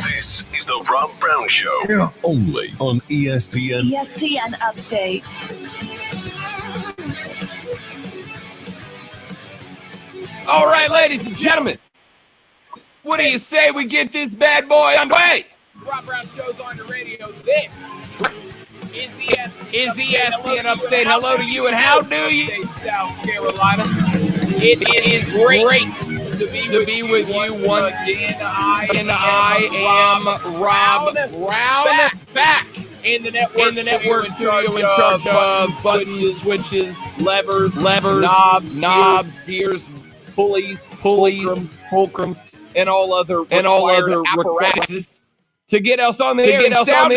This is the Rob Brown Show. Yeah. Only on ESPN. ESPN Upstate. All right, ladies and gentlemen, what do you say we get this bad boy underway? Rob Brown Show's on the radio. This is ESPN Upstate. Hello to you, and how do you? South Carolina. It is great to be with you once again. I am Rob Brown, back in the network studio in charge of buttons, switches, levers, knobs, gears, pulleys, fulcrums, and all other apparatuses to get us on the air and sound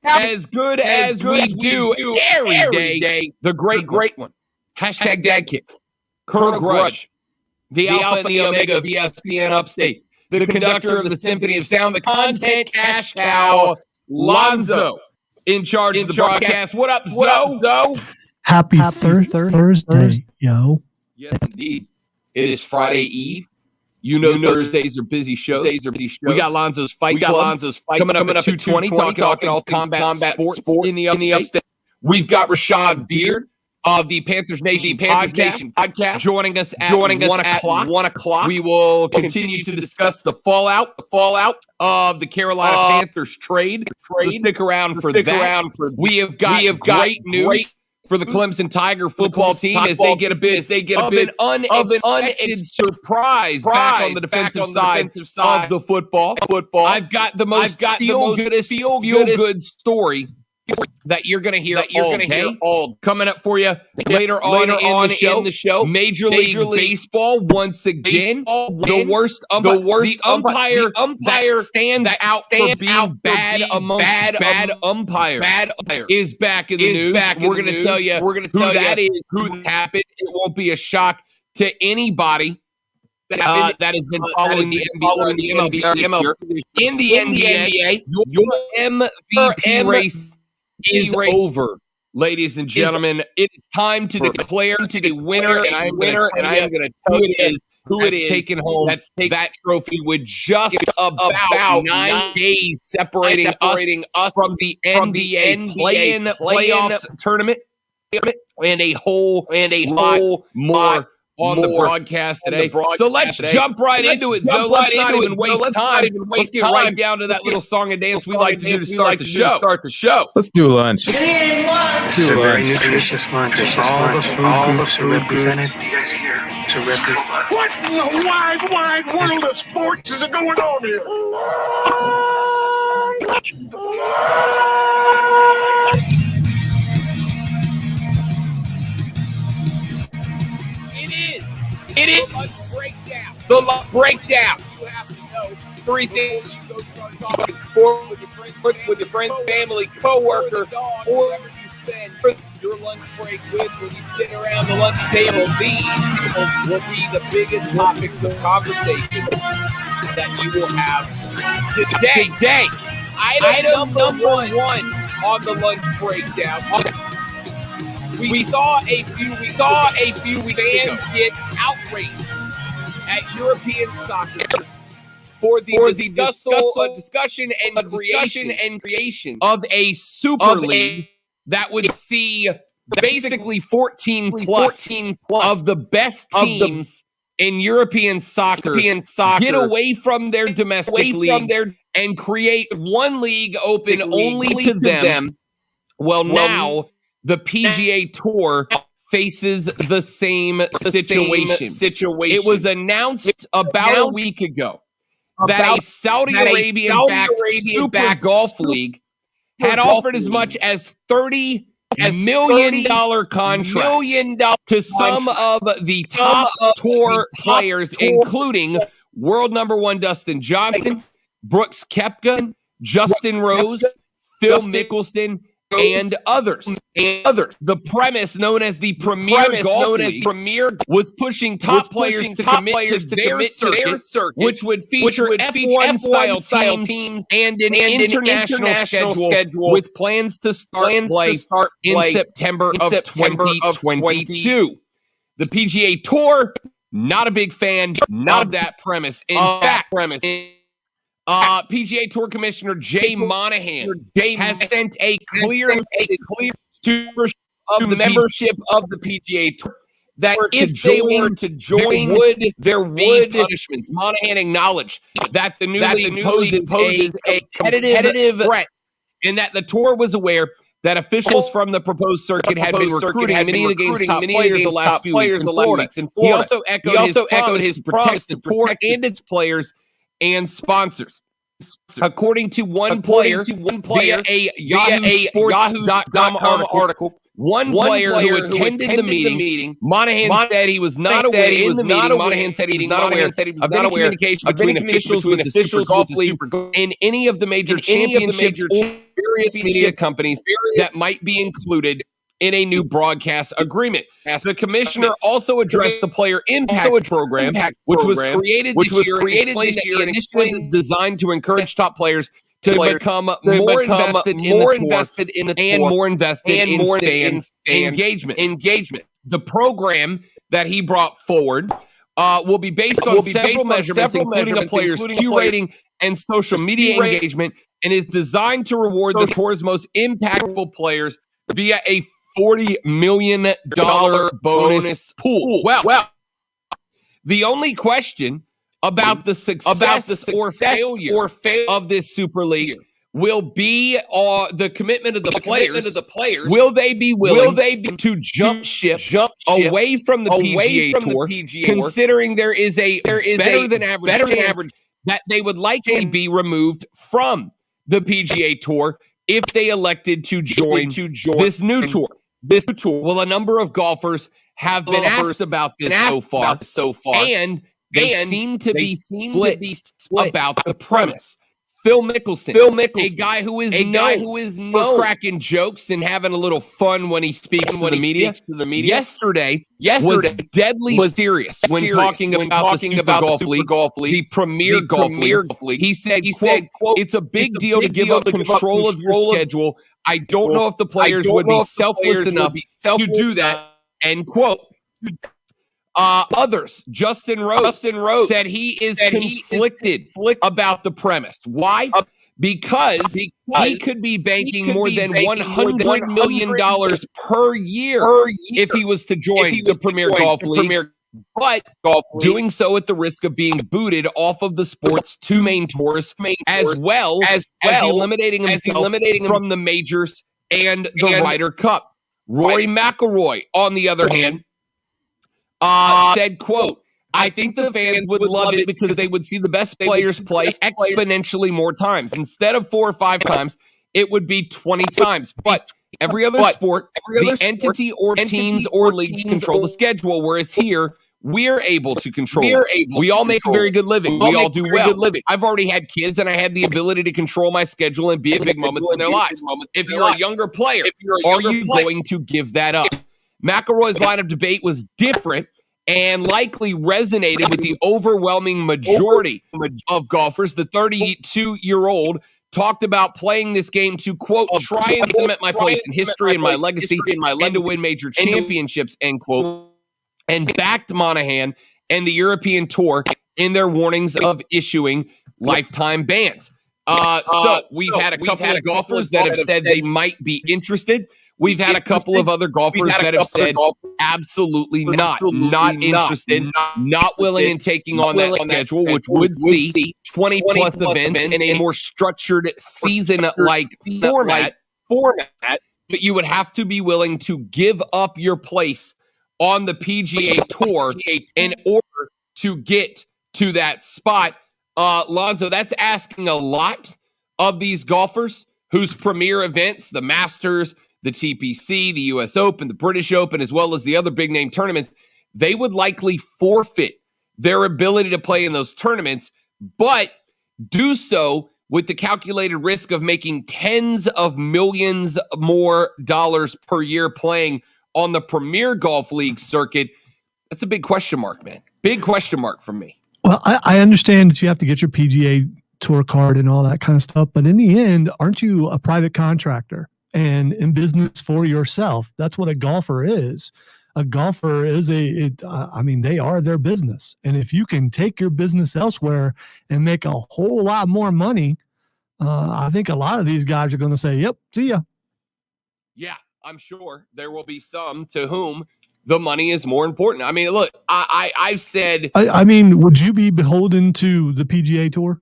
as good as we do every day. The great one. Hashtag Dad Kicks. Colonel Grudge. The Alpha and the Omega of ESPN Upstate. The conductor of the Symphony of Sound. The content cash cow, Lonzo. In charge of the broadcast. What up, Zo? Happy Thursday, yo. Yes, indeed. It is Friday Eve. You know Thursdays are busy shows. We got Lonzo's Fight Club coming up at 2:20, talking all combat sports in the upstate. We've got Rashad Beard of the Panthers Nation podcast joining us at 1 o'clock. We will continue to discuss the fallout of the Carolina Panthers trade. So stick around for that. We have got great news for the Clemson Tiger football team as they get a bit of an unexpected surprise back on the defensive side of the football. I've got the most feel-good story that you're going to hear all coming up for you later on in the show. Major League Baseball once again. The worst umpire that stands out for being bad umpires is back in the news. We're going to tell you who that is, who happened. It won't be a shock to anybody that has been following the MLB in the NBA. Your MVP race is over, ladies and gentlemen. It is time to declare the winner, and I am going to tell you who it is taking home that trophy with just about 9 days separating us from the NBA playoffs tournament, and a whole lot more on the broadcast today. So let's jump right into it, Zo. Let's not even waste time. Let's get right down to that little song and dance we like to do to start the show. Let's do lunch. It's a very nutritious lunch. All the food represented. What in the wide world of sports is going on here? It is the lunch breakdown. You have to know 3 things. You go start talking sports with your friends, family, coworker, or whoever you spend your lunch break with when you sit around the lunch table. These will be the biggest topics of conversation that you will have today. Item number one on the lunch breakdown. We saw a few fans get outraged at European soccer for the discussion and creation of a super league that would see basically 14 plus of the best teams in European soccer get away from their domestic leagues and create one league open only to them. Well, now the PGA Tour faces the same situation. It was announced about a week ago that a Saudi Arabian-backed Super Golf League had offered as much as $30 million contracts to some of the top tour players, including world number one Dustin Johnson, Brooks Koepka, Justin Rose, Phil Mickelson, and others. The premise, known as the Premier Golf League, was pushing top players to commit to their circuit, which would feature F1-style teams and an international schedule with plans to start play in September of 2022. The PGA Tour, not a big fan of that premise. In fact, PGA Tour Commissioner Jay Monahan has sent a clear to the membership of the PGA Tour that if they were to join, there would be punishments. Monahan acknowledged that the new league poses a competitive threat, and that the tour was aware that officials from the proposed circuit had been recruiting many of the game's top players the last few weeks in Florida. He also echoed his promise to tour and its players and sponsors. According to one player via a YahooSports.com article, one player who attended the meeting, Monahan said he was not aware of any communication between officials with the Super Golf League and any of the major championships or various media companies that might be included in a new broadcast agreement. The commissioner also addressed the Player Impact Program, which was created this year, and initiative is designed to encourage top players to become more invested in the tour and more invested in fan engagement. The program that he brought forward will be based on several measurements, including a player's Q rating and social media engagement, and is designed to reward the tour's most impactful players via a $40 million bonus pool. Well, the only question about the success or failure of this Super League will be the commitment of the players. Will they be willing to jump ship away from the PGA Tour, considering there is a better than average that they would likely be removed from the PGA Tour if they elected to join this new tour? Well, a number of golfers have been asked about this so far, and they seem to be split about the premise. Phil Mickelson, a guy who is known for cracking jokes and having a little fun when he speaks to the media. Yesterday was deadly serious when talking about the Super Golf League, the Premier Golf League. He said, quote, "It's a big deal to give up control of your schedule. I don't know if the players would be selfless enough to do that," end quote. Others, Justin Rose said he is conflicted about the premise. Why? Because he could be banking more than $100 million per year if he was to join the Premier Golf League, but doing so at the risk of being booted off of the sport's two main tours, as well as eliminating himself from the majors and the Ryder Cup. Rory McIlroy, on the other hand, said, quote, "I think the fans would love it because they would see the best players play exponentially more times. Instead of 4 or 5 times, it would be 20 times. But every other sport, the entity or teams or leagues control the schedule, whereas here, we're able to control it. We all make a very good living. We all do well. I've already had kids, and I had the ability to control my schedule and be at big moments in their lives. If you're a younger player, are you going to give that up?" McIlroy's line of debate was different and likely resonated with the overwhelming majority of golfers. The 32-year-old talked about playing this game to, quote, "try and cement my place in history and my legacy and to win major championships," end quote, and backed Monahan and the European Tour in their warnings of issuing lifetime bans. So we've had a couple of golfers that have said they might be interested. We've had a couple of other golfers that have said absolutely not interested, not willing in taking on that schedule, which would see 20-plus events in a more structured season-like format. But you would have to be willing to give up your place on the PGA Tour in order to get to that spot. Lonzo, that's asking a lot of these golfers whose premier events, the Masters, the TPC, the U.S. Open, the British Open, as well as the other big-name tournaments, they would likely forfeit their ability to play in those tournaments, but do so with the calculated risk of making tens of millions more dollars per year playing on the Premier Golf League circuit. That's a big question mark, man. Big question mark for me. Well, I understand that you have to get your PGA Tour card and all that kind of stuff, but in the end, aren't you a private contractor and in business for yourself? That's what a golfer is. a golfer is they are their business. And if you can take your business elsewhere and make a whole lot more money, I think a lot of these guys are going to say, yep, see ya. Yeah, I'm sure there will be some to whom the money is more important. I mean, look, I've said. I mean, would you be beholden to the PGA Tour?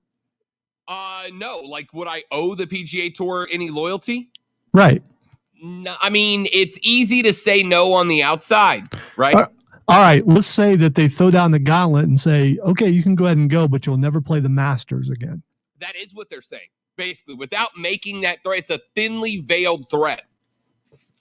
No. Like, would I owe the PGA Tour any loyalty? Right. No, I mean, it's easy to say no on the outside, right? All right. Let's say that they throw down the gauntlet and say, okay, you can go ahead and go, but you'll never play the Masters again. That is what they're saying, basically, without making that threat. It's a thinly veiled threat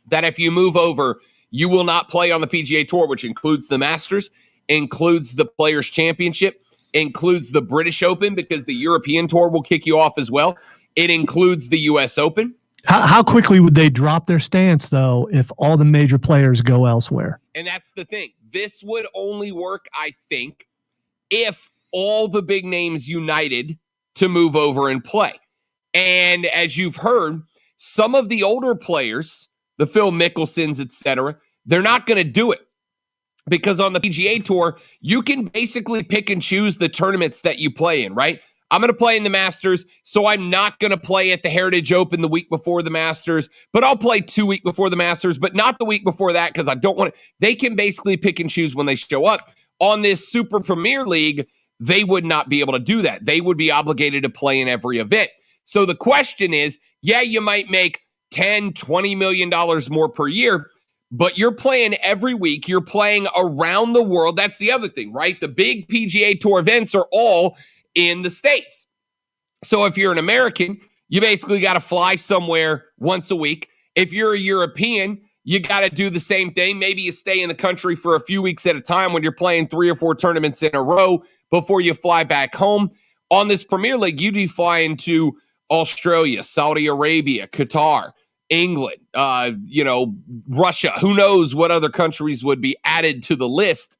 that if you move over, you will not play on the PGA Tour, which includes the Masters, includes the Players' Championship, includes the British Open, because the European Tour will kick you off as well. It includes the U.S. Open. How quickly would they drop their stance, though, if all the major players go elsewhere? And that's the thing. This would only work, I think, if all the big names united to move over and play. And as you've heard, some of the older players, the Phil Mickelsons, etc., they're not going to do it. Because on the PGA Tour, you can basically pick and choose the tournaments that you play in, right? I'm going to play in the Masters, so I'm not going to play at the Heritage Open the week before the Masters, but I'll play 2 weeks before the Masters, but not the week before that because I don't want to. They can basically pick and choose when they show up. On this Super Premier League, they would not be able to do that. They would be obligated to play in every event. So the question is, yeah, you might make $10, $20 million more per year, but you're playing every week. You're playing around the world. That's the other thing, right? The big PGA Tour events are all in the States. So if you're an American, you basically got to fly somewhere once a week. If you're a European, you got to do the same thing. Maybe you stay in the country for a few weeks at a time when you're playing 3 or 4 tournaments in a row before you fly back home. On this Premier League, you'd be flying to Australia, Saudi Arabia, Qatar, England, Russia. Who knows what other countries would be added to the list.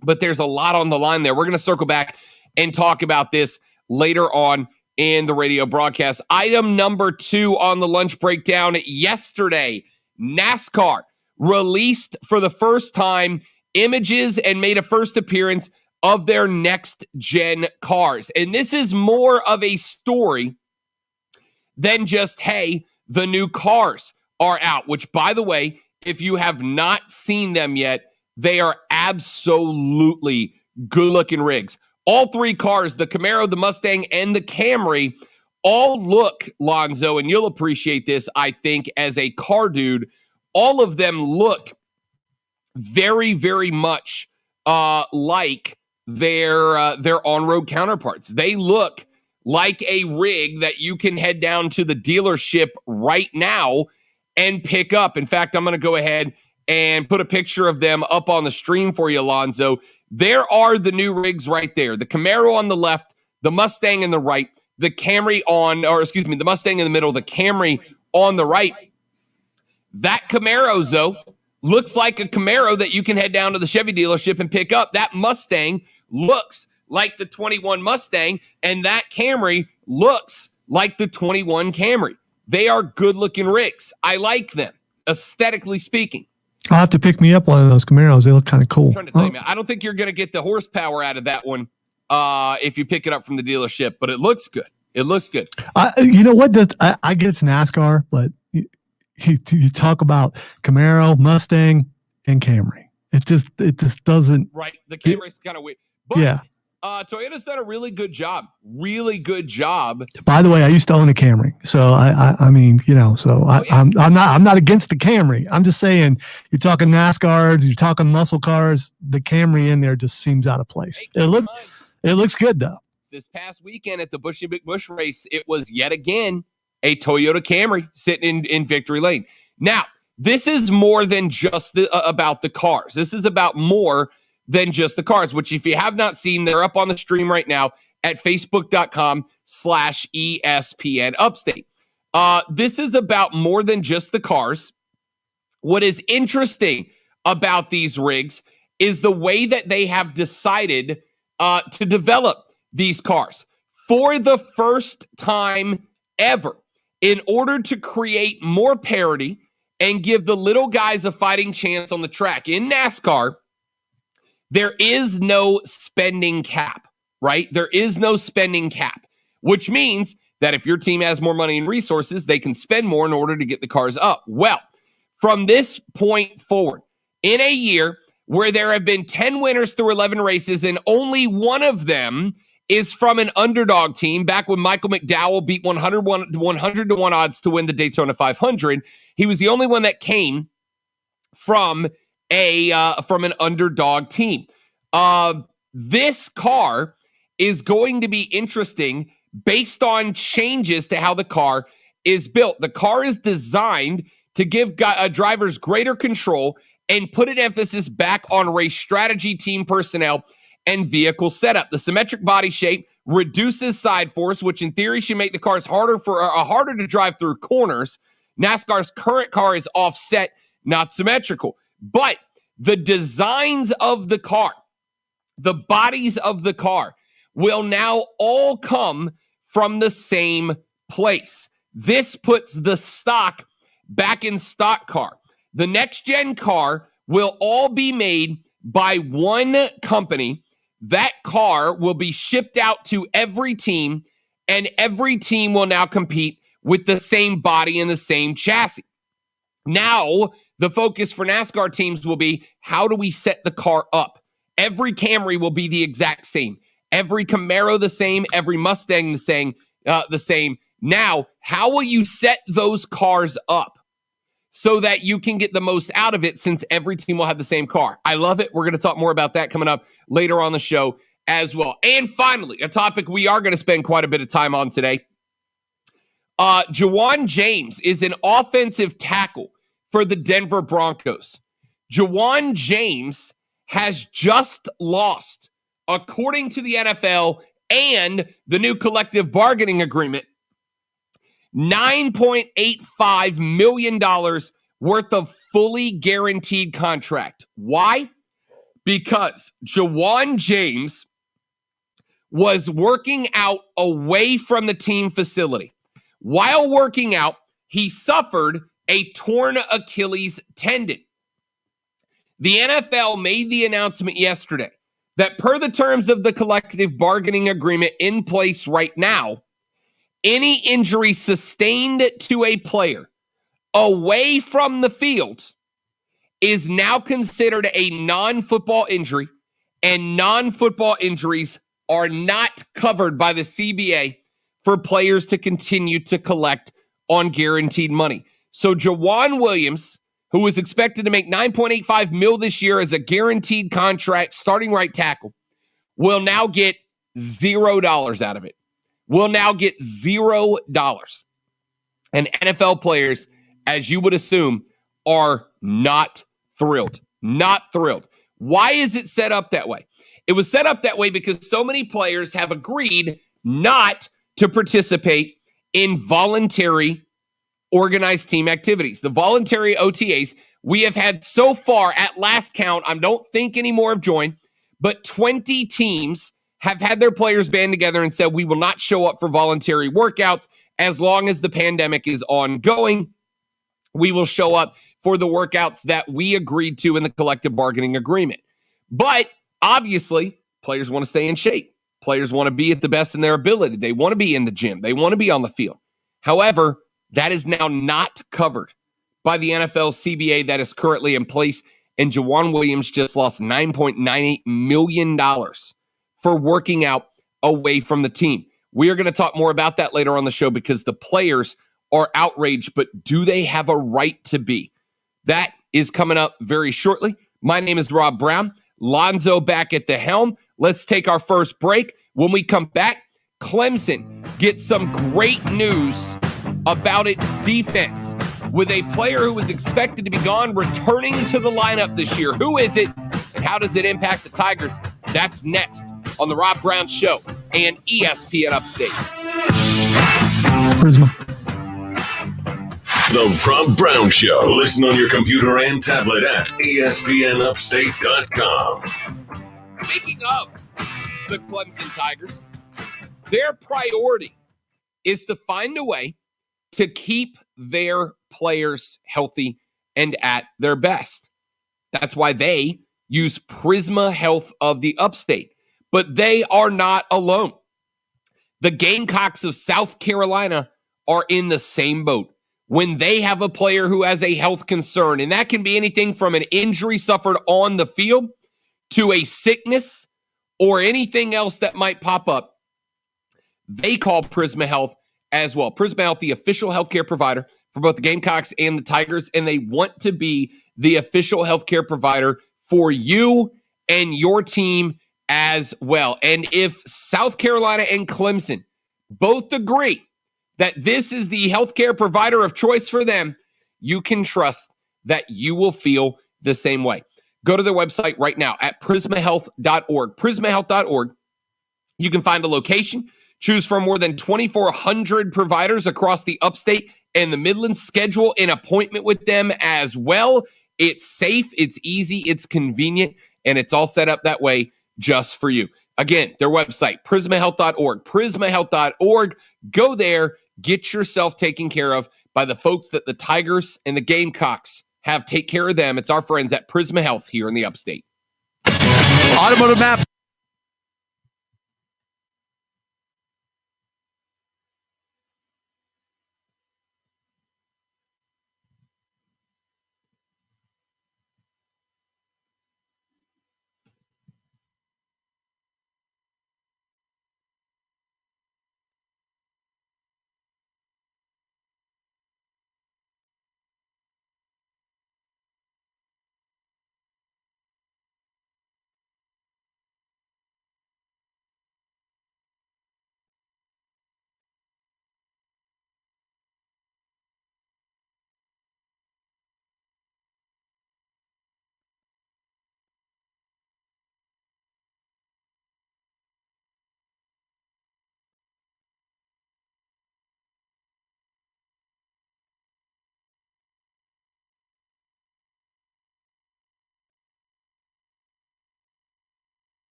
But there's a lot on the line there. We're going to circle back and talk about this later on in the radio broadcast. Item number 2 on the lunch breakdown yesterday, NASCAR released for the first time images and made a first appearance of their next gen cars. And this is more of a story than just, hey, the new cars are out, which, by the way, if you have not seen them yet, they are absolutely good-looking rigs. All 3 cars, the Camaro, the Mustang, and the Camry, all look, Lonzo, and you'll appreciate this, I think, as a car dude, all of them look very, very much like their on-road counterparts. They look like a rig that you can head down to the dealership right now and pick up. In fact, I'm going to go ahead and put a picture of them up on the stream for you, Alonzo. There are the new rigs right there. The Camaro on the left, the Mustang in the right, the Mustang in the middle, the Camry on the right. That Camaro, though, looks like a Camaro that you can head down to the Chevy dealership and pick up. That Mustang looks like the 21 Mustang, and that Camry looks like the 21 Camry. They are good-looking rigs. I like them, aesthetically speaking. I'll have to pick me up one of those Camaros. They look kind of cool. I'm trying to tell you, man, I don't think you're going to get the horsepower out of that one if you pick it up from the dealership, but it looks good. It looks good. You know what? I get it's NASCAR, but you talk about Camaro, Mustang, and Camry. It just doesn't. Right. The Camry's kind of weird. But, yeah. Toyota's done a really good job. Really good job. By the way, I used to own a Camry, so I'm not against the Camry. I'm just saying, you're talking NASCARs, you're talking muscle cars. The Camry in there just seems out of place. Hey, it looks good though. This past weekend at the Bushy Big Bush race, it was yet again a Toyota Camry sitting in victory lane. Now, this is more than just about the cars. This is about more than just the cars, which if you have not seen, they're up on the stream right now at facebook.com/ESPN Upstate. This is about more than just the cars. What is interesting about these rigs is the way that they have decided to develop these cars. For the first time ever, in order to create more parity, and give the little guys a fighting chance on the track. In NASCAR, there is no spending cap, right? There is no spending cap, which means that if your team has more money and resources, they can spend more in order to get the cars up. Well, from this point forward, in a year where there have been 10 winners through 11 races and only one of them is from an underdog team, back when Michael McDowell beat 100 to 1 odds to win the Daytona 500, he was the only one that came from an underdog team. This car is going to be interesting based on changes to how the car is built. The car is designed to give drivers greater control and put an emphasis back on race strategy, team personnel, and vehicle setup. The symmetric body shape reduces side force, which in theory should make the cars harder to drive through corners. NASCAR's current car is offset, not symmetrical. But the designs of the car, the bodies of the car, will now all come from the same place. This puts the stock back in stock car. The next gen car will all be made by one company. That car will be shipped out to every team, and every team will now compete with the same body and the same chassis. Now, the focus for NASCAR teams will be, how do we set the car up? Every Camry will be the exact same. Every Camaro the same. Every Mustang the same. Now, how will you set those cars up so that you can get the most out of it, since every team will have the same car? I love it. We're going to talk more about that coming up later on the show as well. And finally, a topic we are going to spend quite a bit of time on today. Jawan James is an offensive tackle for the Denver Broncos. Jawan James has just lost, according to the NFL and the new collective bargaining agreement, $9.85 million worth of fully guaranteed contract. Why? Because Jawan James was working out away from the team facility. While working out, he suffered a torn Achilles tendon. The NFL made the announcement yesterday that per the terms of the collective bargaining agreement in place right now, any injury sustained to a player away from the field is now considered a non-football injury, and non-football injuries are not covered by the CBA for players to continue to collect on guaranteed money. So Jawan Williams, who was expected to make $9.85 million this year as a guaranteed contract starting right tackle, will now get $0 out of it. Will now get $0. And NFL players, as you would assume, are not thrilled. Not thrilled. Why is it set up that way? It was set up that way because so many players have agreed not to participate in voluntary organized team activities. The voluntary OTAs we have had so far, at last count, I don't think any more have joined, but 20 teams have had their players band together and said, we will not show up for voluntary workouts as long as the pandemic is ongoing. We will show up for the workouts that we agreed to in the collective bargaining agreement. But obviously, players want to stay in shape. Players want to be at the best in their ability. They want to be in the gym. They want to be on the field. However, that is now not covered by the NFL CBA that is currently in place. And Jawan Williams just lost $9.98 million for working out away from the team. We are going to talk more about that later on the show because the players are outraged, but do they have a right to be? That is coming up very shortly. My name is Rob Brown. Lonzo back at the helm. Let's take our first break. When we come back, Clemson gets some great news about its defense with a player who was expected to be gone returning to the lineup this year. Who is it, and how does it impact the Tigers? That's next on the Rob Brown Show and ESPN Upstate. Prisma. The Rob Brown Show. Listen on your computer and tablet at ESPNUpstate.com. Speaking of the Clemson Tigers, their priority is to find a way to keep their players healthy and at their best. That's why they use Prisma Health of the Upstate. But they are not alone. The Gamecocks of South Carolina are in the same boat when they have a player who has a health concern. And that can be anything from an injury suffered on the field to a sickness or anything else that might pop up. They call Prisma Health as well. Prisma Health, the official healthcare provider for both the Gamecocks and the Tigers, and they want to be the official healthcare provider for you and your team as well. And if South Carolina and Clemson both agree that this is the healthcare provider of choice for them, you can trust that you will feel the same way. Go to their website right now at prismahealth.org. Prismahealth.org. You can find a location, choose from more than 2,400 providers across the upstate and the Midlands. Schedule an appointment with them as well. It's safe, it's easy, it's convenient, and it's all set up that way just for you. Again, their website, prismahealth.org. Prismahealth.org. Go there, get yourself taken care of by the folks that the Tigers and the Gamecocks have. Take care of them. It's our friends at Prisma Health here in the upstate. Automotive Map.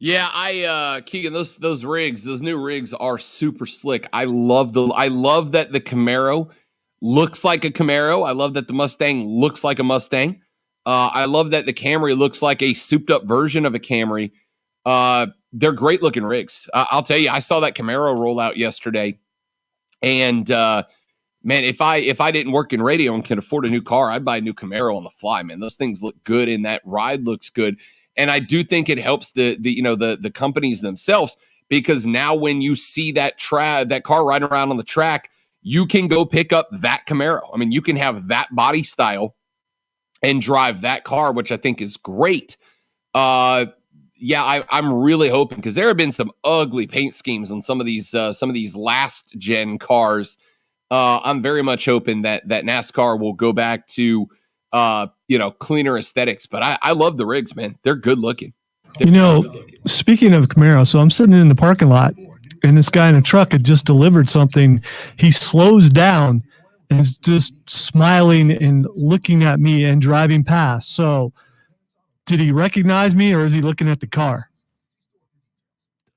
Yeah, Keegan, those rigs, those new rigs are super slick. I love that the Camaro looks like a Camaro. I love that the Mustang looks like a Mustang. I love that the Camry looks like a souped up version of a Camry. They're great looking rigs. I'll tell you, I saw that Camaro roll out yesterday, and man, if I didn't work in radio and can afford a new car, I'd buy a new Camaro on the fly. Man, those things look good, and that ride looks good. And I do think it helps the companies themselves, because now when you see that car riding around on the track, you can go pick up that Camaro. I mean, you can have that body style and drive that car, which I think is great. I'm really hoping, because there have been some ugly paint schemes on some of these last gen cars. I'm very much hoping that NASCAR will go back to cleaner aesthetics. But I love the rigs, man. They're good looking. Speaking of Camaro, so I'm sitting in the parking lot, and this guy in a truck had just delivered something. He slows down and is just smiling and looking at me and driving past. So did he recognize me, or is he looking at the car?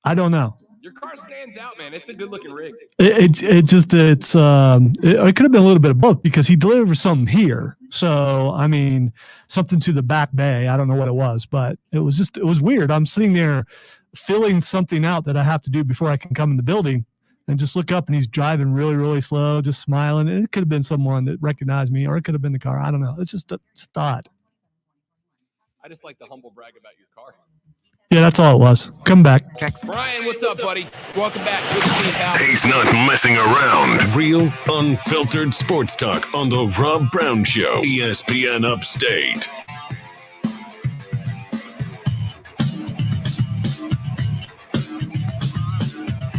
I don't know. Your car stands out, man. It's a good looking rig. It could have been a little bit of both, because he delivered something here. So, I mean, something to the back bay. I don't know what it was, but it was weird. I'm sitting there filling something out that I have to do before I can come in the building, and just look up, and he's driving really, really slow, just smiling. And it could have been someone that recognized me, or it could have been the car. I don't know. It's just odd. I just like the humble brag about your car. Yeah, that's all it was. Come back. Brian, what's up, buddy? Welcome back. Good to see you, pal. He's not messing around. Real, unfiltered sports talk on the Rob Brown Show. ESPN Upstate.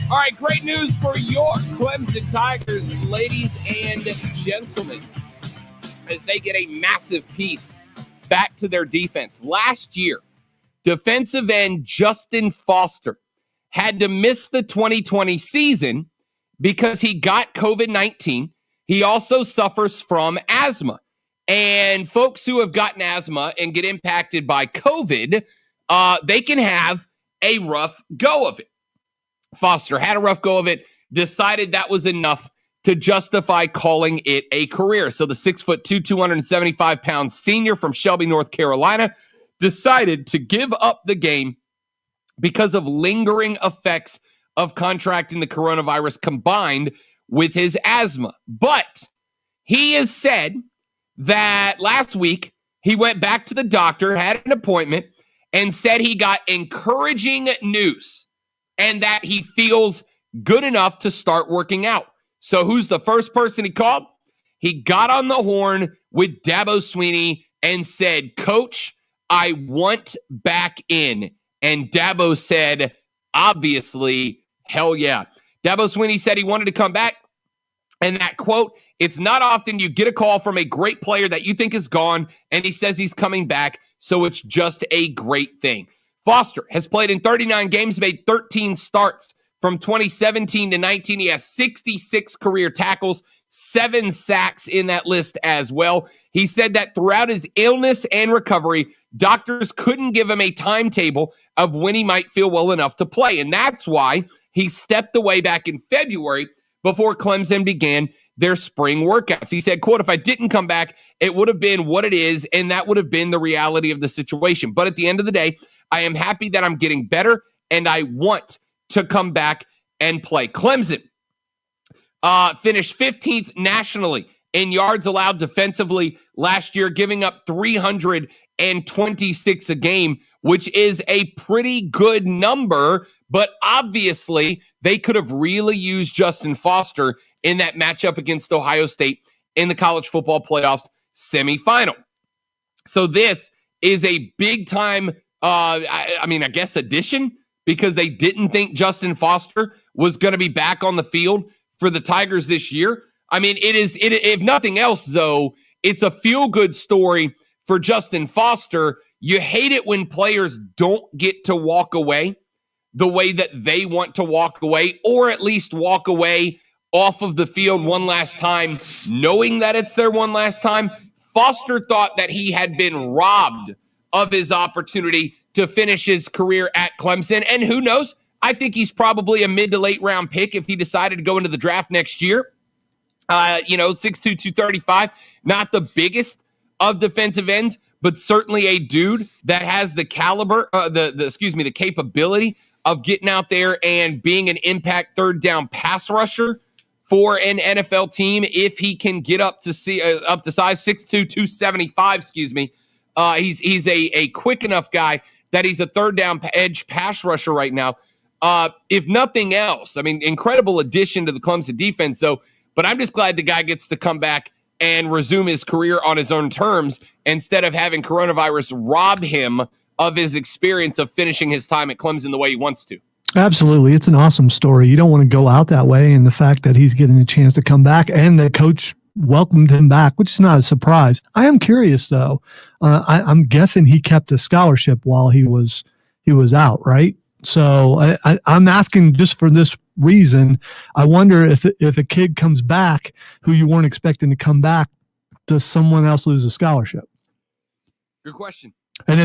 All right, great news for your Clemson Tigers, ladies and gentlemen, as they get a massive piece back to their defense. Last year, defensive end Justin Foster had to miss the 2020 season because he got COVID-19. He also suffers from asthma. And folks who have gotten asthma and get impacted by COVID, they can have a rough go of it. Foster had a rough go of it, decided that was enough to justify calling it a career. So the 6'2", 275-pound senior from Shelby, North Carolina, decided to give up the game because of lingering effects of contracting the coronavirus combined with his asthma. But he has said that last week he went back to the doctor, had an appointment, and said he got encouraging news and that he feels good enough to start working out. So who's the first person he called? He got on the horn with Dabo Swinney and said, "Coach, I want back in." And Dabo said, obviously, hell yeah. Dabo Swinney said he wanted to come back. And that quote, "It's not often you get a call from a great player that you think is gone, and he says he's coming back, so it's just a great thing." Foster has played in 39 games, made 13 starts. From 2017 to 19, he has 66 career tackles, 7 sacks in that list as well. He said that throughout his illness and recovery, doctors couldn't give him a timetable of when he might feel well enough to play. And that's why he stepped away back in February before Clemson began their spring workouts. He said, quote, "If I didn't come back, it would have been what it is, and that would have been the reality of the situation. But at the end of the day, I am happy that I'm getting better, and I want to come back and play." Clemson finished 15th nationally in yards allowed defensively last year, giving up 326 a game, which is a pretty good number. But obviously, they could have really used Justin Foster in that matchup against Ohio State in the college football playoffs semifinal. So this is a big-time, I guess, addition, because they didn't think Justin Foster was going to be back on the field for the Tigers this year. I mean, if nothing else, though, it's a feel-good story for Justin Foster. You hate it when players don't get to walk away the way that they want to walk away, or at least walk away off of the field one last time, knowing that it's their one last time. Foster thought that he had been robbed of his opportunity to finish his career at Clemson. And who knows? I think he's probably a mid to late round pick if he decided to go into the draft next year. 6'2", 235, not the biggest of defensive ends, but certainly a dude that has the caliber, the capability of getting out there and being an impact third down pass rusher for an NFL team if he can get up to size 6'2", 275. He's a quick enough guy that he's a third down edge pass rusher right now. If nothing else, I mean, incredible addition to the Clemson defense. But I'm just glad the guy gets to come back and resume his career on his own terms instead of having coronavirus rob him of his experience of finishing his time at Clemson the way he wants to. Absolutely. It's an awesome story. You don't want to go out that way. And the fact that he's getting a chance to come back and the coach welcomed him back, which is not a surprise. I am curious, though. I'm guessing he kept a scholarship while he was out, right? So I'm asking just for this reason. I wonder if a kid comes back who you weren't expecting to come back, does someone else lose a scholarship? Good question. And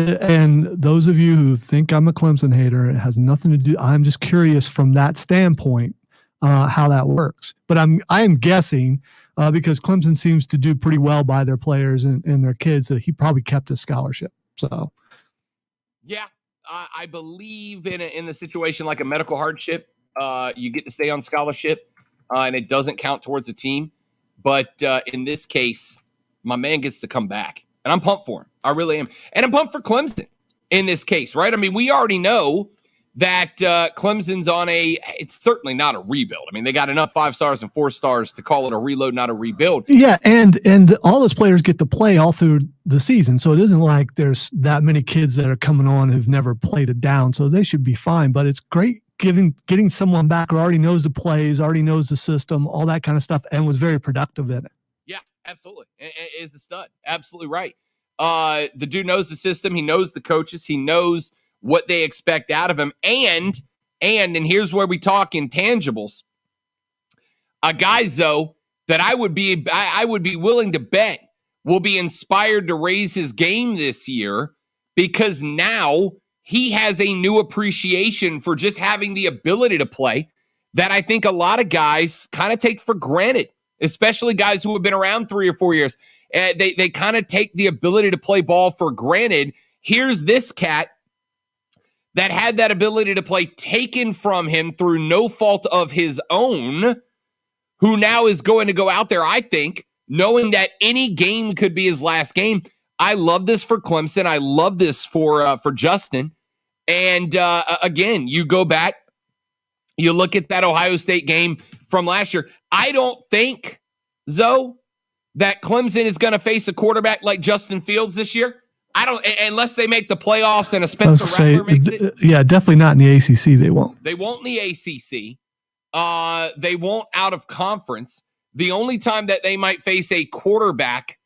and those of you who think I'm a Clemson hater, it has nothing to do. I'm just curious from that standpoint how that works. But I am guessing because Clemson seems to do pretty well by their players and their kids that he probably kept his scholarship. So, yeah, I believe in a situation like a medical hardship, you get to stay on scholarship and it doesn't count towards the team. But in this case, my man gets to come back. And I'm pumped for him. I really am. And I'm pumped for Clemson in this case, right? I mean, we already know that Clemson's on it's certainly not a rebuild. I mean, they got enough 5 stars and 4 stars to call it a reload, not a rebuild. Yeah, and all those players get to play all through the season. So it isn't like there's that many kids that are coming on who've never played it down. So they should be fine. But it's great getting someone back who already knows the plays, already knows the system, all that kind of stuff, and was very productive in it. Yeah, absolutely. Is a stud. Absolutely right. The dude knows the system. He knows the coaches. He knows what they expect out of him. And here's where we talk intangibles. A guy, Zoe, that I would be willing to bet will be inspired to raise his game this year because now he has a new appreciation for just having the ability to play that I think a lot of guys kind of take for granted, especially guys who have been around 3 or 4 years. They kind of take the ability to play ball for granted. Here's this cat that had that ability to play taken from him through no fault of his own, who now is going to go out there, I think, knowing that any game could be his last game. I love this for Clemson. I love this for Justin. And again, you go back, you look at that Ohio State game from last year. I don't think, Zoe, that Clemson is going to face a quarterback like Justin Fields this year. I don't, unless they make the playoffs and a Spencer Rattler makes it. Yeah, definitely not in the ACC. They won't. They won't in the ACC. They won't out of conference. The only time that they might face a quarterback,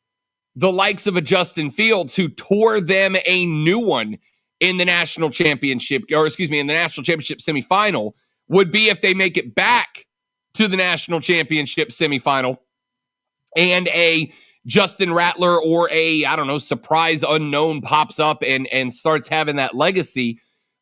the likes of a Justin Fields, who tore them a new one in the national championship, in the national championship semifinal, would be if they make it back to the national championship semifinal and a Justin Rattler or a, I don't know, surprise unknown pops up and starts having that legacy.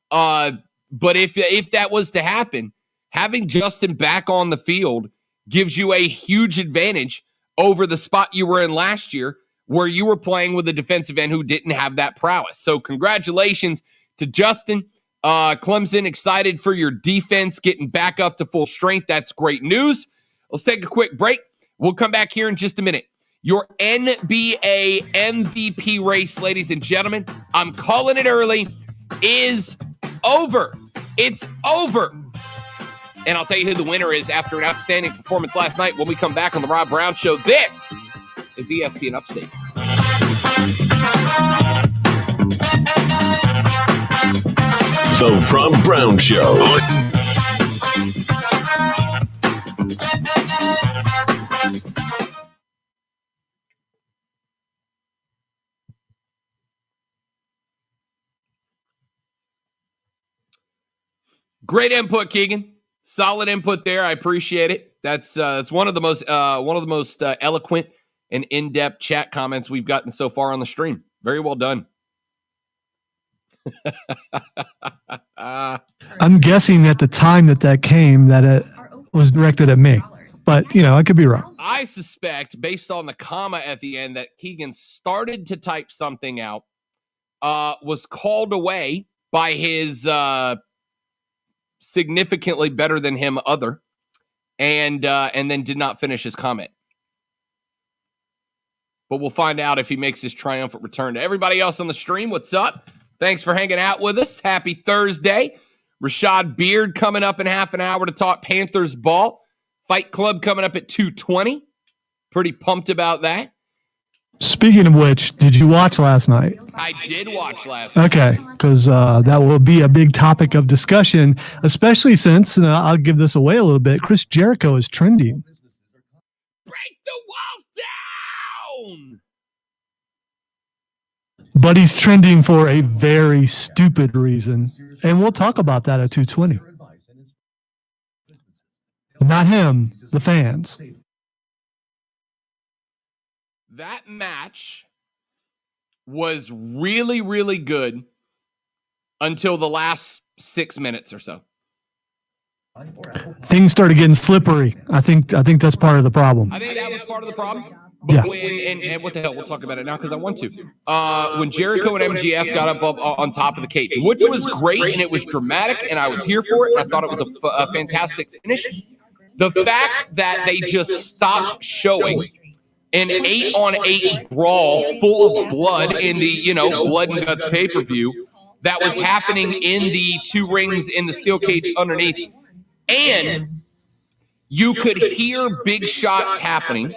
But if that was to happen, having Justin back on the field gives you a huge advantage over the spot you were in last year where you were playing with a defensive end who didn't have that prowess. So congratulations to Justin. Clemson, excited for your defense getting back up to full strength. That's great news. Let's take a quick break. We'll come back here in just a minute. Your NBA MVP race, ladies and gentlemen, I'm calling it early, is over. It's over. And I'll tell you who the winner is after an outstanding performance last night when we come back on the Rob Brown Show. This is ESPN Upstate. The Rob Brown Show. Great input, Keegan. Solid input there. I appreciate it. That's one of the most eloquent and in-depth chat comments we've gotten so far on the stream. Very well done. I'm guessing at the time that came that it was directed at me, but I could be wrong. I suspect, based on the comma at the end, that Keegan started to type something out, was called away by his significantly better than him other, and then did not finish his comment. But we'll find out if he makes his triumphant return. To everybody else on the stream, what's up? Thanks for hanging out with us. Happy Thursday. Rashad Beard coming up in half an hour to talk Panthers ball. Fight Club coming up at 2:20. Pretty pumped about that. Speaking of which, did you watch last night? I did watch last night. Okay, because that will be a big topic of discussion, especially since, and I'll give this away a little bit, Chris Jericho is trending. Break the walls down! But he's trending for a very stupid reason, and we'll talk about that at 2:20. Not him, the fans. That match was really, really good until the last 6 minutes or so. Things started getting slippery. I think that's part of the problem. I think that was part of the problem. Yeah. And what the hell? We'll talk about it now because I want to. When Jericho and MGF got up on top of the cage, which was great and it was dramatic, and I was here for it. I thought it was a fantastic finish. The fact that they just stopped showing an 8-on-8 brawl full of blood in the blood and guts pay-per-view that was happening in the 2 rings in the steel cage underneath, and you could hear big shots happening.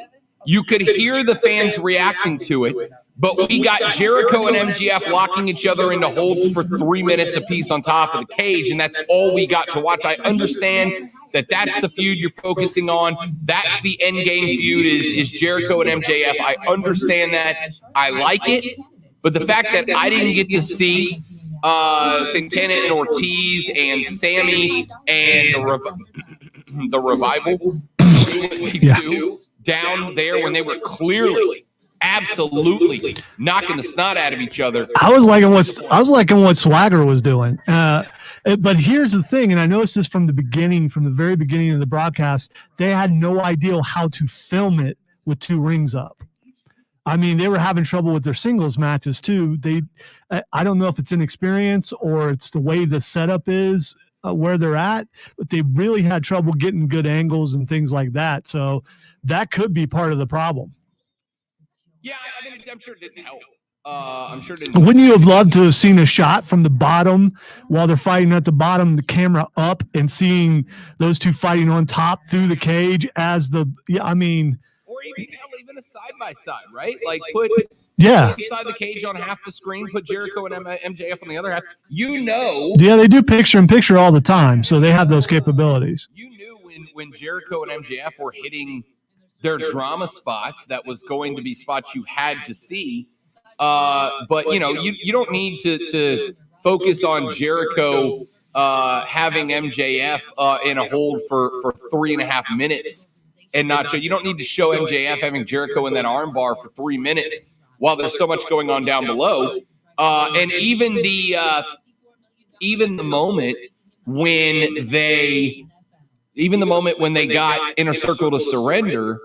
You could hear the fans reacting to it, but we got Jericho and MGF locking each other into holds for 3 minutes apiece on top of the cage, and that's all we got to watch. I understand that's the feud you're focusing on. That's the end game feud is Jericho and MJF. I understand that. I like it. But the fact that I didn't get to see Santana and Ortiz and Sammy and the Revival do down there when they were clearly absolutely knocking the snot out of each other. I was liking what Swagger was doing. But here's the thing, and I noticed this from the very beginning of the broadcast, they had no idea how to film it with 2 rings up. I mean, they were having trouble with their singles matches too. I don't know if it's inexperience or it's the way the setup is where they're at, but they really had trouble getting good angles and things like that. So that could be part of the problem. Yeah, I mean, I'm sure it didn't help. I'm sure it didn't. Wouldn't you have loved to have seen a shot from the bottom while they're fighting at the bottom, the camera up, and seeing those 2 fighting on top through the cage as the? Yeah, I mean. Or even a side by side, right? Like put inside the cage on half the screen, put Jericho and MJF on the other half. Yeah, they do picture in picture all the time, so they have those capabilities. You knew when Jericho and MJF were hitting their drama spots, that was going to be spots you had to see. But you don't need to focus on Jericho having MJF in a hold for 3.5 minutes. And not show. You don't need to show MJF having Jericho in that armbar for 3 minutes while there's so much going on down below. And even the moment when they got Inner Circle to surrender,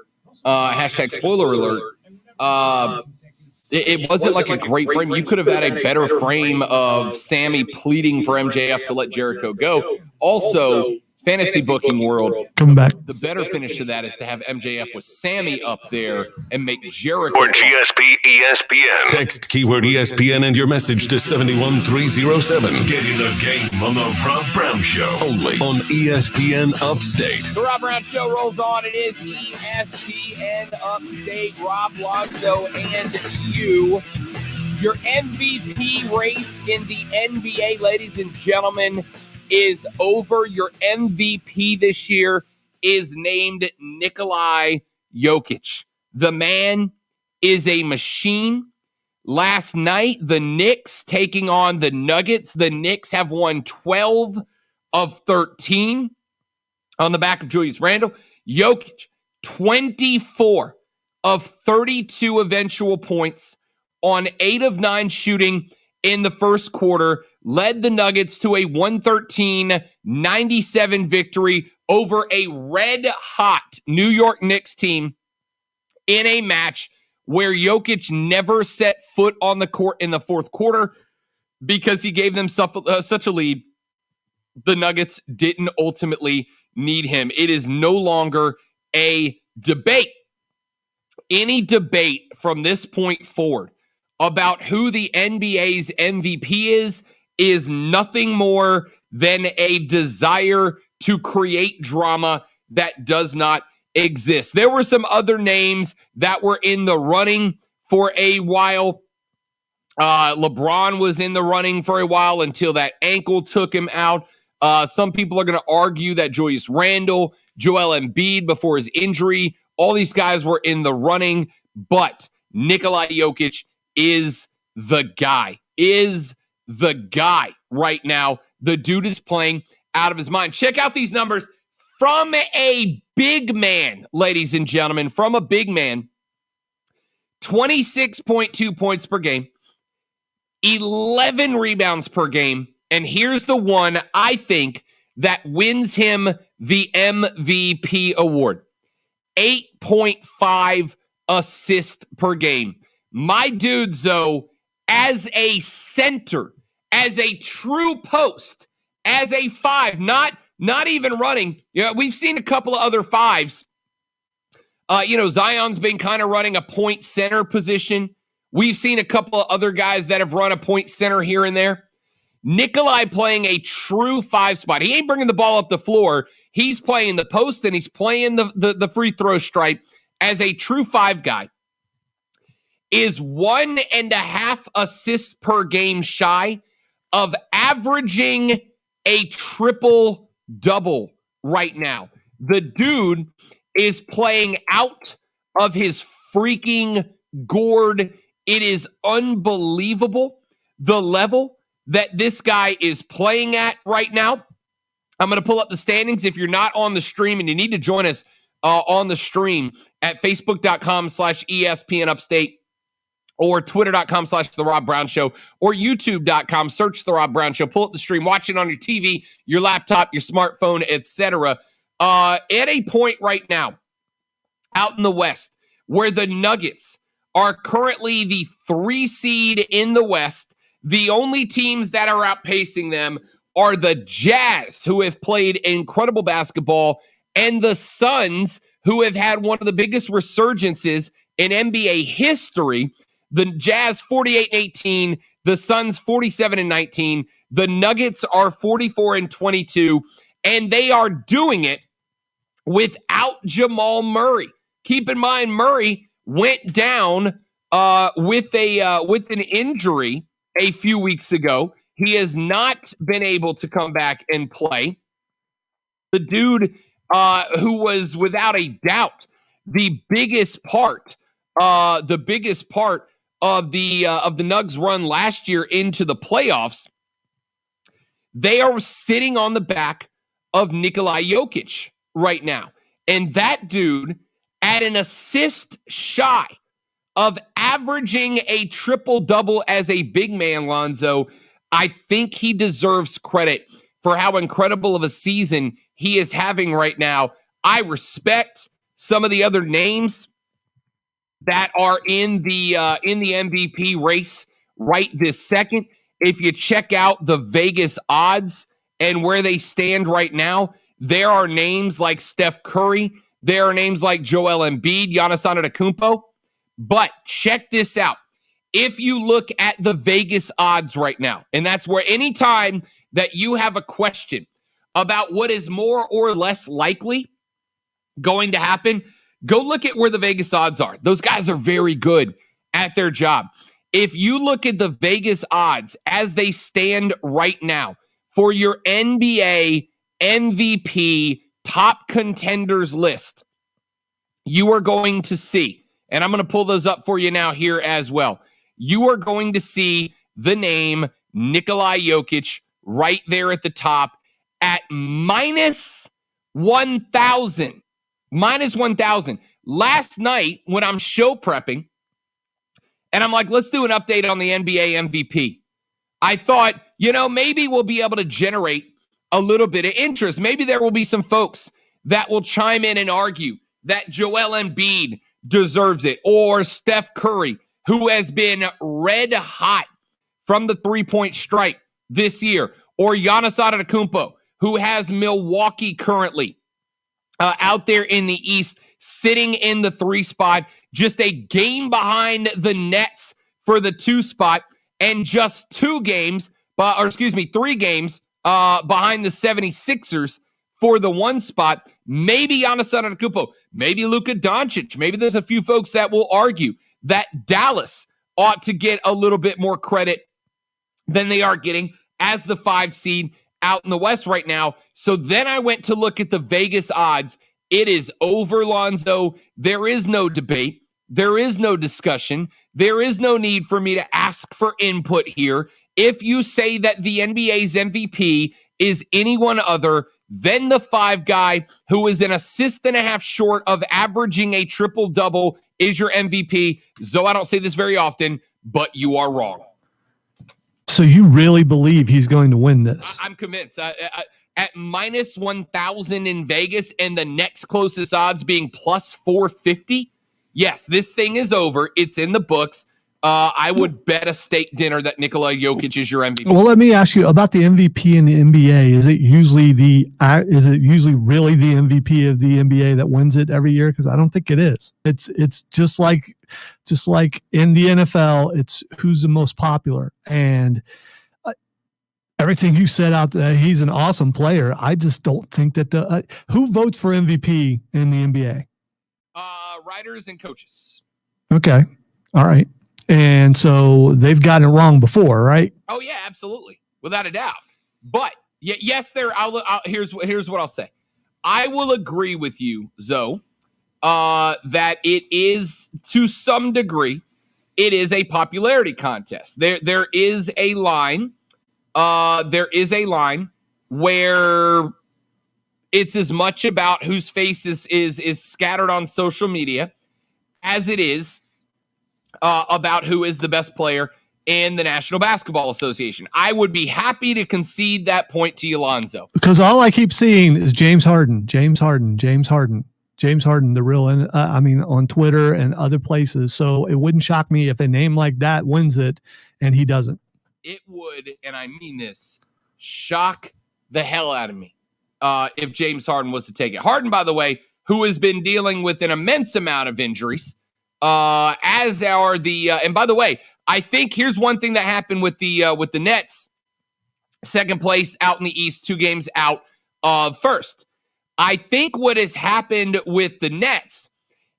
hashtag spoiler alert. It wasn't like a great frame. You could have had a better frame of Sammy pleading for MJF to let Jericho go. Also, fantasy booking world, come back. The better finish to that is to have MJF with Sammy up there and make Jericho. Or GSP ESPN. Text keyword ESPN and your message to 71307. Get in the game on the Rob Brown Show. Only on ESPN Upstate. The Rob Brown Show rolls on. It is ESPN Upstate. Rob Lonzo and you. Your MVP race in the NBA, ladies and gentlemen, is over. Your MVP this year is named Nikola Jokic. The man is a machine. Last night, the Knicks taking on the Nuggets. The Knicks have won 12 of 13 on the back of Julius Randle. Jokic, 24 of 32 eventual points on 8 of 9 shooting in the first quarter, led the Nuggets to a 113-97 victory over a red-hot New York Knicks team in a match where Jokic never set foot on the court in the fourth quarter because he gave them such a lead. The Nuggets didn't ultimately need him. It is no longer a debate. Any debate from this point forward about who the NBA's MVP is nothing more than a desire to create drama that does not exist. There were some other names that were in the running for a while. LeBron was in the running for a while until that ankle took him out. Some people are going to argue that Julius Randle, Joel Embiid before his injury, all these guys were in the running, but Nikola Jokic is the guy right now. The dude is playing out of his mind. Check out these numbers from a big man, ladies and gentlemen, from a big man. 26.2 points per game, 11 rebounds per game, and here's the one I think that wins him the MVP award. 8.5 assists per game. My dude, Zoe, as a center, as a true post, as a 5, not even running. We've seen a couple of other 5s. Zion's been kind of running a point center position. We've seen a couple of other guys that have run a point center here and there. Nikolai playing a true 5 spot. He ain't bringing the ball up the floor. He's playing the post and he's playing the free throw stripe as a true 5 guy. Is 1.5 assists per game shy of averaging a triple-double right now. The dude is playing out of his freaking gourd. It is unbelievable the level that this guy is playing at right now. I'm going to pull up the standings. If you're not on the stream and you need to join us on the stream at facebook.com/ESPN Upstate, or twitter.com/The Rob Brown Show, or youtube.com, search The Rob Brown Show, pull up the stream, watch it on your TV, your laptop, your smartphone, etc. At a point right now, out in the West, where the Nuggets are currently the 3 seed in the West, the only teams that are outpacing them are the Jazz, who have played incredible basketball, and the Suns, who have had one of the biggest resurgences in NBA history. The Jazz 48-18, the Suns 47-19, the Nuggets are 44-22, and they are doing it without Jamal Murray. Keep in mind, Murray went down with an injury a few weeks ago. He has not been able to come back and play. The dude who was without a doubt the biggest part of the Nugs run last year into the playoffs, they are sitting on the back of Nikola Jokic right now. And that dude, at an assist shy of averaging a triple-double as a big man, Lonzo, I think he deserves credit for how incredible of a season he is having right now. I respect some of the other names that are in the MVP race right this second. If you check out the Vegas odds and where they stand right now, there are names like Steph Curry. There are names like Joel Embiid, Giannis Antetokounmpo. But check this out. If you look at the Vegas odds right now, and that's where anytime that you have a question about what is more or less likely going to happen, go look at where the Vegas odds are. Those guys are very good at their job. If you look at the Vegas odds as they stand right now for your NBA MVP top contenders list, you are going to see, and I'm going to pull those up for you now here as well. You are going to see the name Nikola Jokic right there at the top at minus 1,000. Minus 1,000. Last night when I'm show prepping, and I'm like, let's do an update on the NBA MVP. I thought, maybe we'll be able to generate a little bit of interest. Maybe there will be some folks that will chime in and argue that Joel Embiid deserves it, or Steph Curry, who has been red hot from the three-point stripe this year, or Giannis Antetokounmpo, who has Milwaukee currently out there in the East, sitting in the 3 spot, just a game behind the Nets for the 2 spot, and just 3 games behind the 76ers for the 1 spot. Maybe Giannis Antetokounmpo, maybe Luka Doncic. Maybe there's a few folks that will argue that Dallas ought to get a little bit more credit than they are getting as the 5 seed out in the West right now. So then I went to look at the Vegas odds. It is over, Lonzo. There is no debate. There is no discussion. There is no need for me to ask for input here. If you say that the NBA's MVP is anyone other than the 5 guy who is an assist and a half short of averaging a triple-double is your MVP. Zoe, I don't say this very often, but you are wrong. So you really believe he's going to win this? I'm convinced. At minus 1,000 in Vegas and the next closest odds being plus 450, yes, this thing is over. It's in the books. I would bet a steak dinner that Nikola Jokic is your MVP. Well, let me ask you about the MVP in the NBA. Is it usually really the MVP of the NBA that wins it every year? Because I don't think it is. It's just like in the NFL, it's who's the most popular. And everything you said out there, he's an awesome player. I just don't think that who votes for MVP in the NBA? Writers and coaches. Okay. All right. And so they've gotten it wrong before, right? Oh yeah, absolutely, without a doubt. But yes, here's what I'll say. I will agree with you, Zoe, that it is to some degree, it is a popularity contest. There is a line. There is a line where it's as much about whose face is scattered on social media as it is about who is the best player in the National Basketball Association. I would be happy to concede that point to you, Lonzo. Because all I keep seeing is James Harden, James Harden, James Harden, James Harden, the real, on Twitter and other places. So it wouldn't shock me if a name like that wins it and he doesn't. It would, and I mean this, shock the hell out of me if James Harden was to take it. Harden, by the way, who has been dealing with an immense amount of injuries, as are the and by the way, I think here's one thing that happened with the Nets, second place out in the East, 2 games out of first. I think what has happened with the Nets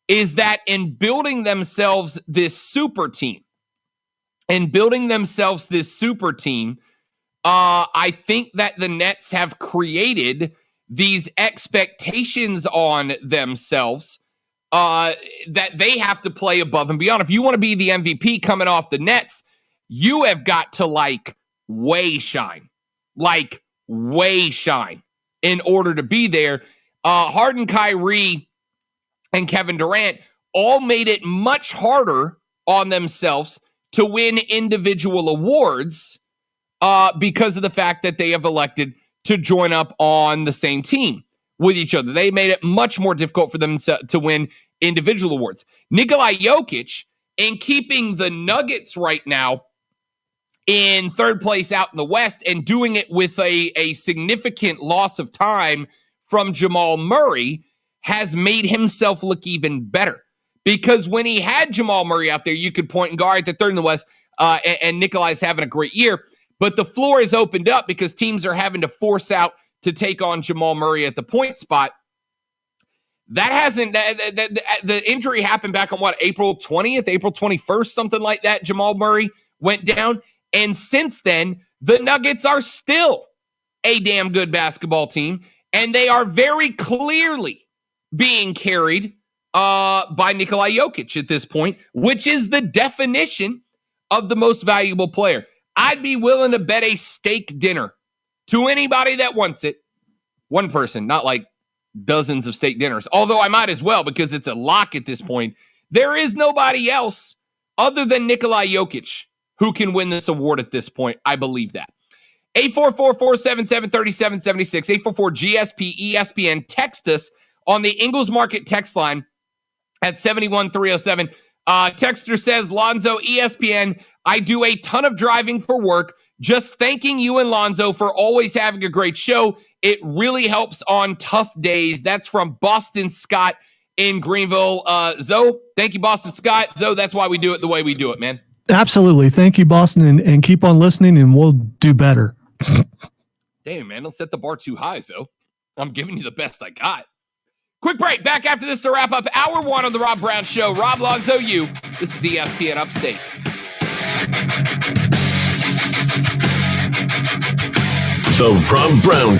is that in building themselves this super team, I think that the Nets have created these expectations on themselves that they have to play above and beyond. If you want to be the MVP coming off the Nets, you have got to way shine in order to be there. Harden, Kyrie, and Kevin Durant all made it much harder on themselves to win individual awards because of the fact that they have elected to join up on the same team with each other. They made it much more difficult for them to win individual awards. Nikola Jokic, in keeping the Nuggets right now in third place out in the West and doing it with a significant loss of time from Jamal Murray, has made himself look even better. Because when he had Jamal Murray out there, you could point and go, all right, they're third in the West, and Nikolai's having a great year. But the floor is opened up because teams are having to force out to take on Jamal Murray at the point spot. That hasn't, the injury happened back on April 20th, April 21st, something like that. Jamal Murray went down. And since then, the Nuggets are still a damn good basketball team. And they are very clearly being carried by Nikola Jokic at this point, which is the definition of the most valuable player. I'd be willing to bet a steak dinner to anybody that wants it. One person, not like dozens of steak dinners, although I might as well because it's a lock at this point. There is nobody else other than Nikola Jokic who can win this award at this point. I believe that. 844-477-3776, 844-GSP-ESPN. Text us on the Ingles Market text line at 71307. Texter says, Lonzo, ESPN, I do a ton of driving for work. Just thanking you and Lonzo for always having a great show. It really helps on tough days. That's from Boston Scott in Greenville. Zoe, thank you, Boston Scott. Zoe, that's why we do it the way we do it, man. Absolutely. Thank you, Boston, and keep on listening, and we'll do better. Damn, man, don't set the bar too high, Zoe. I'm giving you the best I got. Quick break. Back after this to wrap up hour 1 on the Rob Brown Show. Rob, Lonzo, you. This is ESPN Upstate. The Rob Brown.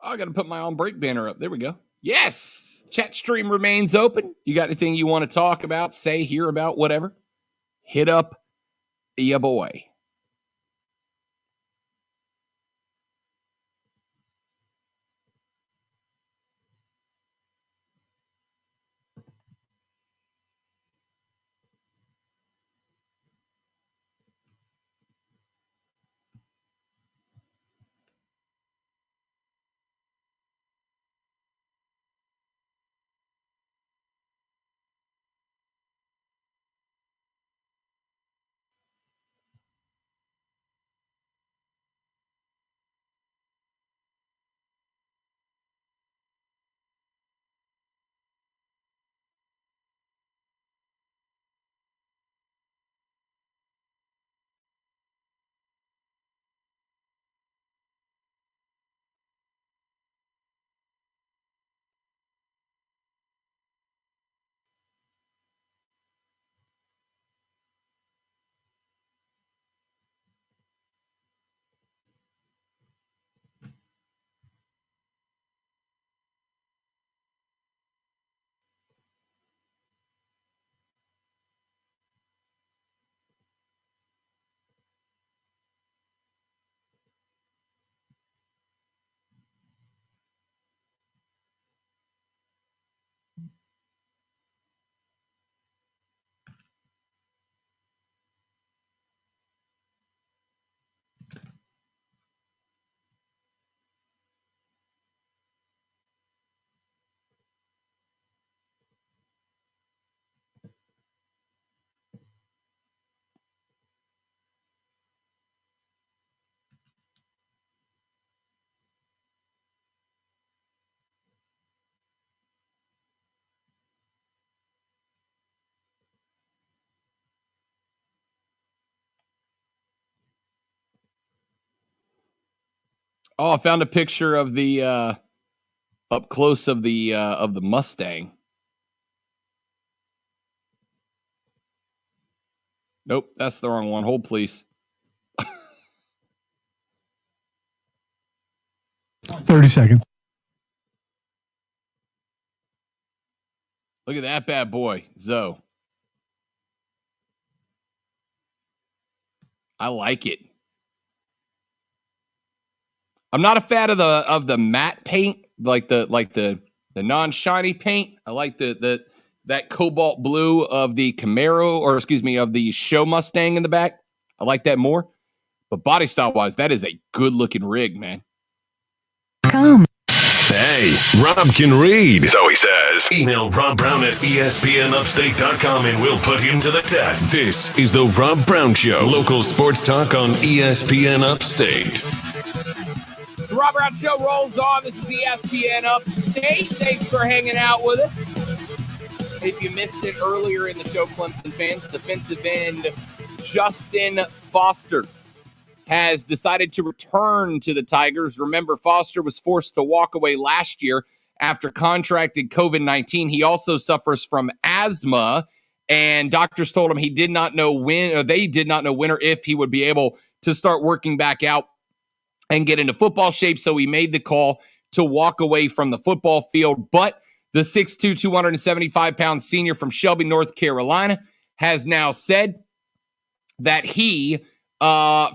I got to put my on break banner up. There we go. Yes. Chat stream remains open. You got anything you want to talk about, say, hear about, whatever? Hit up ya boy. Oh, I found a picture of the up close of the Mustang. Nope, that's the wrong one. Hold, please. 30 seconds. Look at that bad boy, Zoe. I like it. I'm not a fan of the matte paint, like the non-shiny paint. I like that cobalt blue of the Camaro, or excuse me, of the show Mustang in the back. I like that more. But body style wise, that is a good looking rig, man. Hey, Rob can read, so he says. Email Rob Brown at espnupstate.com and we'll put him to the test. This is the Rob Brown Show, local sports talk on ESPN Upstate. The Rob Brown Show rolls on. This is ESPN Upstate. Thanks for hanging out with us. If you missed it earlier in the show, Clemson fans, defensive end Justin Foster has decided to return to the Tigers. Remember, Foster was forced to walk away last year after contracted COVID-19. He also suffers from asthma, and doctors told him he did not know when, or they did not know when or if he would be able to start working back out and get into football shape. So he made the call to walk away from the football field. But the 6'2", 275-pound senior from Shelby, North Carolina, has now said that he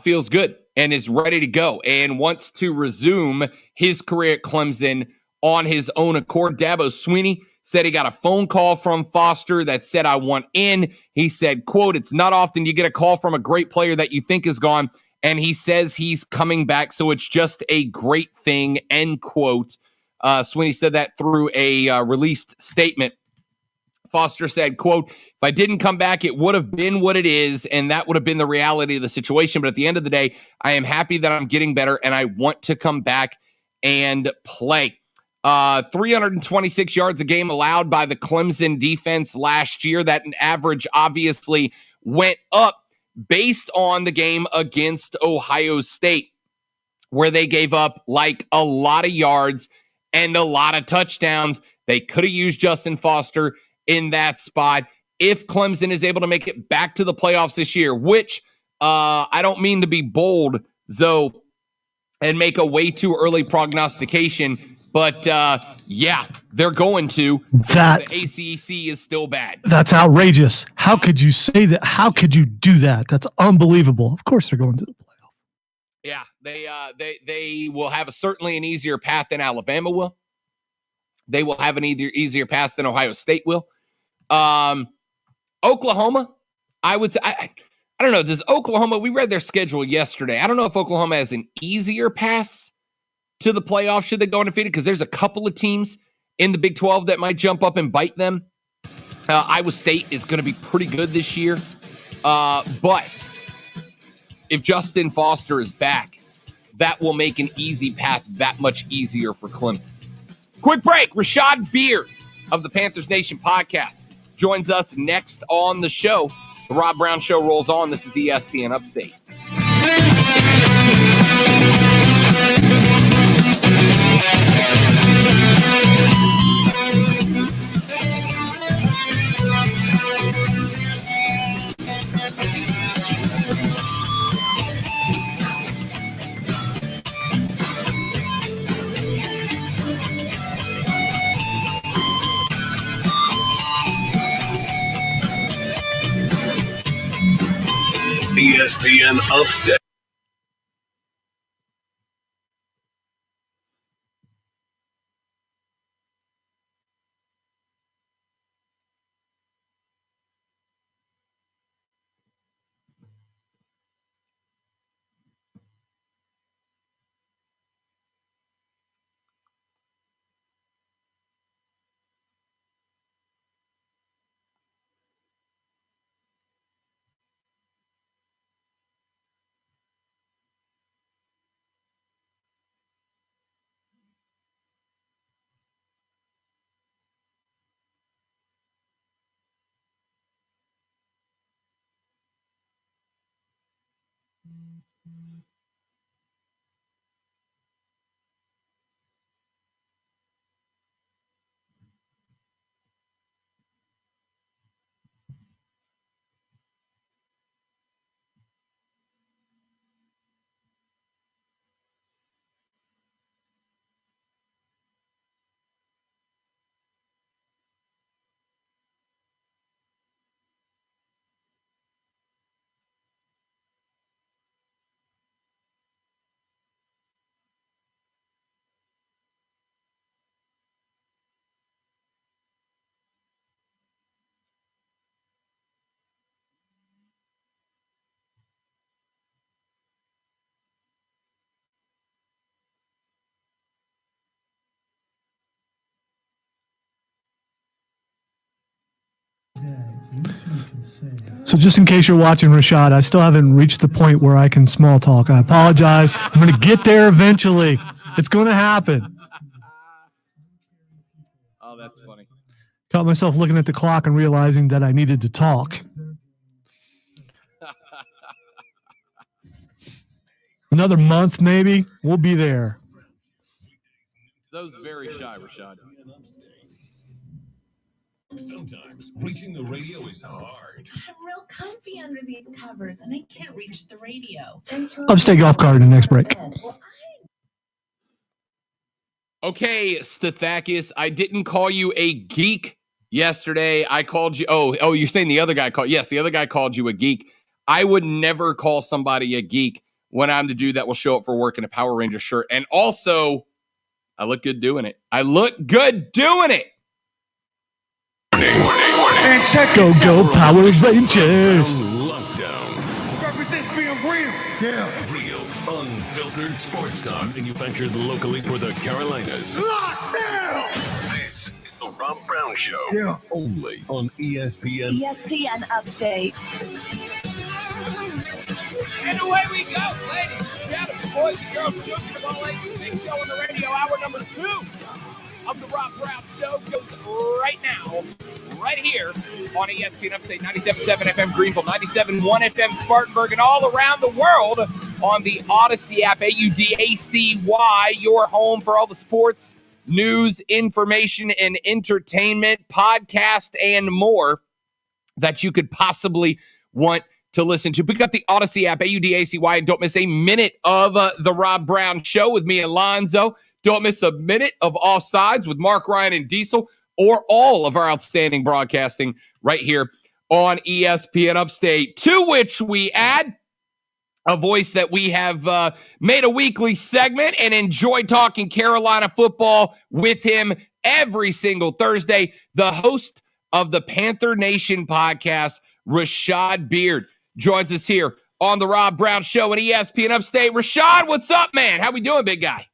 feels good and is ready to go and wants to resume his career at Clemson on his own accord. Dabo Sweeney said he got a phone call from Foster that said, "I want in." He said, quote, "It's not often you get a call from a great player that you think is gone." And he says he's coming back, so it's just a great thing, end quote. Sweeney said that through a released statement. Foster said, quote, "If I didn't come back, it would have been what it is, and that would have been the reality of the situation. But at the end of the day, I am happy that I'm getting better, and I want to come back and play." 326 yards a game allowed by the Clemson defense last year. That average obviously went up based on the game against Ohio State, where they gave up like a lot of yards and a lot of touchdowns. They could have used Justin Foster in that spot. If Clemson is able to make it back to the playoffs this year, which I don't mean to be bold, Zoe, and make a way too early prognostication. But, yeah, they're going to. That the ACC is still bad. That's outrageous. How could you say that? How could you do that? That's unbelievable. Of course they're going to the playoff. Yeah, they will have certainly an easier path than Alabama will. They will have an easier path than Ohio State will. Oklahoma, I would say, I don't know. Does Oklahoma, we read their schedule yesterday. I don't know if Oklahoma has an easier pass to the playoffs should they go undefeated, because there's a couple of teams in the Big 12 that might jump up and bite them. Iowa State is going to be pretty good this year. But if Justin Foster is back, that will make an easy path that much easier for Clemson. Quick break. Rashad Beard of the Panthers Nation podcast joins us next on the show. The Rob Brown Show rolls on. This is ESPN Upstate. ESPN Upstate. So just in case you're watching, Rashad, I still haven't reached the point where I can small talk. I apologize. I'm going to get there eventually. It's going to happen. Oh, that's funny. Caught myself looking at the clock and realizing that I needed to talk. Another month, maybe. We'll be there. That was very shy, Rashad. Sometimes reaching the radio is hard. I'm real comfy under these covers, and I can't reach the radio. Upstate Golf Cart in the next break. Okay, Stathakis, I didn't call you a geek yesterday. I called you. Oh, you're saying the other guy called. Yes, the other guy called you a geek. I would never call somebody a geek when I'm the dude that will show up for work in a Power Ranger shirt. And also, I look good doing it. Warning. Go, Power Rangers. Lockdown. Represents being real. Yeah. Real, unfiltered sports talk manufactured locally for the Carolinas. Lockdown. This is the Rob Brown Show. Yeah. Only on ESPN. ESPN Upstate. And away we go, ladies and gentlemen, boys and girls, children of all ages. Big show on the radio. Hour number 2 of the Rob Brown Show goes right now, right here on ESPN Upstate, 97.7 FM Greenville, 97.1 FM Spartanburg, and all around the world on the Odyssey app, AUDACY, your home for all the sports, news, information, and entertainment, podcast, and more that you could possibly want to listen to. Pick up the Odyssey app, AUDACY, and don't miss a minute of the Rob Brown Show with me and Lonzo. Don't miss a minute of Offsides with Mark, Ryan, and Diesel, or all of our outstanding broadcasting right here on ESPN Upstate, to which we add a voice that we have made a weekly segment and enjoy talking Carolina football with him every single Thursday, the host of the Panther Nation podcast, Rashad Beard, joins us here on the Rob Brown Show at ESPN Upstate. Rashad, what's up, man? How we doing, big guy?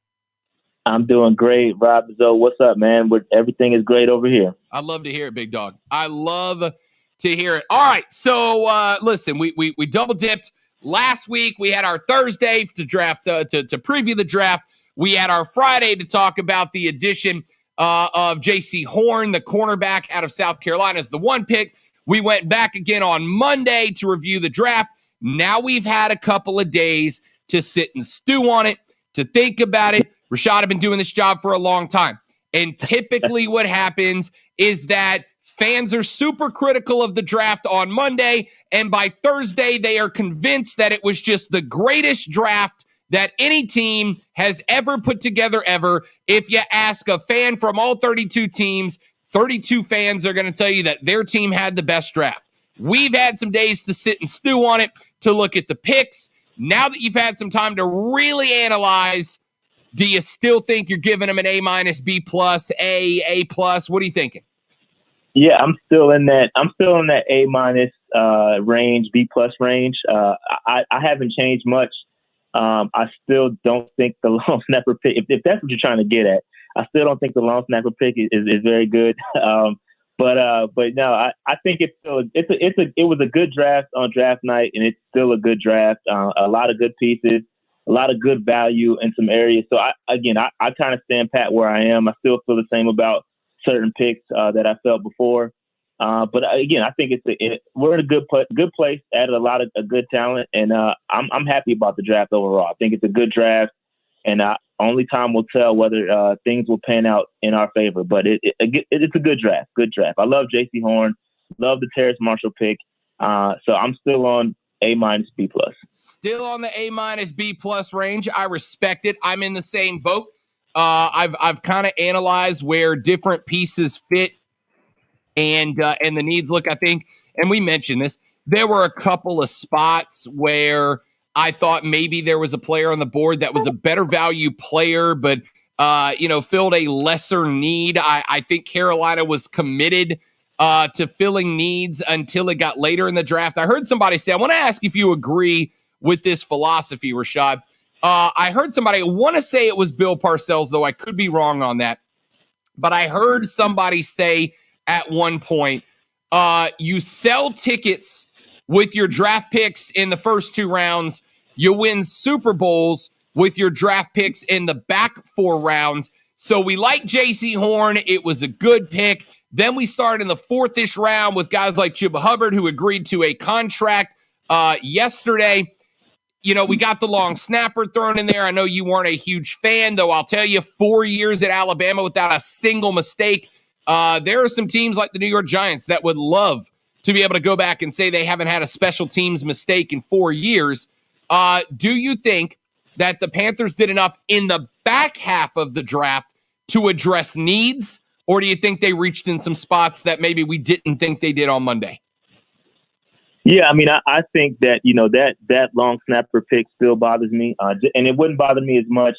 I'm doing great, Rob. So what's up, man? Everything is great over here. I love to hear it, big dog. I love to hear it. All right, so listen, we double dipped. Last week, we had our Thursday to draft to preview the draft. We had our Friday to talk about the addition of J.C. Horn, the cornerback out of South Carolina, as the one pick. We went back again on Monday to review the draft. Now we've had a couple of days to sit and stew on it, to think about it. Rashad, I've been doing this job for a long time. And typically what happens is that fans are super critical of the draft on Monday, and by Thursday, they are convinced that it was just the greatest draft that any team has ever put together ever. If you ask a fan from all 32 teams, 32 fans are going to tell you that their team had the best draft. We've had some days to sit and stew on it, to look at the picks. Now that you've had some time to really analyze, do you still think you're giving them an A-, B+, A+? What are you thinking? Yeah, I'm still in that A- range, B+ range. I haven't changed much. I still don't think the long snapper pick, if that's what you're trying to get at, I still don't think the long snapper pick is very good. But no, I think it was a good draft on draft night, and it's still a good draft. A lot of good pieces, a lot of good value in some areas. So I kind of stand pat where I am. I still feel the same about certain picks that I felt before. But again, I think we're in a good place, added a lot of good talent, and I'm happy about the draft overall. I think it's a good draft, and only time will tell whether things will pan out in our favor. But it's a good draft. Good draft. I love J.C. Horn. Love the Terrace Marshall pick. So I'm still on A-, B+. Still on the A-, B+ range. I respect it. I'm in the same boat. I've kind of analyzed where different pieces fit and the needs look, I think, and we mentioned this, there were a couple of spots where I thought maybe there was a player on the board that was a better value player, but filled a lesser need. I think Carolina was committed to filling needs until it got later in the draft. I heard somebody say, I want to ask if you agree with this philosophy, Rashad. I heard somebody, I want to say it was Bill Parcells, though I could be wrong on that. But I heard somebody say at one point, you sell tickets with your draft picks in the first 2 rounds. You win Super Bowls with your draft picks in the back 4 rounds. So we like J.C. Horn. It was a good pick. Then we start in the 4th-ish round with guys like Chuba Hubbard, who agreed to a contract yesterday. We got the long snapper thrown in there. I know you weren't a huge fan, though I'll tell you, 4 years at Alabama without a single mistake. There are some teams like the New York Giants that would love to be able to go back and say they haven't had a special teams mistake in 4 years. Do you think that the Panthers did enough in the back half of the draft to address needs, or do you think they reached in some spots that maybe we didn't think they did on Monday? Yeah, I mean, I think that, that long snapper pick still bothers me. And it wouldn't bother me as much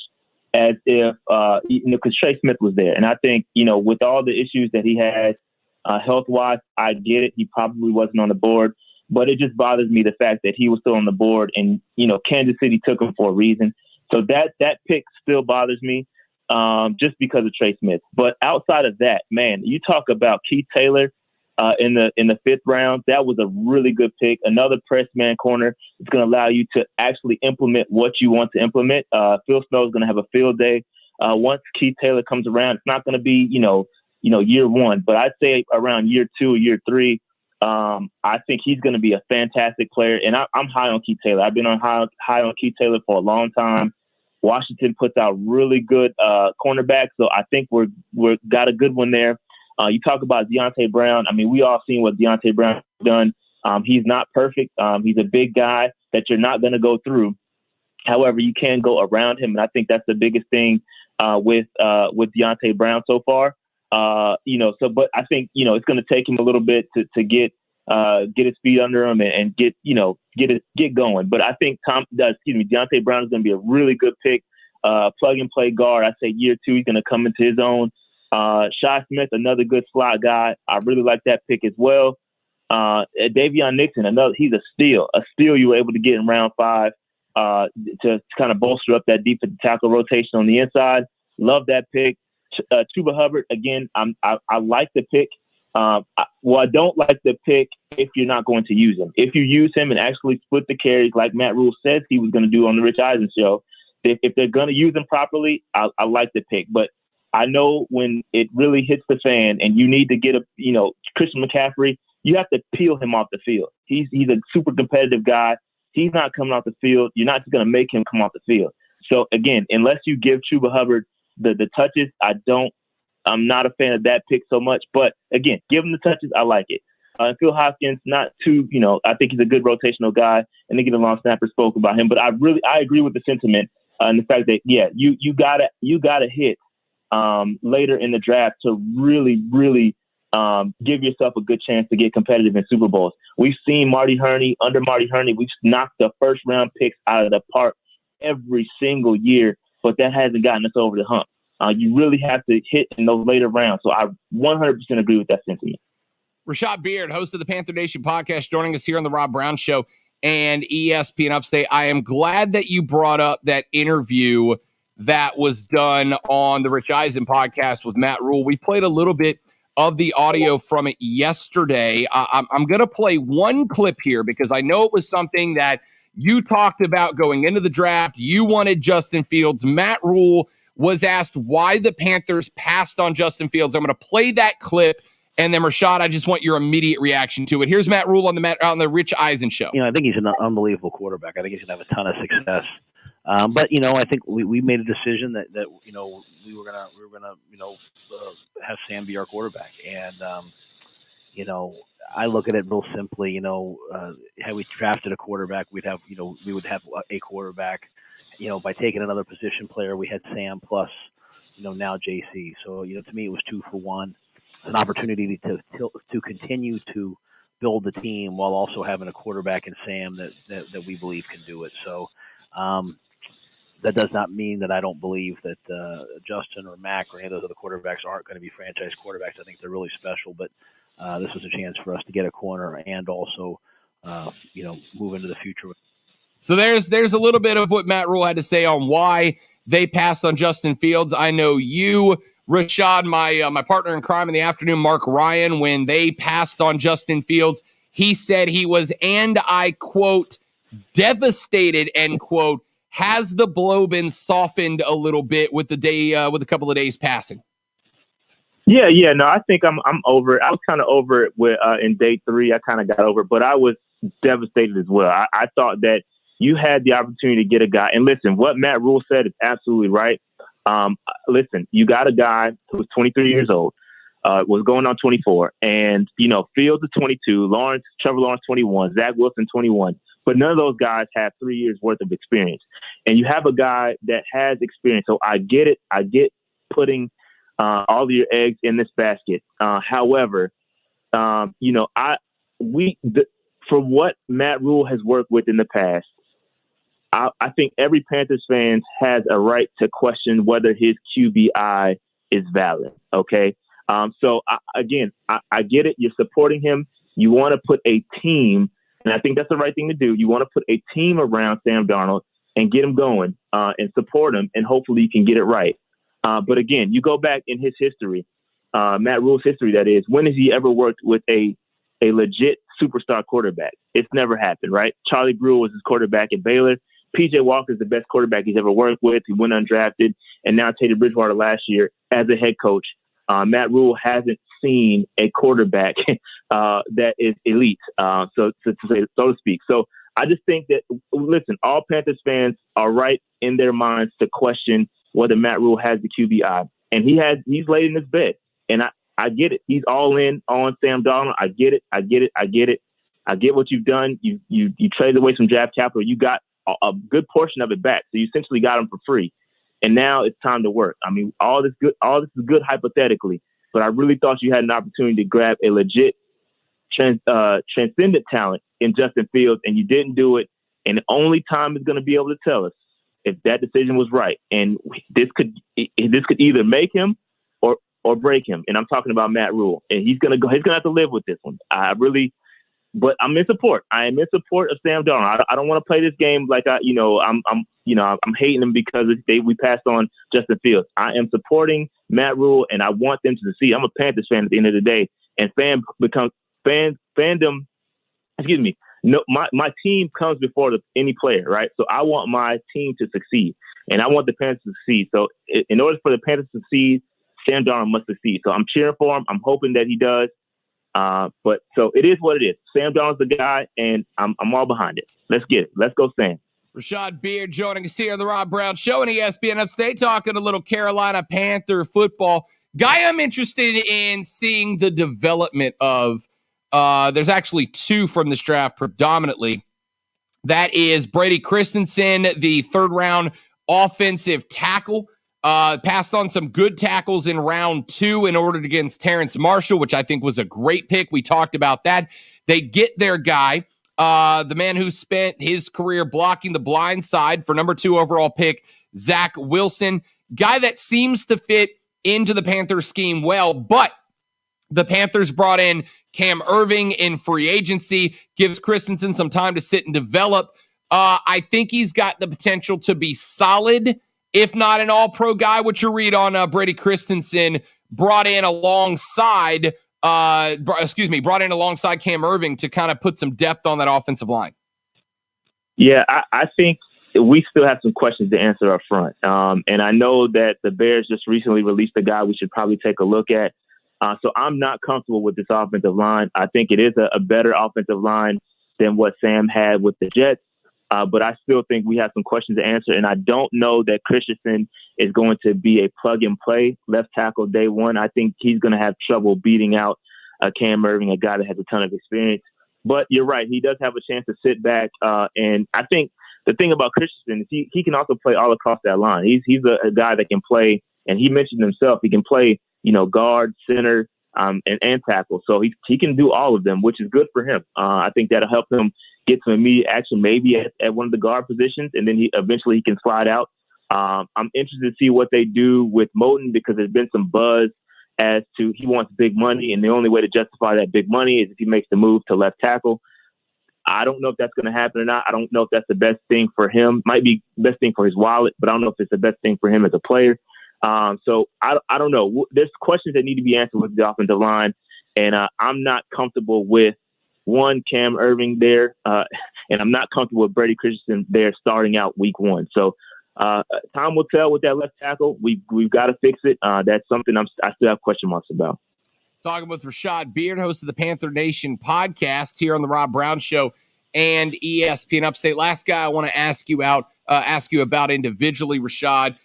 as if, because Trey Smith was there. And I think, with all the issues that he has health-wise, I get it. He probably wasn't on the board. But it just bothers me the fact that he was still on the board and, Kansas City took him for a reason. So that pick still bothers me just because of Trey Smith. But outside of that, man, you talk about Keith Taylor in the 5th round. That was a really good pick. Another press man corner. It's going to allow you to actually implement what you want to implement. Phil Snow is going to have a field day. Once Keith Taylor comes around, it's not going to be, year 1, but I'd say around year 2 or year 3, I think he's going to be a fantastic player. And I'm high on Keith Taylor. I've been high on Keith Taylor for a long time. Washington puts out really good cornerbacks, so I think we're got a good one there. You talk about Deontay Brown. I mean, we all seen what Deontay Brown done He's not perfect. He's a big guy that you're not going to go through. However, you can go around him, and I think that's the biggest thing with Deontay Brown so far. But I think it's going to take him a little bit to get his feet under him and get going. But I think Deontay Brown is going to be a really good pick, plug and play guard. I say year 2, he's going to come into his own. Shi Smith, another good slot guy. I really like that pick as well. Davion Nixon, he's a steal. You were able to get in round 5 to kind of bolster up that defensive tackle rotation on the inside. Love that pick. Chuba Hubbard, again, I like the pick. I don't like the pick if you're not going to use him. If you use him and actually split the carries like Matt Rule says he was going to do on the Rich Eisen show, if they're going to use him properly, I like the pick. But I know when it really hits the fan and you need to get Christian McCaffrey, you have to peel him off the field. He's a super competitive guy. He's not coming off the field. You're not just going to make him come off the field. So again, unless you give Chuba Hubbard the touches, I'm not a fan of that pick so much. But again, give him the touches. I like it. Phil Hoskins, not too, I think he's a good rotational guy. And Nicky the Long Snapper spoke about him. But I agree with the sentiment and the fact that, you gotta hit later in the draft to really, really give yourself a good chance to get competitive in Super Bowls. We've seen under Marty Herney, we've knocked the first round picks out of the park every single year, but that hasn't gotten us over the hump. You really have to hit in those later rounds. So I 100% agree with that sentiment. Rashad Beard, host of the Panther Nation podcast, joining us here on the Rob Brown Show and ESPN Upstate. I am glad that you brought up that interview that was done on the Rich Eisen podcast with Matt Rule. We played a little bit of the audio from it yesterday. I'm going to play one clip here because I know it was something that you talked about going into the draft. You wanted Justin Fields. Matt Rule was asked why the Panthers passed on Justin Fields. I'm going to play that clip, and then Rashad, I just want your immediate reaction to it. Here's Matt Rule on the Rich Eisen show. I think he's an unbelievable quarterback. I think he's going to have a ton of success. But I think we made a decision that we were gonna have Sam be our quarterback, and I look at it real simply. Had we drafted a quarterback, we would have a quarterback. By taking another position player, we had Sam plus now JC. So to me, it was 2 for 1. An opportunity to continue to build the team while also having a quarterback in Sam that we believe can do it. So. That does not mean that I don't believe that Justin or Mac or any of those other quarterbacks aren't going to be franchise quarterbacks. I think they're really special, but this was a chance for us to get a corner and also, move into the future. So there's a little bit of what Matt Rule had to say on why they passed on Justin Fields. I know you, Rashad, my partner in crime in the afternoon, Mark Ryan, when they passed on Justin Fields, he said he was, and I quote, devastated, end quote. Has the blow been softened a little bit with with a couple of days passing? Yeah. No, I think I'm over it. I was kind of over it in day 3. I kind of got over it, but I was devastated as well. I thought that you had the opportunity to get a guy. And listen, what Matt Rule said is absolutely right. Listen, you got a guy who was 23 years old, was going on 24, and Fields is 22, Trevor Lawrence 21, Zach Wilson 21. But none of those guys have 3 years worth of experience. And you have a guy that has experience. So I get it. I get putting all of your eggs in this basket. However, for what Matt Rule has worked with in the past, I think every Panthers fan has a right to question whether his QBI is valid. Okay. So I get it. You're supporting him. You want to put a team. And I think that's the right thing to do. You want to put a team around Sam Darnold and get him going and support him, and hopefully you can get it right. But again, you go back in his history, Matt Rule's history, that is, when has he ever worked with a legit superstar quarterback? It's never happened, right? Charlie Brewer was his quarterback at Baylor. P.J. Walker is the best quarterback he's ever worked with. He went undrafted. And now Teddy Bridgewater last year as a head coach. Matt Rule hasn't seen a quarterback that is elite, so to speak. So I just think that, listen, all Panthers fans are right in their minds to question whether Matt Rule has the QBI, and he's laid in his bed, and I get it. He's all in on Sam Darnold. I get it. I get what you've done. You traded away some draft capital. You got a good portion of it back. So you essentially got them for free. And now it's time to work. I mean, all this is good hypothetically, but I really thought you had an opportunity to grab a legit transcendent talent in Justin Fields, and you didn't do it. And only time is going to be able to tell us if that decision was right. And this could either make him or break him. And I'm talking about Matt Rule, and he's going to have to live with this one. But I'm in support. I am in support of Sam Darnold. I don't want to play this game like I'm hating him because we passed on Justin Fields. I am supporting Matt Rule, and I want them to succeed. I'm a Panthers fan at the end of the day, and fandom. Excuse me. No, my team comes before any player, right? So I want my team to succeed, and I want the Panthers to succeed. So in order for the Panthers to succeed, Sam Darnold must succeed. So I'm cheering for him. I'm hoping that he does. But so it is what it is. Sam Darnold's the guy, and I'm all behind it. Let's get it. Let's go, Sam. Rashad Beard joining us here on the Rob Brown Show and ESPN Upstate, talking a little Carolina Panther football. Guy I'm interested in seeing the development of. There's actually two from this draft predominantly. That is Brady Christensen, the third-round offensive tackle. Passed on some good tackles in round 2 in order against Terrence Marshall, which I think was a great pick. We talked about that. They get their guy, the man who spent his career blocking the blind side for number 2 overall pick, Zach Wilson. Guy that seems to fit into the Panthers scheme well, but the Panthers brought in Cam Irving in free agency, gives Christensen some time to sit and develop. I think he's got the potential to be solid, if not an all-pro guy. What's your read on Brady Christensen brought in alongside Cam Irving to kind of put some depth on that offensive line? Yeah, I think we still have some questions to answer up front. And I know that the Bears just recently released a guy we should probably take a look at. So I'm not comfortable with this offensive line. I think it is a better offensive line than what Sam had with the Jets. But I still think we have some questions to answer. And I don't know that Christensen is going to be a plug-and-play left tackle day one. I think he's going to have trouble beating out Cam Irving, a guy that has a ton of experience. But you're right. He does have a chance to sit back. And I think the thing about Christensen is he can also play all across that line. He's a guy that can play, and he mentioned himself, he can play, guard, center, and tackle. So he can do all of them, which is good for him. I think that'll help him get some immediate action, maybe at one of the guard positions, and then he can slide out. I'm interested to see what they do with Moton, because there's been some buzz as to he wants big money, and the only way to justify that big money is if he makes the move to left tackle. I don't know if that's going to happen or not. I don't know if that's the best thing for him. Might be the best thing for his wallet, but I don't know if it's the best thing for him as a player. So I don't know. There's questions that need to be answered with the offensive line, and I'm not comfortable with Cam Irving there, and I'm not comfortable with Brady Christensen there starting out week 1. So time will tell with that left tackle. We've got to fix it. That's something I still have question marks about. Talking with Rashad Beard, host of the Panther Nation podcast here on the Rob Brown Show and ESPN Upstate. Last guy I want to ask you about individually, Rashad,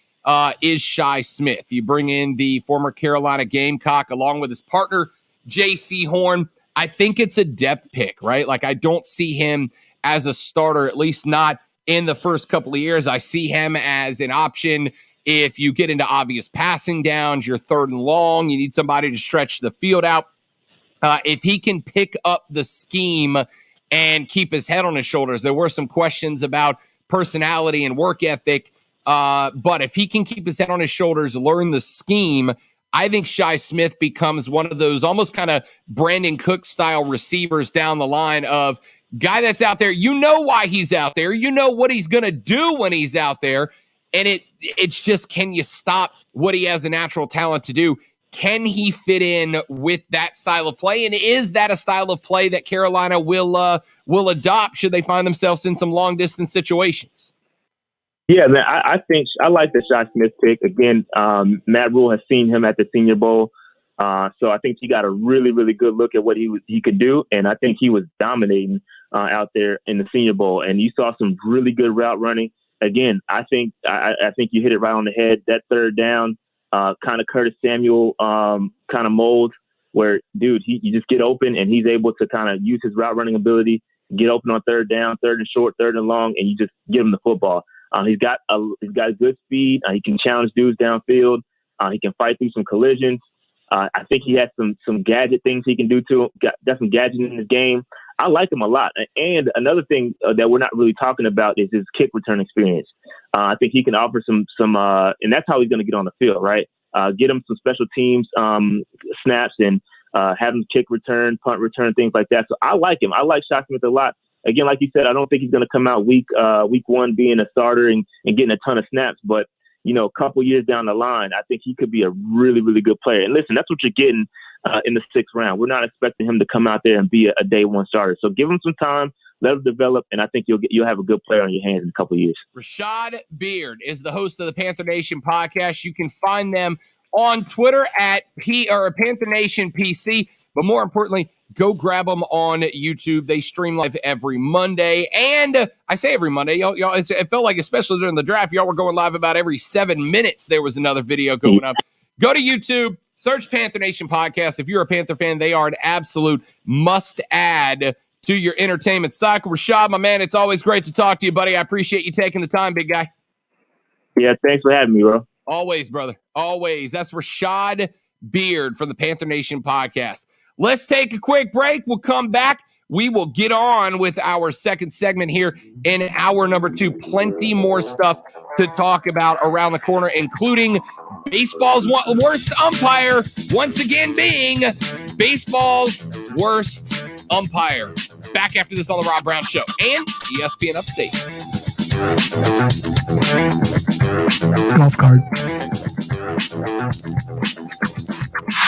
is Shi Smith. You bring in the former Carolina Gamecock along with his partner, J.C. Horn. I think it's a depth pick, right? Like, I don't see him as a starter, at least not in the first couple of years. I see him as an option if you get into obvious passing downs, you're third and long, you need somebody to stretch the field out. If he can pick up the scheme and keep his head on his shoulders, there were some questions about personality and work ethic. But if he can keep his head on his shoulders, learn the scheme, I think Shi Smith becomes one of those almost kind of Brandon Cook style receivers down the line of guy that's out there. You know why he's out there. You know what he's going to do when he's out there. And it's just, can you stop what he has the natural talent to do? Can he fit in with that style of play? And is that a style of play that Carolina will adopt should they find themselves in some long distance situations? Yeah, man, I think I like the Shi Smith pick. Again, Matt Rule has seen him at the Senior Bowl. So I think he got a really, really good look at what he could do. And I think he was dominating out there in the Senior Bowl. And you saw some really good route running. Again, I think you hit it right on the head. That third down, kind of Curtis Samuel kind of mold. where, dude, you just get open and he's able to kind of use his route running ability, get open on third down, third and short, third and long, and you just give him the football. He's got good speed. He can challenge dudes downfield. He can fight through some collisions. I think he has some gadget things he can do too. Got some gadgets in his game. I like him a lot. And another thing that we're not really talking about is his kick return experience. I think he can offer some, and that's how he's going to get on the field, right? Get him some special teams snaps and have him kick return, punt return, things like that. So I like him. I like Shi Smith a lot. Again, like you said, I don't think he's going to come out week one being a starter and getting a ton of snaps. But, a couple years down the line, I think he could be a really, really good player. And listen, that's what you're getting in the 6th round. We're not expecting him to come out there and be a day one starter. So give him some time, let him develop, and I think you'll have a good player on your hands in a couple of years. Rashad Beard is the host of the Panther Nation podcast. You can find them on Twitter at Panther Nation PC. But more importantly, go grab them on YouTube. They stream live every Monday. And I say every Monday, y'all, it felt like, especially during the draft, y'all were going live about every 7 minutes. There was another video going up. Go to YouTube, search Panther Nation Podcast. If you're a Panther fan, they are an absolute must add to your entertainment cycle. Rashad, my man, it's always great to talk to you, buddy. I appreciate you taking the time, big guy. Yeah, thanks for having me, bro. Always, brother. Always. That's Rashad Beard from the Panther Nation podcast. Let's take a quick break. We'll come back. We will get on with our second segment here in hour number 2. Plenty more stuff to talk about around the corner, including baseball's worst umpire, once again being baseball's worst umpire. Back after this on the Rob Brown Show and ESPN Upstate. Golf cart.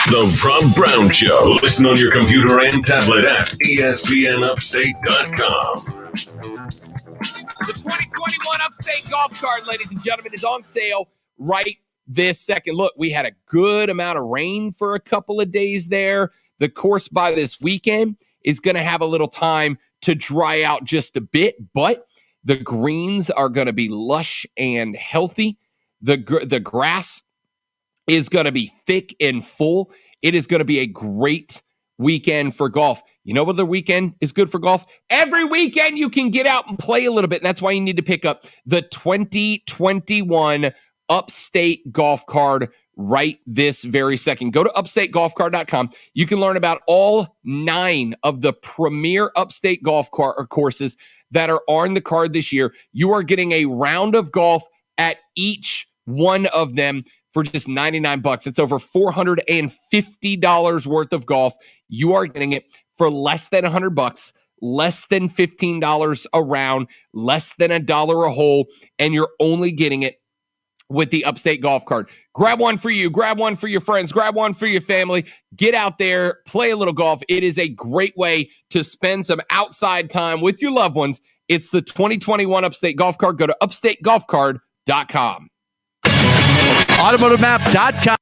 The Rob Brown Show. Listen on your computer and tablet at ESPNUpstate.com. The 2021 Upstate Golf Cart, ladies and gentlemen, is on sale right this second. Look, we had a good amount of rain for a couple of days there. The course by this weekend is going to have a little time to dry out just a bit, but the greens are going to be lush and healthy. The grass is going to be thick and full. It is going to be a great weekend for golf. You know what other weekend is good for golf? Every weekend you can get out and play a little bit. And that's why you need to pick up the 2021 Upstate Golf Card right this very second. Go to upstategolfcard.com. You can learn about all 9 of the premier Upstate golf courses that are on the card this year. You are getting a round of golf at each one of them for just $99. It's over $450 worth of golf. You are getting it for less than $100, less than $15 a round, less than $1 a hole, and you're only getting it with the Upstate Golf Card. Grab one for you, grab one for your friends, grab one for your family. Get out there, play a little golf. It is a great way to spend some outside time with your loved ones. It's the 2021 Upstate Golf Card. Go to upstategolfcard.com. AutomotiveMap.com.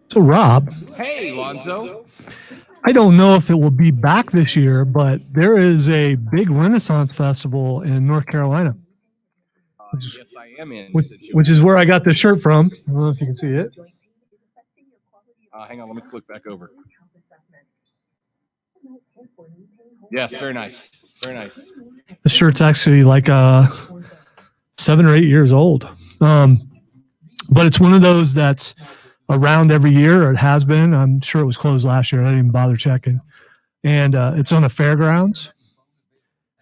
So, Rob. Hey, Lonzo. I don't know if it will be back this year, but there is a big Renaissance Festival in North Carolina. Yes, I am in. Which is where I got the shirt from. I don't know if you can see it. Hang on, let me click back over. Yes, very nice. Very nice. The shirt's actually like 7 or 8 years old. But it's one of those that's around every year, or it has been. I'm sure it was closed last year. I didn't even bother checking. And it's on the fairgrounds.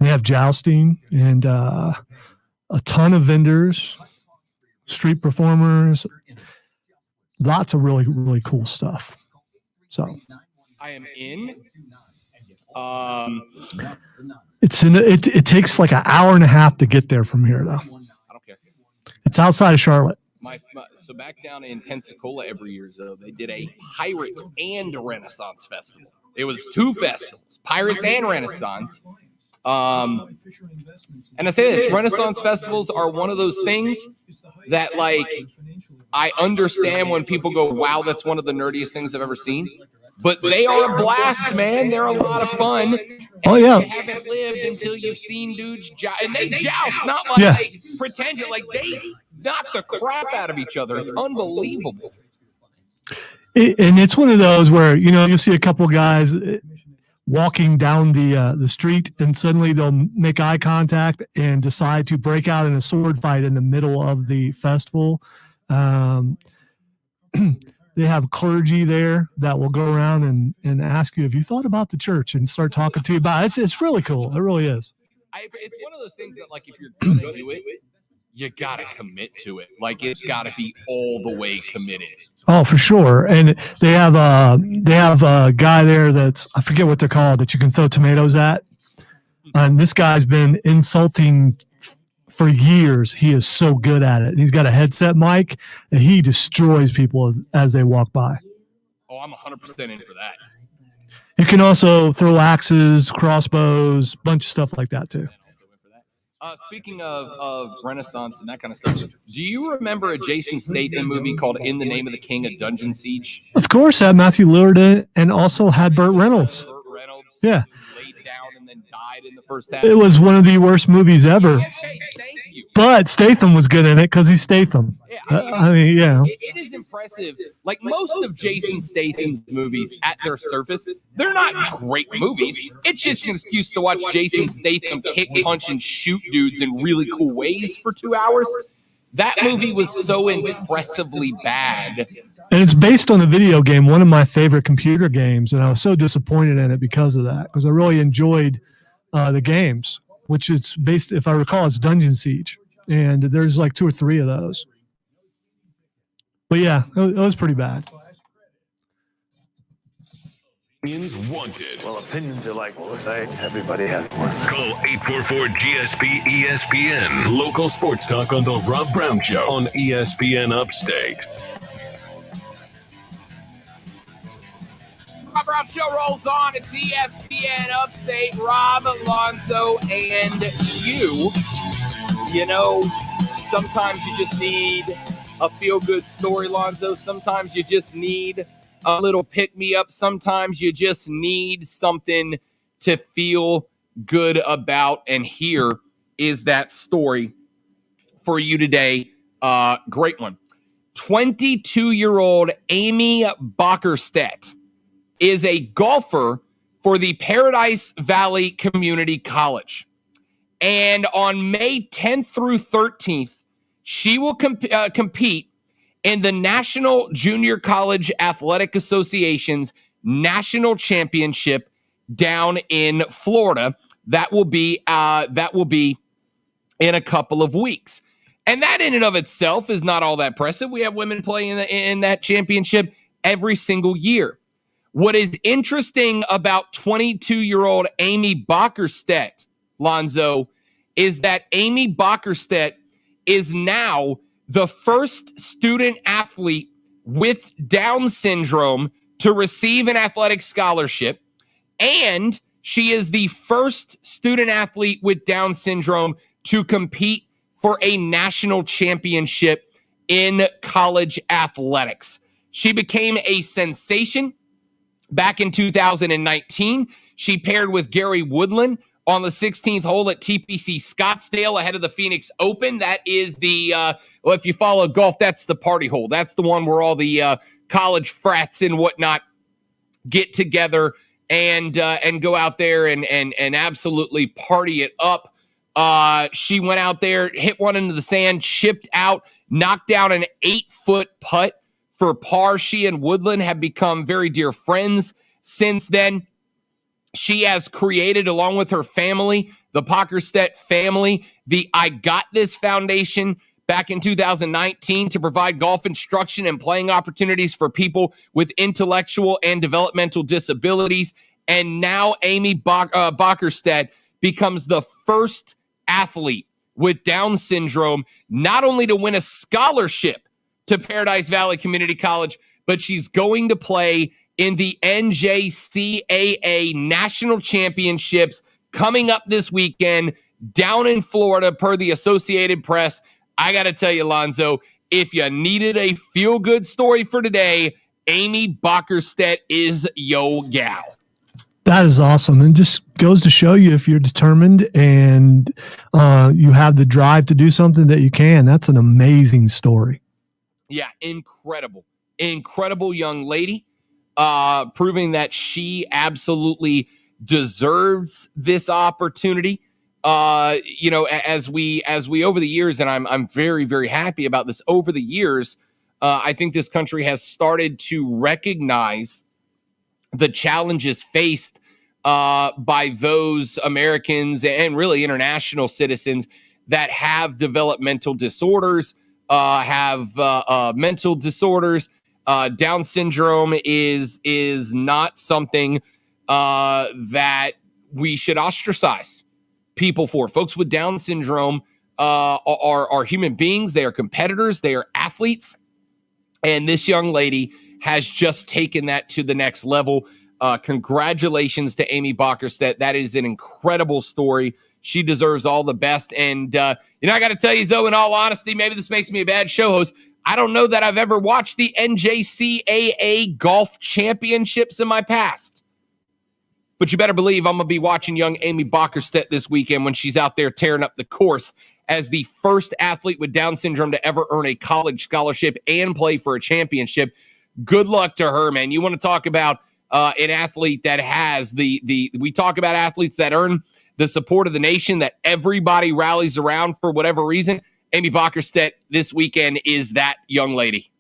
They have jousting and a ton of vendors, street performers, lots of really, really cool stuff. So I am in. It takes like an hour and a half to get there from here, though. I don't care. It's outside of Charlotte. So back down in Pensacola every year, though, they did a Pirate and Renaissance Festival. It was 2 festivals, Pirates and Renaissance. And I say this, Renaissance festivals are one of those things that, like, I understand when people go, wow, that's one of the nerdiest things I've ever seen. But they are a blast, man. They're a lot of fun. Oh, yeah. You haven't lived until you've seen dudes joust. And they joust, not like they pretend to. Like, they knock the crap out of each other. It's unbelievable. And it's one of those where, you'll see a couple guys walking down the street, and suddenly they'll make eye contact and decide to break out in a sword fight in the middle of the festival. They have clergy there that will go around and ask you, have you thought about the church, and start talking to you about it. It's really cool. It really is. It's one of those things that, like, if you're going to do it, you got to commit to it. Like, it's got to be all the way committed. Oh, for sure. And they have a guy there that's, I forget what they're called, that you can throw tomatoes at. And this guy's been insulting for years. He is so good at it. And he's got a headset mic, and he destroys people as they walk by. Oh, I'm 100% in for that. You can also throw axes, crossbows, bunch of stuff like that too. Speaking of Renaissance and that kind of stuff, do you remember a Jason Statham movie called In the Name of the King, A Dungeon Siege? Of course, had Matthew Lillard in it, and also had Burt Reynolds. Yeah. Laid down and then died in the first half. It was one of the worst movies ever. Okay, thank you. But Statham was good in it because he's Statham. Yeah, It is impressive. Like, most of Jason Statham's movies, at their surface, they're not great movies. It's just an excuse to watch Jason Statham kick, punch, and shoot dudes in really cool ways for 2 hours. That movie was so impressively bad. And it's based on a video game, one of my favorite computer games, and I was so disappointed in it because of that, because I really enjoyed the games, which is based, if I recall, it's Dungeon Siege, and there's like 2 or 3 of those. But yeah, it was pretty bad. Opinions wanted. Well, opinions are like, well, say everybody has one. Call 844-GSP-ESPN. Local sports talk on the Rob Brown Show on ESPN Upstate. Rob Brown Show rolls on. It's ESPN Upstate. Rob, Alonzo, and you. You know, sometimes you just need a feel-good story, Lonzo. Sometimes you just need a little pick-me-up. Sometimes you just need something to feel good about. And here is that story for you today. Great one. 22-year-old Amy Bockerstedt is a golfer for the Paradise Valley Community College. And on May 10th through 13th, she will compete in the National Junior College Athletic Association's National Championship down in Florida. That will be in a couple of weeks. And that in and of itself is not all that impressive. We have women playing in that championship every single year. What is interesting about 22-year-old Amy Bockerstedt, Lonzo, is that Amy Bockerstedt is now the first student athlete with Down syndrome to receive an athletic scholarship, and she is the first student athlete with Down syndrome to compete for a national championship in college athletics. She became a sensation back in 2019. She paired with Gary Woodland on the 16th hole at TPC Scottsdale ahead of the Phoenix Open. That is the, well, if you follow golf, that's the party hole. That's the one where all the college frats and whatnot get together and go out there and absolutely party it up. She went out there, hit one into the sand, chipped out, knocked down an 8-foot putt for par. She and Woodland have become very dear friends since then. She has created, along with her family, the Pockerstedt family, the I Got This Foundation back in 2019 to provide golf instruction and playing opportunities for people with intellectual and developmental disabilities. And now Amy Bockerstedt becomes the first athlete with Down syndrome not only to win a scholarship to Paradise Valley Community College, but she's going to play in the NJCAA National Championships coming up this weekend down in Florida, per the Associated Press. I got to tell you, Lonzo, if you needed a feel-good story for today, Amy Bockerstedt is yo gal. That is awesome. And just goes to show you, if you're determined and you have the drive to do something, that you can. That's an amazing story. Yeah, incredible. Incredible young lady, proving that she absolutely deserves this opportunity. As we over the years, and I'm very, very happy about this, over the years, I think this country has started to recognize the challenges faced by those Americans and really international citizens that have developmental disorders, have mental disorders. Down syndrome is not something that we should ostracize people for. Folks with Down syndrome are human beings. They are competitors. They are athletes. And this young lady has just taken that to the next level. Congratulations to Amy Bockerstedt. That is an incredible story. She deserves all the best. And, I got to tell you, Zoe, in all honesty, maybe this makes me a bad show host. I don't know that I've ever watched the NJCAA Golf Championships in my past. But you better believe I'm going to be watching young Amy Bockerstedt this weekend when she's out there tearing up the course as the first athlete with Down syndrome to ever earn a college scholarship and play for a championship. Good luck to her, man. You want to talk about an athlete that has we talk about athletes that earn the support of the nation, that everybody rallies around for whatever reason. Amy Bockerstedt this weekend is that young lady.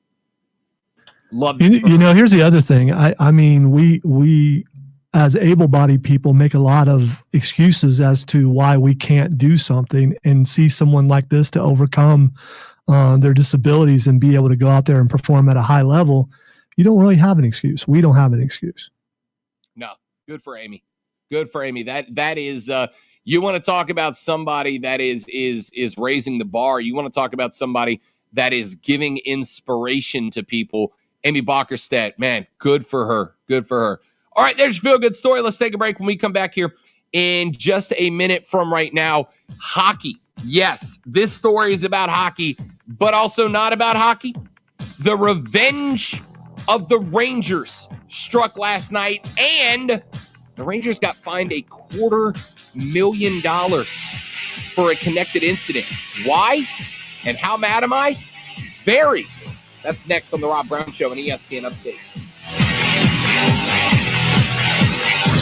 Love this. Here's the other thing. I mean, we as able-bodied people make a lot of excuses as to why we can't do something, and see someone like this to overcome their disabilities and be able to go out there and perform at a high level. You don't really have an excuse. We don't have an excuse. No, good for Amy. Good for Amy. That is, you want to talk about somebody that is raising the bar. You want to talk about somebody that is giving inspiration to people. Amy Bockerstedt, man, good for her. Good for her. All right, there's your feel-good story. Let's take a break. When we come back here in just a minute from right now, hockey. Yes, this story is about hockey, but also not about hockey. The revenge of the Rangers struck last night, and the Rangers got fined $250,000 for a connected incident. Why? And how mad am I? Very. That's next on The Rob Brown Show on ESPN Upstate.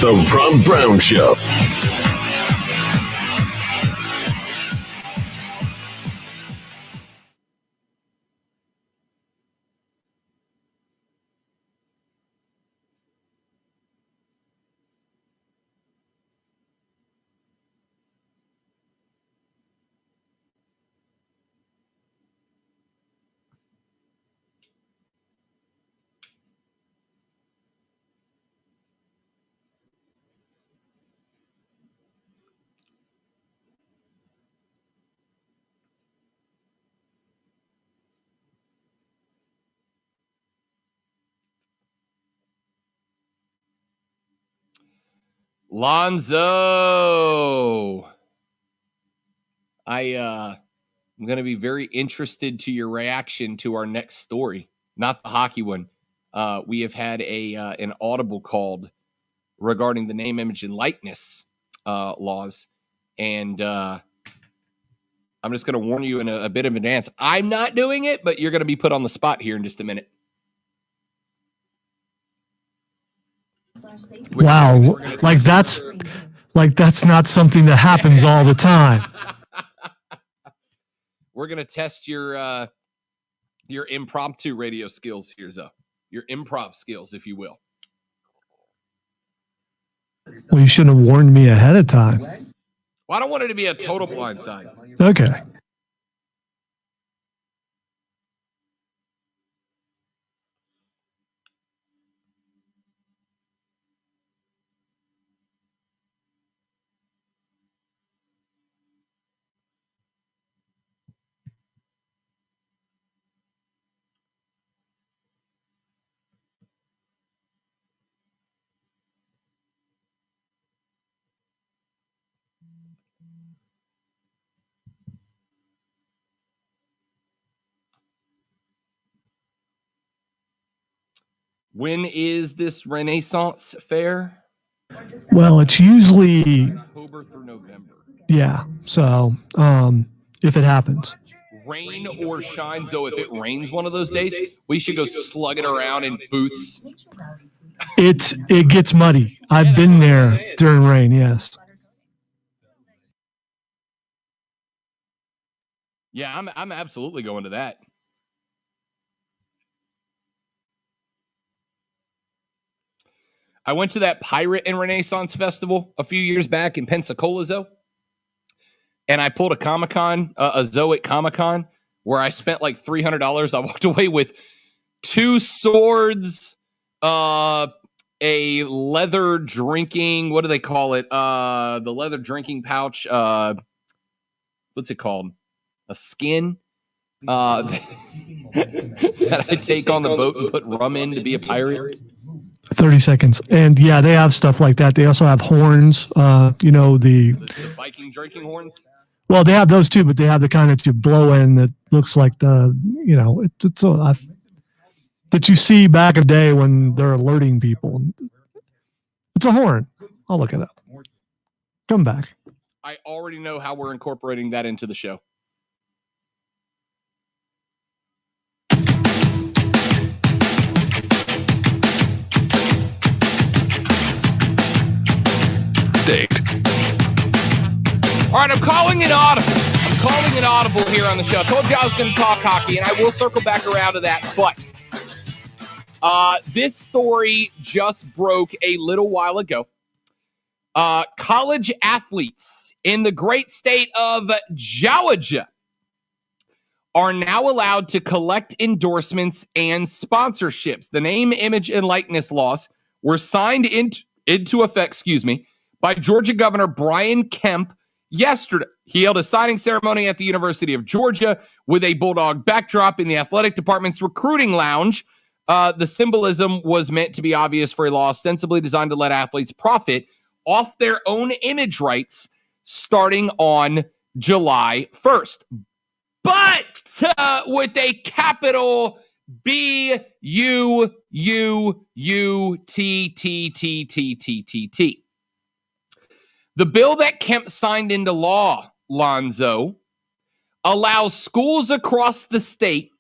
The Rob Brown Show. Lonzo, I'm going to be very interested to your reaction to our next story. Not the hockey one, we have had an audible called regarding the name, image, and likeness laws. And I'm just going to warn you in a bit of advance. I'm not doing it, but you're going to be put on the spot here in just a minute. Wow, that's not something that happens all the time. We're going to test your impromptu radio skills here, Zoe. Your improv skills, if you will. Well, you shouldn't have warned me ahead of time. Well, I don't want it to be a total blindside. Okay. When is this Renaissance fair? Well, it's usually October through November. Yeah. So, if it happens. Rain or shine, so if it rains one of those days, we should go slugging around in boots. It gets muddy. I've been there during rain, yes. Yeah, I'm absolutely going to that. I went to that Pirate and Renaissance Festival a few years back in Pensacola, Zoe. And I pulled a Comic-Con, a Zoic Comic-Con, where I spent like $300. I walked away with 2 swords, a leather drinking, what do they call it? The leather drinking pouch. What's it called? A skin that I take on the boat and put rum in to be a pirate. 30 seconds. And yeah, they have stuff like that. They also have horns, the Viking drinking horns. Well, they have those too, but they have the kind that you blow in that looks like that you see back in the day when they're alerting people. It's a horn. I'll look it up. Come back. I already know how we're incorporating that into the show. Date. All right, I'm calling it audible here on the show. I told you I was going to talk hockey, and I will circle back around to that. But this story just broke a little while ago. College athletes in the great state of Georgia are now allowed to collect endorsements and sponsorships. The name, image, and likeness laws were signed into effect, by Georgia Governor Brian Kemp yesterday. He held a signing ceremony at the University of Georgia with a Bulldog backdrop in the athletic department's recruiting lounge. The symbolism was meant to be obvious for a law ostensibly designed to let athletes profit off their own image rights starting on July 1st. But with a capital B-U-U-U-T-T-T-T-T-T. The bill that Kemp signed into law, Lonzo, allows schools across the state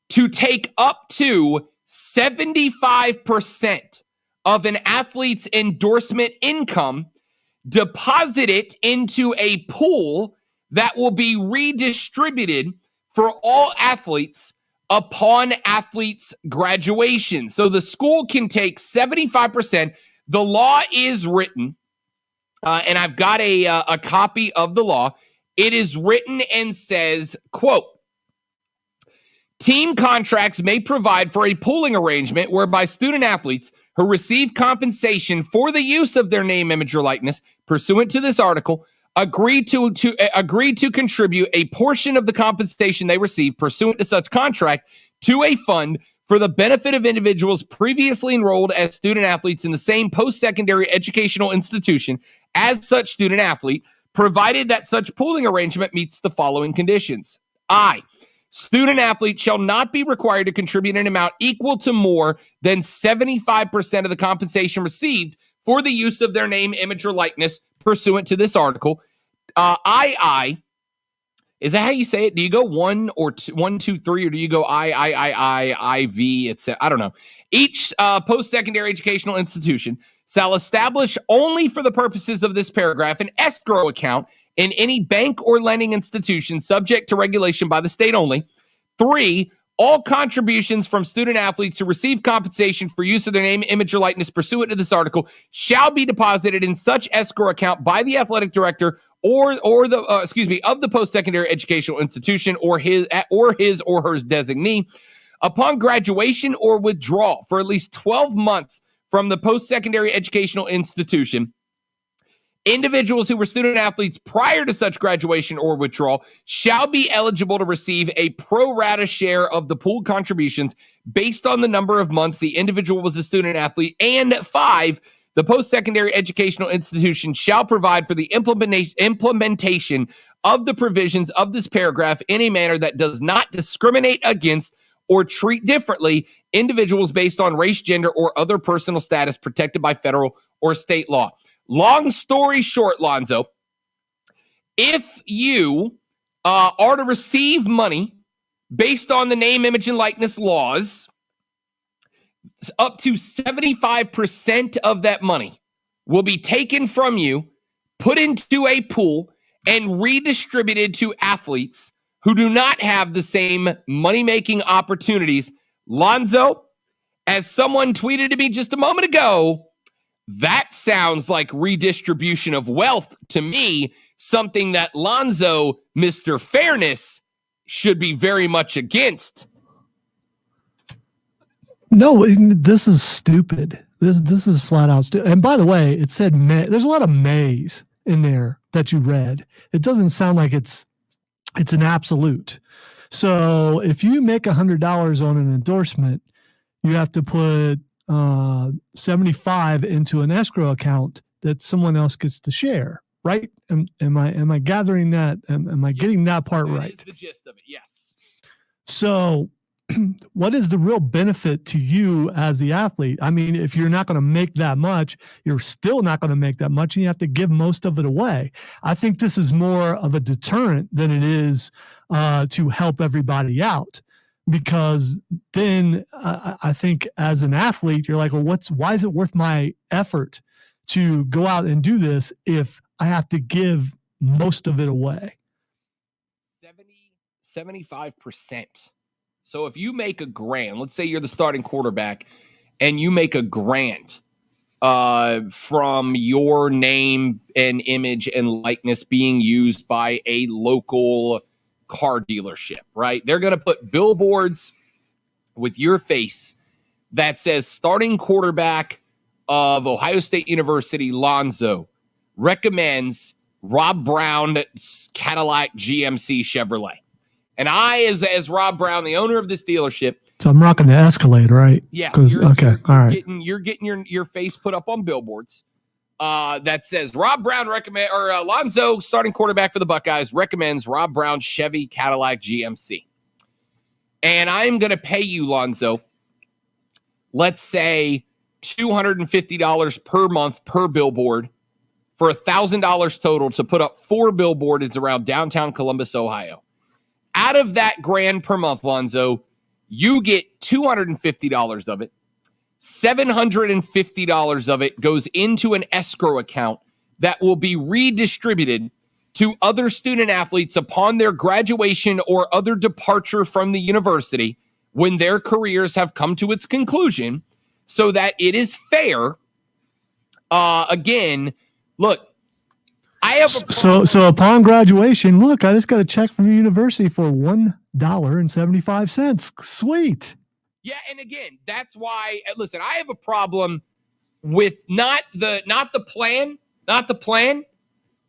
to take up to 75% of an athlete's endorsement income, deposit it into a pool that will be redistributed for all athletes upon athletes' graduation. So the school can take 75%. The law is written, and I've got a copy of the law. It is written and says, quote, team contracts may provide for a pooling arrangement whereby student athletes who receive compensation for the use of their name, image, or likeness pursuant to this article agree to contribute a portion of the compensation they receive pursuant to such contract to a fund for the benefit of individuals previously enrolled as student athletes in the same post-secondary educational institution as such student athlete, provided that such pooling arrangement meets the following conditions. I, Student athletes shall not be required to contribute an amount equal to more than 75% of the compensation received for the use of their name, image, or likeness pursuant to this article. Is that how you say it? Do you go 1 or 2, 1, 2, 3, or do you go IV, etc.? I don't know. Each post-secondary educational institution shall establish only for the purposes of this paragraph an escrow account in any bank or lending institution subject to regulation by the state only. 3, all contributions from student athletes who receive compensation for use of their name, image, or likeness pursuant to this article shall be deposited in such escrow account by the athletic director of the post-secondary educational institution or his or her designee upon graduation or withdrawal for at least 12 months from the post-secondary educational institution. Individuals who were student athletes prior to such graduation or withdrawal shall be eligible to receive a pro rata share of the pooled contributions based on the number of months the individual was a student athlete. And 5, the post-secondary educational institution shall provide for the implementation of the provisions of this paragraph in a manner that does not discriminate against or treat differently individuals based on race, gender, or other personal status protected by federal or state law. Long story short, Lonzo, if you are to receive money based on the name, image, and likeness laws, up to 75% of that money will be taken from you, put into a pool, and redistributed to athletes who do not have the same money-making opportunities. Lonzo, as someone tweeted to me just a moment ago, that sounds like redistribution of wealth to me, something that Lonzo, Mr. Fairness, should be very much against. No, this is stupid. This is flat out stupid. And by the way, it said may. There's a lot of mays in there that you read. It doesn't sound like it's an absolute. So if you make $100 on an endorsement, you have to put 75 into an escrow account that someone else gets to share, right? Am I gathering that? Am I getting that part right? That is the gist of it, yes. So what is the real benefit to you as the athlete? I mean, if you're not going to make that much, you're still not going to make that much, and you have to give most of it away. I think this is more of a deterrent than it is to help everybody out. Because then I think as an athlete, you're like, well, why is it worth my effort to go out and do this if I have to give most of it away? 75%. So if you make $1,000, let's say you're the starting quarterback and you make $1,000 from your name and image and likeness being used by a local car dealership, right? They're going to put billboards with your face that says starting quarterback of Ohio State University, Lonzo, recommends Rob Brown Cadillac GMC Chevrolet. And I, as Rob Brown, the owner of this dealership. So I'm rocking the Escalade, right? Yes. Okay. All right. You're getting your face put up on billboards that says Rob Brown Alonzo, starting quarterback for the Buckeyes, recommends Rob Brown Chevy Cadillac GMC. And I'm going to pay you, Lonzo, let's say $250 per month per billboard for $1,000 total to put up 4 billboards around downtown Columbus, Ohio. Out of that $1,000 per month, Lonzo, you get $250 of it. $750 of it goes into an escrow account that will be redistributed to other student athletes upon their graduation or other departure from the university when their careers have come to its conclusion, so that it is fair. Again, look, I have so upon graduation, look, I just got a check from the university for $1.75. Sweet. Yeah, and again, that's why. Listen, I have a problem with not the plan,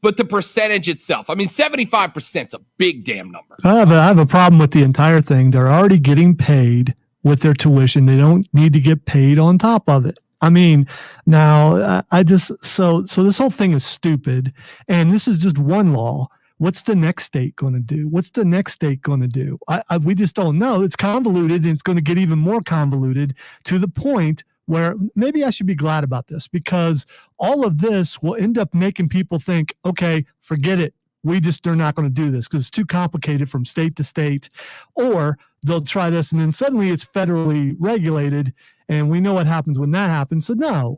but the percentage itself. I mean, 75% is a big damn number. I have a problem with the entire thing. They're already getting paid with their tuition. They don't need to get paid on top of it. I mean, now I just so this whole thing is stupid, and this is just one law. What's the next state going to do? What's the next state going to do? We just don't know. It's convoluted, and it's going to get even more convoluted to the point where maybe I should be glad about this, because all of this will end up making people think, okay, forget it. They're not going to do this because it's too complicated from state to state, or they'll try this and then suddenly it's federally regulated, and we know what happens when that happens. So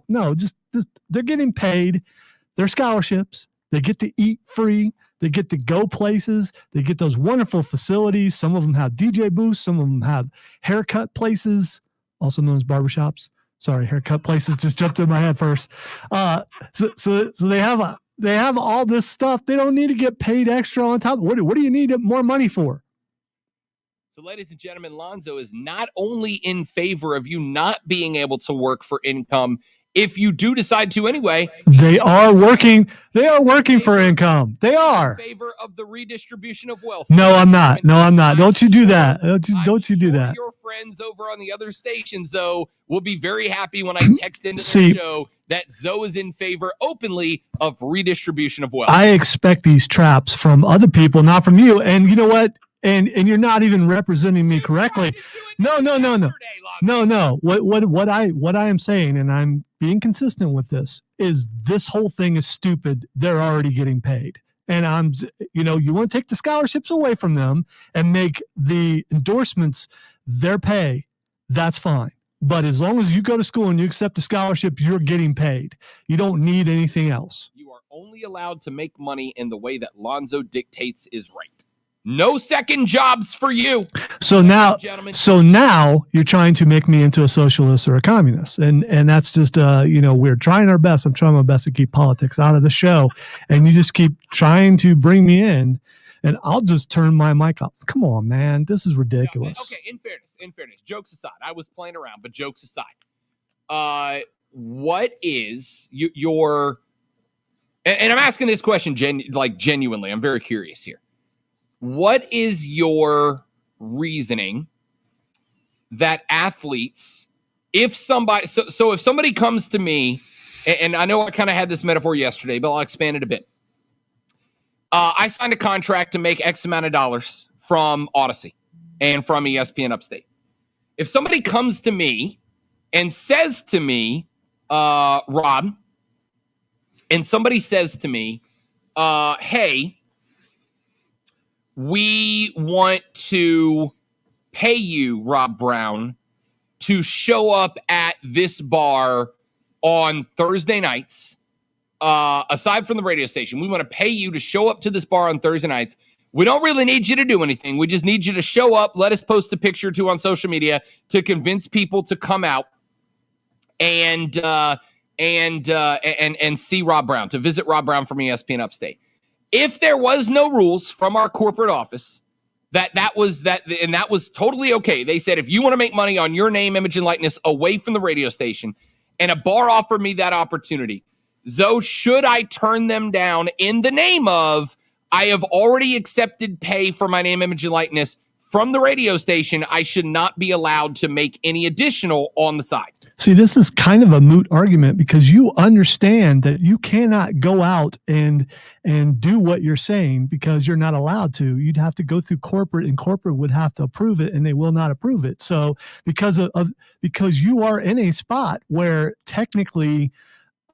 no, just they're getting paid. Their scholarships. They get to eat free. They get to go places. They get those wonderful facilities. Some of them have DJ booths. Some of them have haircut places, also known as barbershops. Sorry, haircut places just jumped in my head first. So they have all this stuff. They don't need to get paid extra on top. What do you need more money for? So, ladies and gentlemen, Lonzo is not only in favor of you not being able to work for income. If you do decide to anyway, they are working for income. They are in favor of the redistribution of wealth. No, I'm not. Don't you do that. Don't you do that. Your friends over on the other stations, though, will be very happy when I text into the show that Zoe is in favor openly of redistribution of wealth. I expect these traps from other people, not from you. And you know what? And you're not even representing me correctly. No. What I am saying, and I'm being consistent with this whole thing is stupid. They're already getting paid. And you want to take the scholarships away from them and make the endorsements their pay. That's fine. But as long as you go to school and you accept the scholarship, you're getting paid. You don't need anything else. You are only allowed to make money in the way that Lonzo dictates is right. No second jobs for you. So now you're trying to make me into a socialist or a communist. And that's just, we're trying our best. I'm trying my best to keep politics out of the show. And you just keep trying to bring me in, and I'll just turn my mic off. Come on, man. This is ridiculous. Okay, in fairness, jokes aside, I was playing around, but jokes aside, what is your, and I'm asking this question genuinely, I'm very curious here. What is your reasoning that athletes, if somebody comes to me, and I know I kind of had this metaphor yesterday, but I'll expand it a bit. I signed a contract to make X amount of dollars from Odyssey and from ESPN Upstate. If somebody comes to me and says to me, Rob, and somebody says to me, hey, we want to pay you, Rob Brown, to show up at this bar on Thursday nights. Aside from the radio station, we want to pay you to show up to this bar on Thursday nights. We don't really need you to do anything. We just need you to show up. Let us post a picture or two on social media to convince people to come out and see Rob Brown, to visit Rob Brown from ESPN Upstate. If there was no rules from our corporate office, that was totally okay. They said, if you want to make money on your name, image, and likeness away from the radio station, and a bar offered me that opportunity, Zoe, should I turn them down in the name of, I have already accepted pay for my name, image, and likeness from the radio station. I should not be allowed to make any additional on the side. See, this is kind of a moot argument, because you understand that you cannot go out and do what you're saying because you're not allowed to. You'd have to go through corporate, and corporate would have to approve it, and they will not approve it. So because you are in a spot where technically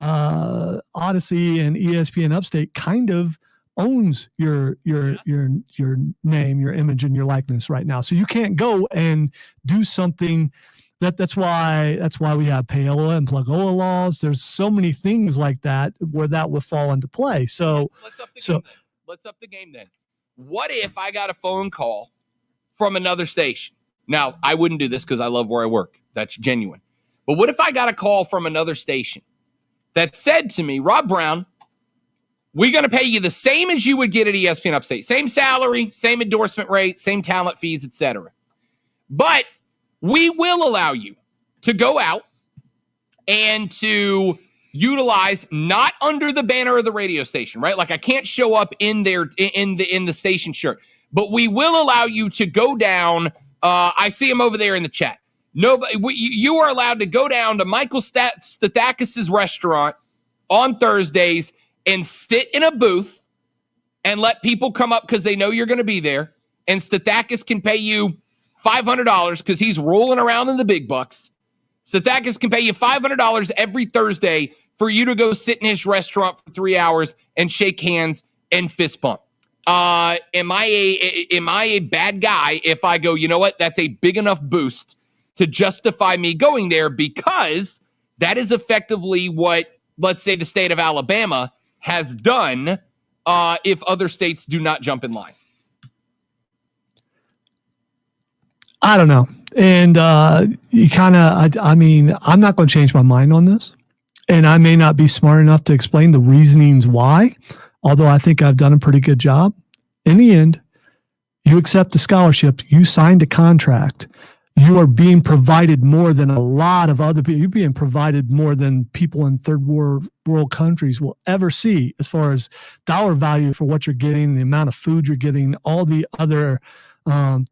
Odyssey and ESPN Upstate kind of owns your name, your image, and your likeness right now. So you can't go and do something. That's why we have payola and plugola laws. There's so many things like that where that would fall into play. So let's up the game then. What if I got a phone call from another station? Now, I wouldn't do this because I love where I work. That's genuine. But what if I got a call from another station that said to me, Rob Brown, we're going to pay you the same as you would get at ESPN Upstate. Same salary, same endorsement rate, same talent fees, etc. But we will allow you to go out and to utilize, not under the banner of the radio station, right? Like I can't show up in there in the station shirt, but we will allow you to go down. I see him over there in the chat. You are allowed to go down to Michael Stathakis' restaurant on Thursdays and sit in a booth and let people come up because they know you're going to be there, and Stathakis can pay you $500 because he's rolling around in the big bucks. Stathakis can pay you $500 every Thursday for you to go sit in his restaurant for 3 hours and shake hands and fist bump. Am I a bad guy if I go, you know what? That's a big enough boost to justify me going there, because that is effectively what, let's say, the state of Alabama has done if other states do not jump in line. I don't know. And you kind of, I mean, I'm not going to change my mind on this. And I may not be smart enough to explain the reasonings why, although I think I've done a pretty good job. In the end, you accept the scholarship, you signed a contract, you are being provided more than a lot of other people. You're being provided more than people in third world countries will ever see as far as dollar value for what you're getting, the amount of food you're getting, all the other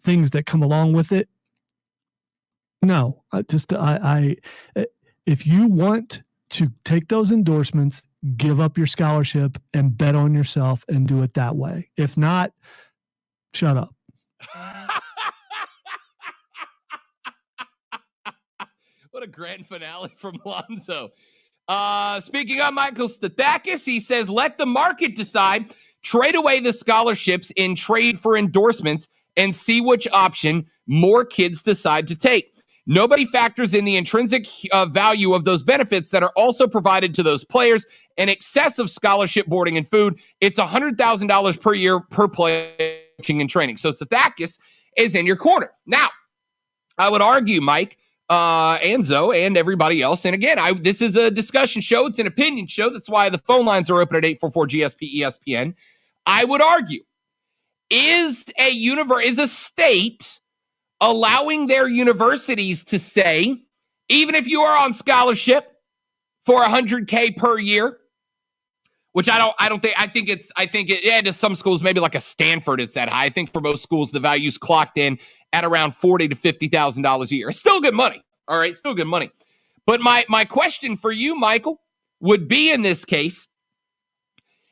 things that come along with it. No, if you want to take those endorsements, give up your scholarship and bet on yourself and do it that way. If not, shut up. What a grand finale from Lonzo. Speaking of Michael Stathakis, he says, let the market decide. Trade away the scholarships in trade for endorsements and see which option more kids decide to take. Nobody factors in the intrinsic value of those benefits that are also provided to those players in excess of scholarship, boarding, and food. It's $100,000 per year per player coaching and training. So Stathakis is in your corner. Now, I would argue, Mike, Anzo, and everybody else. And again, this is a discussion show. It's an opinion show. That's why the phone lines are open at 844-GSP-ESPN. I would argue, is a state allowing their universities to say, even if you are on scholarship for $100K per year, which I think to some schools, maybe like a Stanford, it's that high. I think for most schools, the value's clocked in at around $40,000 to $50,000 a year. It's still good money. All right. Still good money. But my question for you, Michael, would be in this case,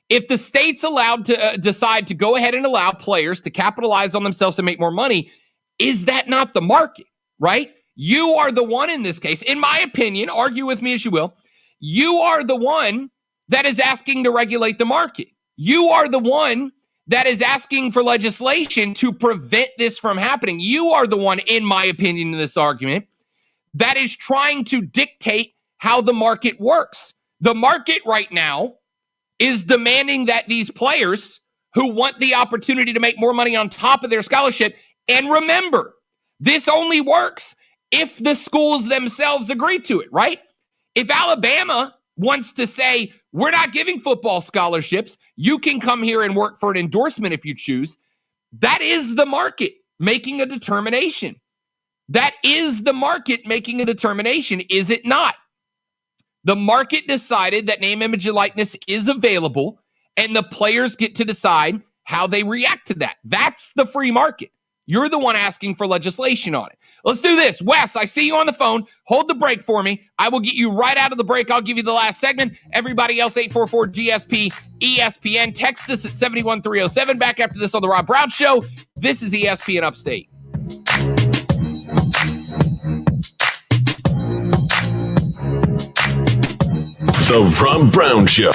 if the state's allowed to decide to go ahead and allow players to capitalize on themselves and make more money, is that not the market, right? You are the one in this case, in my opinion, argue with me as you will, you are the one that is asking to regulate the market. You are the one that is asking for legislation to prevent this from happening. You are the one, in my opinion, in this argument, that is trying to dictate how the market works. The market right now is demanding that these players who want the opportunity to make more money on top of their scholarship, and remember, this only works if the schools themselves agree to it, right? If Alabama wants to say, we're not giving football scholarships, you can come here and work for an endorsement if you choose, that is the market making a determination. That is the market making a determination, is it not? The market decided that name, image, and likeness is available, and the players get to decide how they react to that. That's the free market. You're the one asking for legislation on it. Let's do this. Wes, I see you on the phone. Hold the break for me. I will get you right out of the break. I'll give you the last segment. Everybody else, 844-GSP-ESPN. Text us at 71307. Back after this on The Rob Brown Show. This is ESPN Upstate. The Rob Brown Show.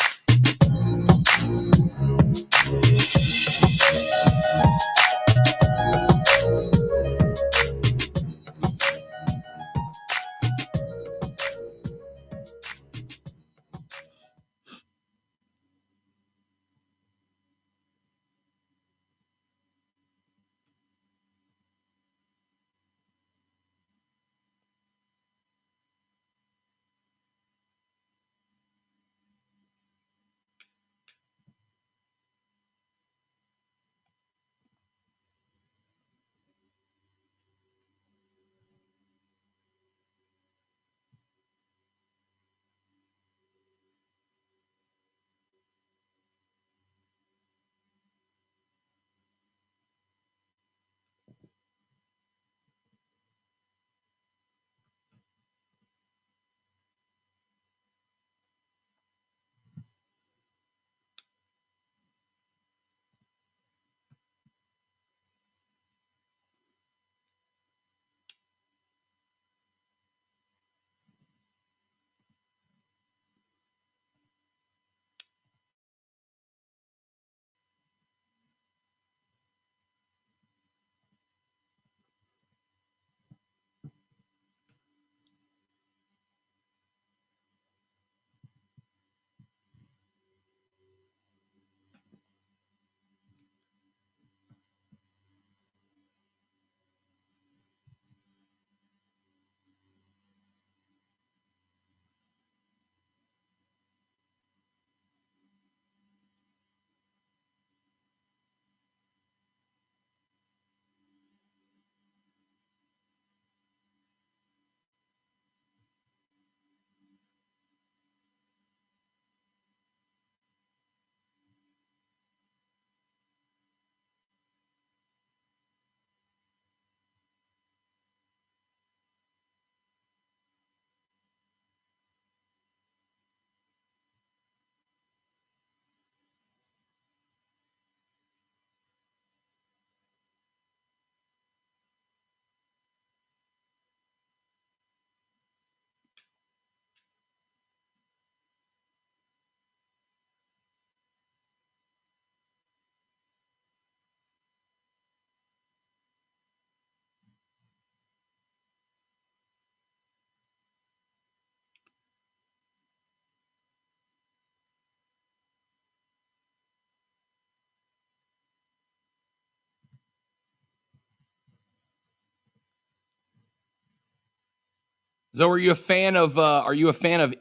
So, are you a fan of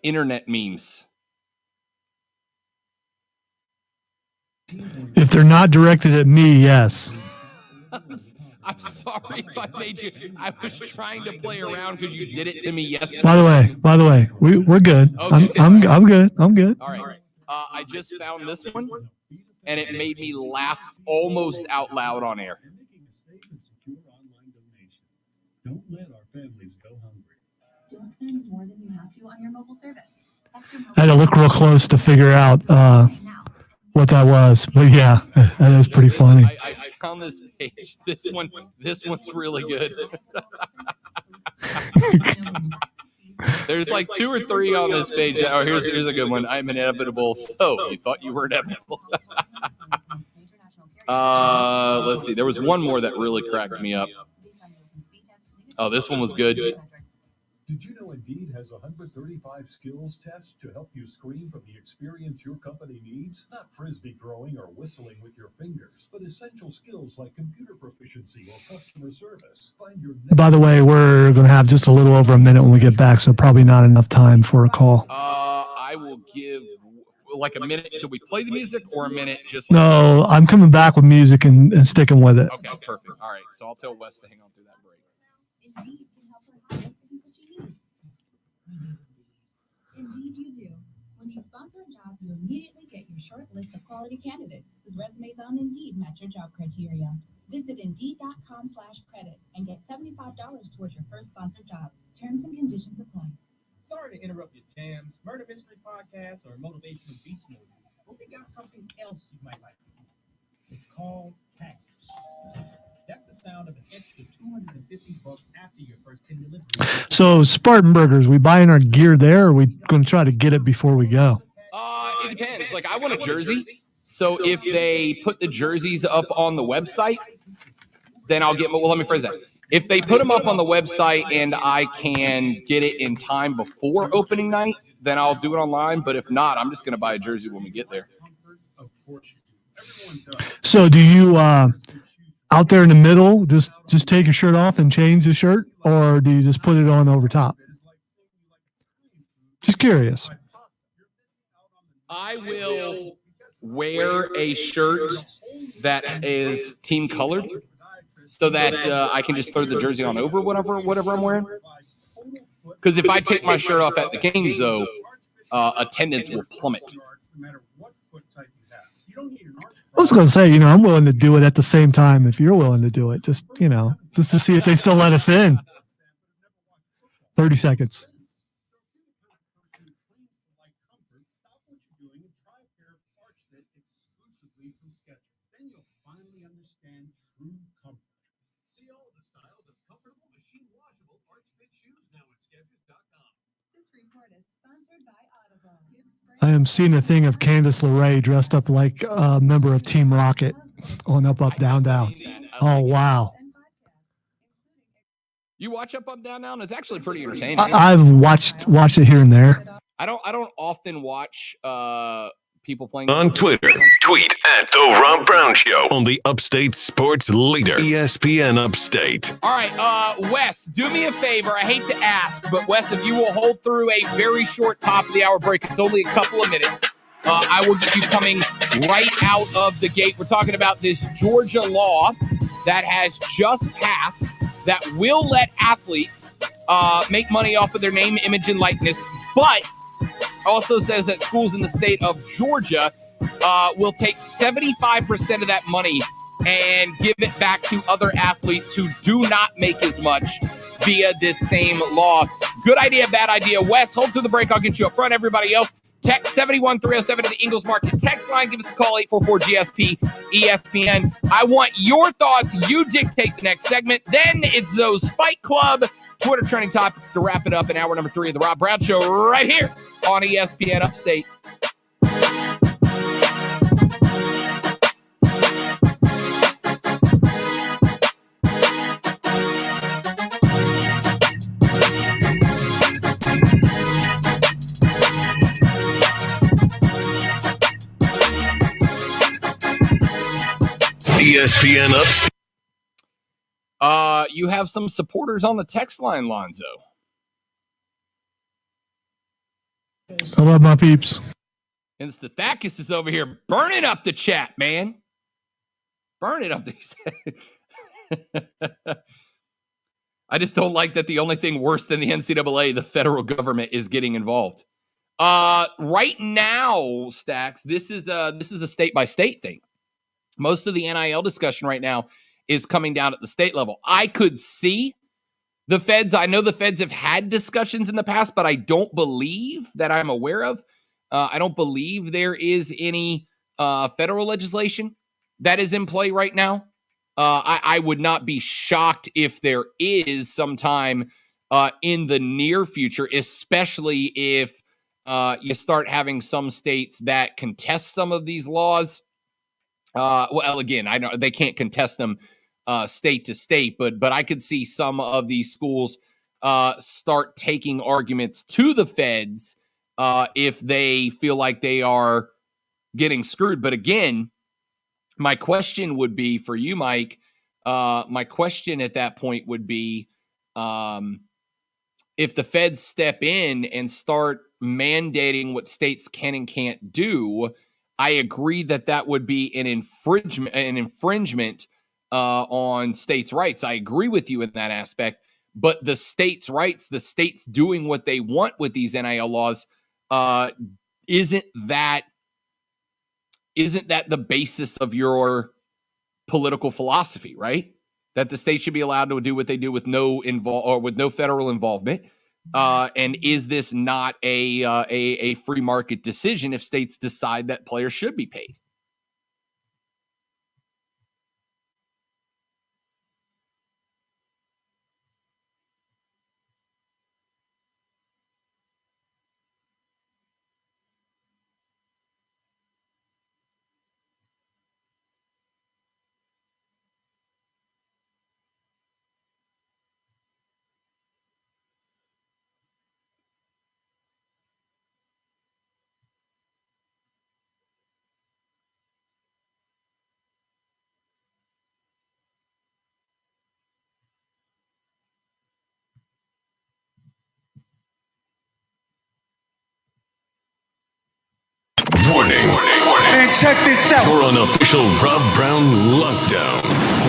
internet memes? If they're not directed at me, yes. I'm sorry if I made you. I was trying to play around because you did it to me yesterday. By the way, we're good. Okay. I'm good. I'm good. All right. I just found this one, and it made me laugh almost out loud on air. Don't let our families go hungry. Don't spend more than you have to on your mobile service. I had to look real close to figure out what that was, but yeah, that is pretty funny. I found this page. This one's really good. There's like 2 or 3 on this page. Oh, here's a good one. I'm inevitable. So you thought you were inevitable. Let's see. There was one more that really cracked me up. Oh, this one was good. Did you know Indeed has 135 skills tests to help you screen from the experience your company needs? Not frisbee throwing or whistling with your fingers, but essential skills like computer proficiency or customer service. Find your By the way, we're going to have just a little over a minute when we get back, so probably not enough time for a call. I will give like a minute until we play the music, or a minute just. No, I'm coming back with music and sticking with it. Okay, perfect. All right, so I'll tell Wes to hang on through that break. Indeed can help her hire the people she needs. Indeed you do. When you sponsor a job, you immediately get your short list of quality candidates whose resumes on Indeed match your job criteria. Visit Indeed.com/credit and get $75 towards your first sponsored job. Terms and conditions apply. Sorry to interrupt your jams, murder mystery podcasts, or motivational beach noises, but we got something else you might like. It's called cash. That's the sound of an extra $250 after your first 10 deliveries. So Spartan Burgers, we buying our gear there, or are we going to try to get it before we go? It depends. Like, I want a jersey. So if they put the jerseys up on the website, then I'll get. Well, let me phrase that. If they put them up on the website and I can get it in time before opening night, then I'll do it online. But if not, I'm just going to buy a jersey when we get there. So do you out there in the middle just take your shirt off and change the shirt, or do you just put it on over top? Just curious. I will wear a shirt that is team colored, so that I can just throw the jersey on over whatever I'm wearing. Because if I take my shirt off at the games, though, attendance will plummet. I was going to say, I'm willing to do it at the same time if you're willing to do it. Just to see if they still let us in. 30 seconds. I am seeing a thing of Candice LeRae dressed up like a member of Team Rocket on Up, Down, Down. Oh, wow. You watch Up, Down, Down? It's actually pretty entertaining. I've watched it here and there. I don't often watch people playing on Twitter. Tweet at The Rob Brown Show on the Upstate Sports Leader, ESPN Upstate. All right, Wes, do me a favor. I hate to ask, but Wes, if you will hold through a very short top of the hour break, it's only a couple of minutes. I will get you coming right out of the gate. We're talking about this Georgia law that has just passed that will let athletes make money off of their name, image, and likeness, but also says that schools in the state of Georgia will take 75% of that money and give it back to other athletes who do not make as much via this same law. Good idea, bad idea. Wes, hold to the break. I'll get you up front. Everybody else, text 71307 to the Ingles Market text line. Give us a call, 844-GSP-ESPN. I want your thoughts. You dictate the next segment. Then it's those Fight Club Twitter trending topics to wrap it up in hour number 3 of the Rob Brown Show right here on ESPN Upstate. ESPN Upstate. You have some supporters on the text line, Lonzo. I love my peeps. And Stathakis is over here burning up the chat, man. Burning up I just don't like that the only thing worse than the NCAA, the federal government, is getting involved. Right now, Stacks, this is a state-by-state thing. Most of the NIL discussion right now is coming down at the state level. I could see the feds. I know the feds have had discussions in the past, but I don't believe that I'm aware of. I don't believe there is any federal legislation that is in play right now. I would not be shocked if there is sometime in the near future, especially if you start having some states that contest some of these laws. Well, again, I know they can't contest them state to state, but I could see some of these schools start taking arguments to the feds if they feel like they are getting screwed. But again, my question would be for you, Mike. My question at that point would be if the feds step in and start mandating what states can and can't do. I agree that would be an infringement on states' rights. I agree with you in that aspect. But the states' rights, the states doing what they want with these NIL laws, isn't that the basis of your political philosophy, right? That the state should be allowed to do what they do with no federal involvement. And is this not a free market decision if states decide that players should be paid? Warning. Man, check this out. You're on official Rob Brown lockdown.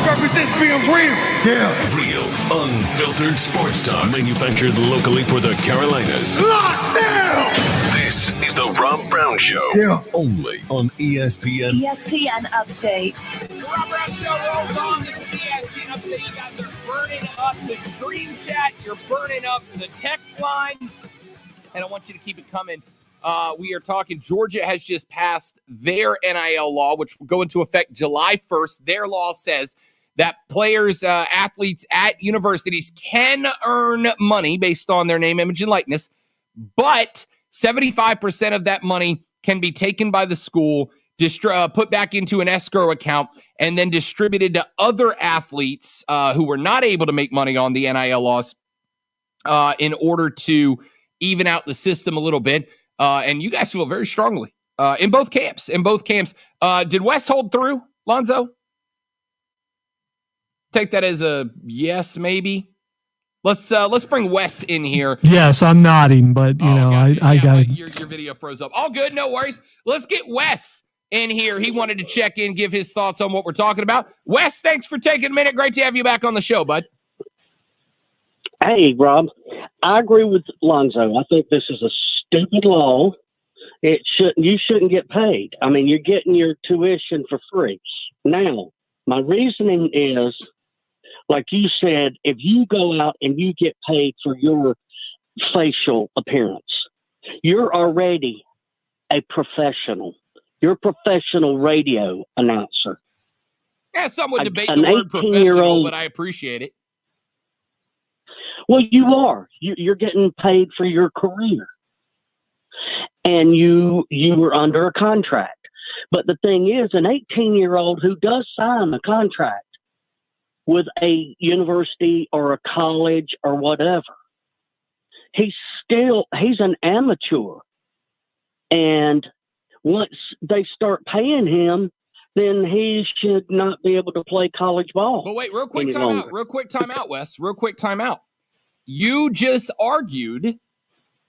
Represents being real. Yeah. Real, unfiltered sports talk. Manufactured locally for the Carolinas. Lockdown! This is the Rob Brown Show. Yeah. Only on ESPN. ESPN Upstate. The Rob Brown Show rolls on. This is ESPN Upstate. You guys are burning up the stream chat. You're burning up the text line. And I want you to keep it coming. We are talking, Georgia has just passed their NIL law, which will go into effect July 1st. Their law says that players, athletes at universities can earn money based on their name, image, and likeness, but 75% of that money can be taken by the school, put back into an escrow account, and then distributed to other athletes who were not able to make money on the NIL laws in order to even out the system a little bit. And you guys feel very strongly in both camps. Did Wes hold through, Lonzo? Take that as a yes, maybe. Let's bring Wes in here. Yes, I'm nodding, but I got your video froze up. All good, no worries. Let's get Wes in here. He wanted to check in, give his thoughts on what we're talking about. Wes, thanks for taking a minute. Great to have you back on the show, bud. Hey, Rob. I agree with Lonzo. I think this is a stupid law. You shouldn't get paid. I mean, you're getting your tuition for free. Now, my reasoning is, like you said, if you go out and you get paid for your facial appearance, you're already a professional. You're a professional radio announcer. Yeah, some would debate the word professional, but I appreciate it. Well, you are. You're getting paid for your career. And you were under a contract. But the thing is, an 18-year-old who does sign a contract with a university or a college or whatever, he's an amateur. And once they start paying him, then he should not be able to play college ball. But wait, real quick time out, Wes. Real quick time out. You just argued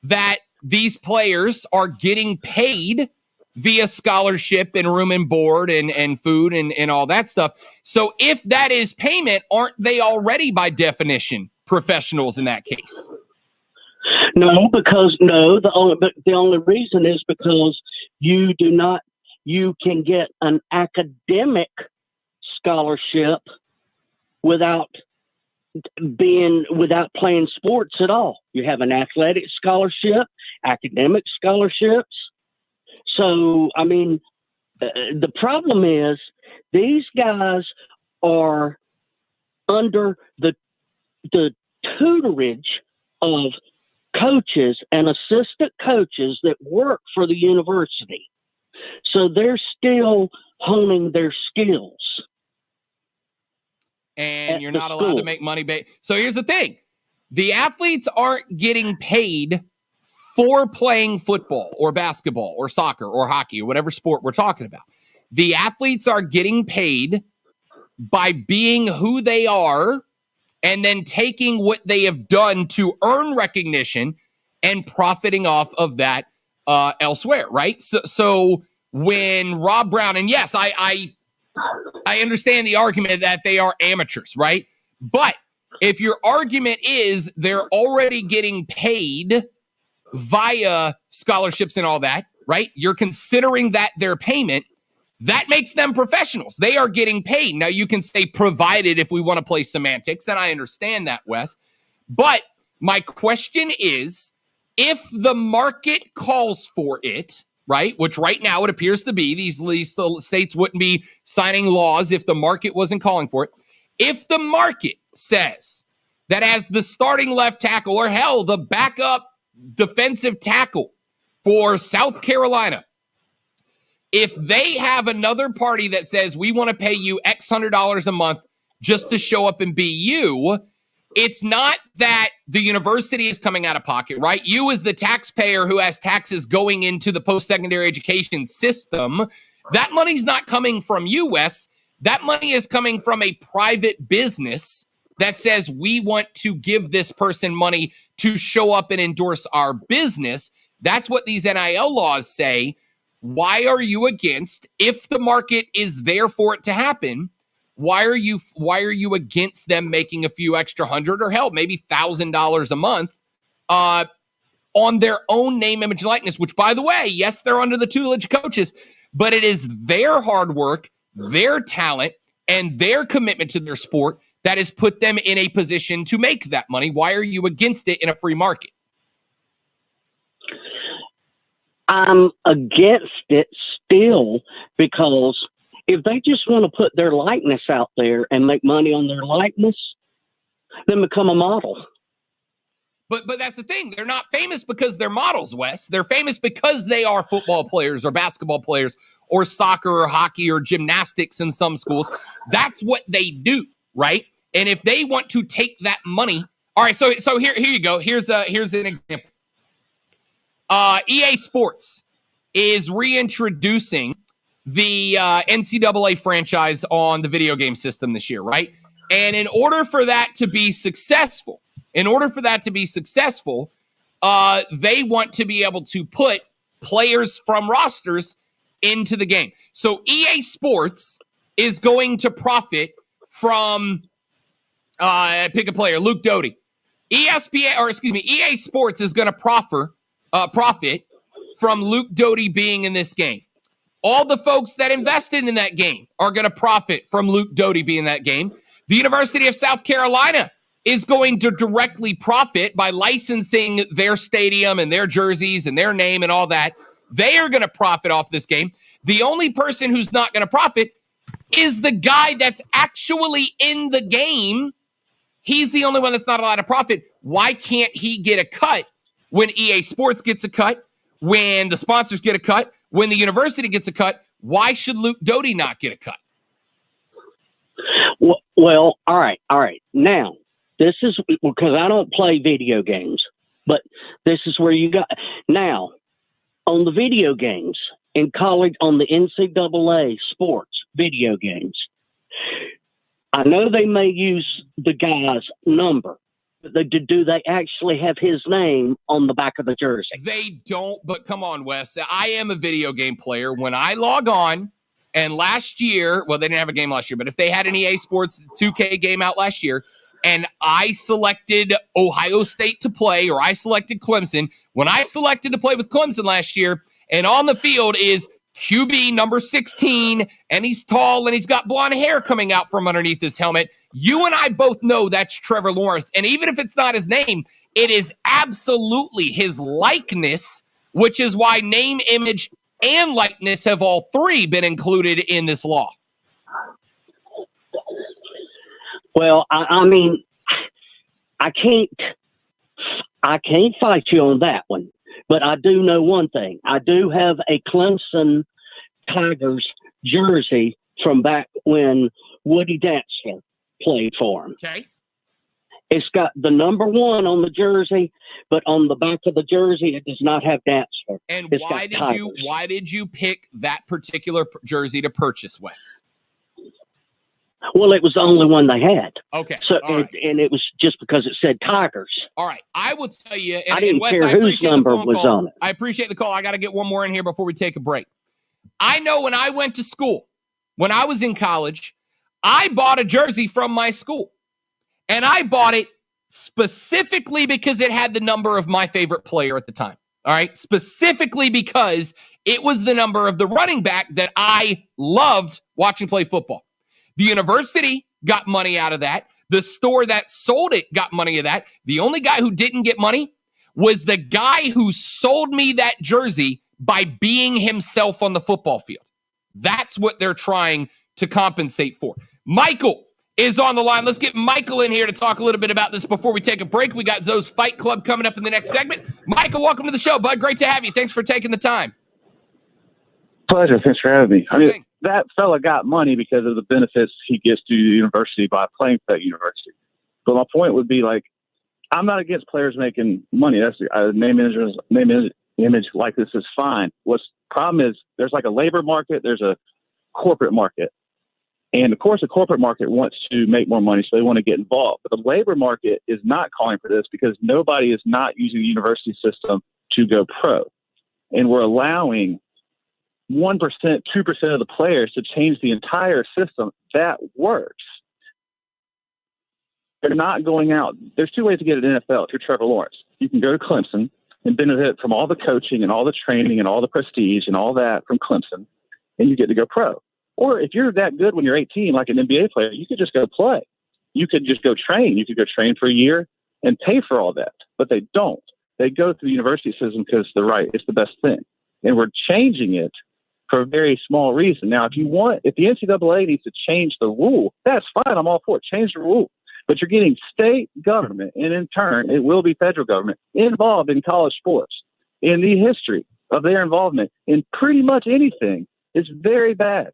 that these players are getting paid via scholarship and room and board and food and all that stuff. So if that is payment, aren't they already by definition professionals in that case? No, the only reason is because you can get an academic scholarship without playing sports at all. You have an athletic scholarship, academic scholarships. So, I mean, the problem is these guys are under the tutorage of coaches and assistant coaches that work for the university. So they're still honing their skills. And you're not allowed to make money. So here's the thing. The athletes aren't getting paid for playing football or basketball or soccer or hockey or whatever sport we're talking about. The athletes are getting paid by being who they are and then taking what they have done to earn recognition and profiting off of that elsewhere, right? So when Rob Brown, and yes, I understand the argument that they are amateurs, right? But if your argument is they're already getting paid via scholarships and all that, right? You're considering that their payment. That makes them professionals. They are getting paid. Now, you can say provided if we want to play semantics, and I understand that, Wes. But my question is, if the market calls for it, right, which right now it appears to be, these states wouldn't be signing laws if the market wasn't calling for it. If the market says that as the starting left tackle, or hell, the backup defensive tackle for South Carolina, if they have another party that says we want to pay you X $100 a month just to show up and be you, it's not that the university is coming out of pocket, right? You as the taxpayer who has taxes going into the post-secondary education system, that money's not coming from you, Wes. That money is coming from a private business that says we want to give this person money to show up and endorse our business. That's what these NIL laws say. Why are you against, if the market is there for it to happen, why are you against them making a few extra $100 or hell, maybe $1,000 a month on their own name, image, and likeness, which, by the way, yes, they're under the tutelage of coaches, but it is their hard work, their talent, and their commitment to their sport that has put them in a position to make that money. Why are you against it in a free market? I'm against it still, because if they just want to put their likeness out there and make money on their likeness, then become a model. But that's the thing. They're not famous because they're models, Wes. They're famous because they are football players or basketball players or soccer or hockey or gymnastics in some schools. That's what they do, right? And if they want to take that money, all right. So here you go. Here's an example. EA Sports is reintroducing the NCAA franchise on the video game system this year, right? And in order for that to be successful, they want to be able to put players from rosters into the game. So EA Sports is going to profit from, pick a player, Luke Doty. EA Sports is going to profit from Luke Doty being in this game. All the folks that invested in that game are going to profit from Luke Doty being in that game. The University of South Carolina is going to directly profit by licensing their stadium and their jerseys and their name and all that. They are going to profit off this game. The only person who's not going to profit is the guy that's actually in the game. He's the only one that's not allowed to profit. Why can't he get a cut when EA Sports gets a cut, when the sponsors get a cut, when the university gets a cut? Why should Luke Doty not get a cut? Well, all right. Now, this is because I don't play video games, but this is where you got now on the video games in college, on the NCAA sports video games. I know they may use the guy's number, do they actually have his name on the back of the jersey? They don't, but come on, Wes. I am a video game player. When I log on, and last year, well, they didn't have a game last year, but if they had an EA Sports 2K game out last year, and I selected Ohio State to play, or I selected Clemson, when I selected to play with Clemson last year, and on the field is QB number 16, and he's tall, and he's got blonde hair coming out from underneath his helmet, you and I both know that's Trevor Lawrence. And even if it's not his name, it is absolutely his likeness, which is why name, image, and likeness have all three been included in this law. Well, I mean, I can't fight you on that one, but I do know one thing. I do have a Clemson Tigers jersey from back when Woody Dantzler played for him. Okay. It's got the number 1 on the jersey, but on the back of the jersey, it does not have Dantzler. And It's why got why Tigers. did you pick that particular jersey to purchase, Wes? Well, it was the only one they had. Okay. So, all right. and it was just because it said Tigers. All right. I will tell you, and, I didn't and Wes, care I whose appreciate number the phone was call. on it. I appreciate the call. I got to get one more in here before we take a break. I know when I went to school, when I was in college, I bought a jersey from my school. And I bought it specifically because it had the number of my favorite player at the time. All right. Specifically because it was the number of the running back that I loved watching play football. The university got money out of that. The store that sold it got money of that. The only guy who didn't get money was the guy who sold me that jersey by being himself on the football field. That's what they're trying to compensate for. Michael is on the line. Let's get Michael in here to talk a little bit about this before we take a break. We got Zoe's Fight Club coming up in the next segment. Michael, welcome to the show, bud. Great to have you. Thanks for taking the time. Pleasure. Thanks for having me. Sure thing. That fella got money because of the benefits he gets to the university by playing for that university. But my point would be, like, I'm not against players making money. That's name image like this is fine. What's problem is there's like a labor market, there's a corporate market. And of course, the corporate market wants to make more money, so they want to get involved. But the labor market is not calling for this because nobody is not using the university system to go pro. And we're allowing 1%, 2% of the players to change the entire system. That works. They're not going out. There's two ways to get an NFL if you're Trevor Lawrence. You can go to Clemson and benefit from all the coaching and all the training and all the prestige and all that from Clemson, and you get to go pro. Or if you're that good when you're 18, like an NBA player, you could just go play. You could just go train. You could go train for a year and pay for all that. But they don't. They go through the university system because they're right. It's the best thing. And we're changing it for a very small reason. Now, if the NCAA needs to change the rule, that's fine. I'm all for it. Change the rule. But you're getting state government, and in turn, it will be federal government, involved in college sports. In the history of their involvement in pretty much anything, it's very bad.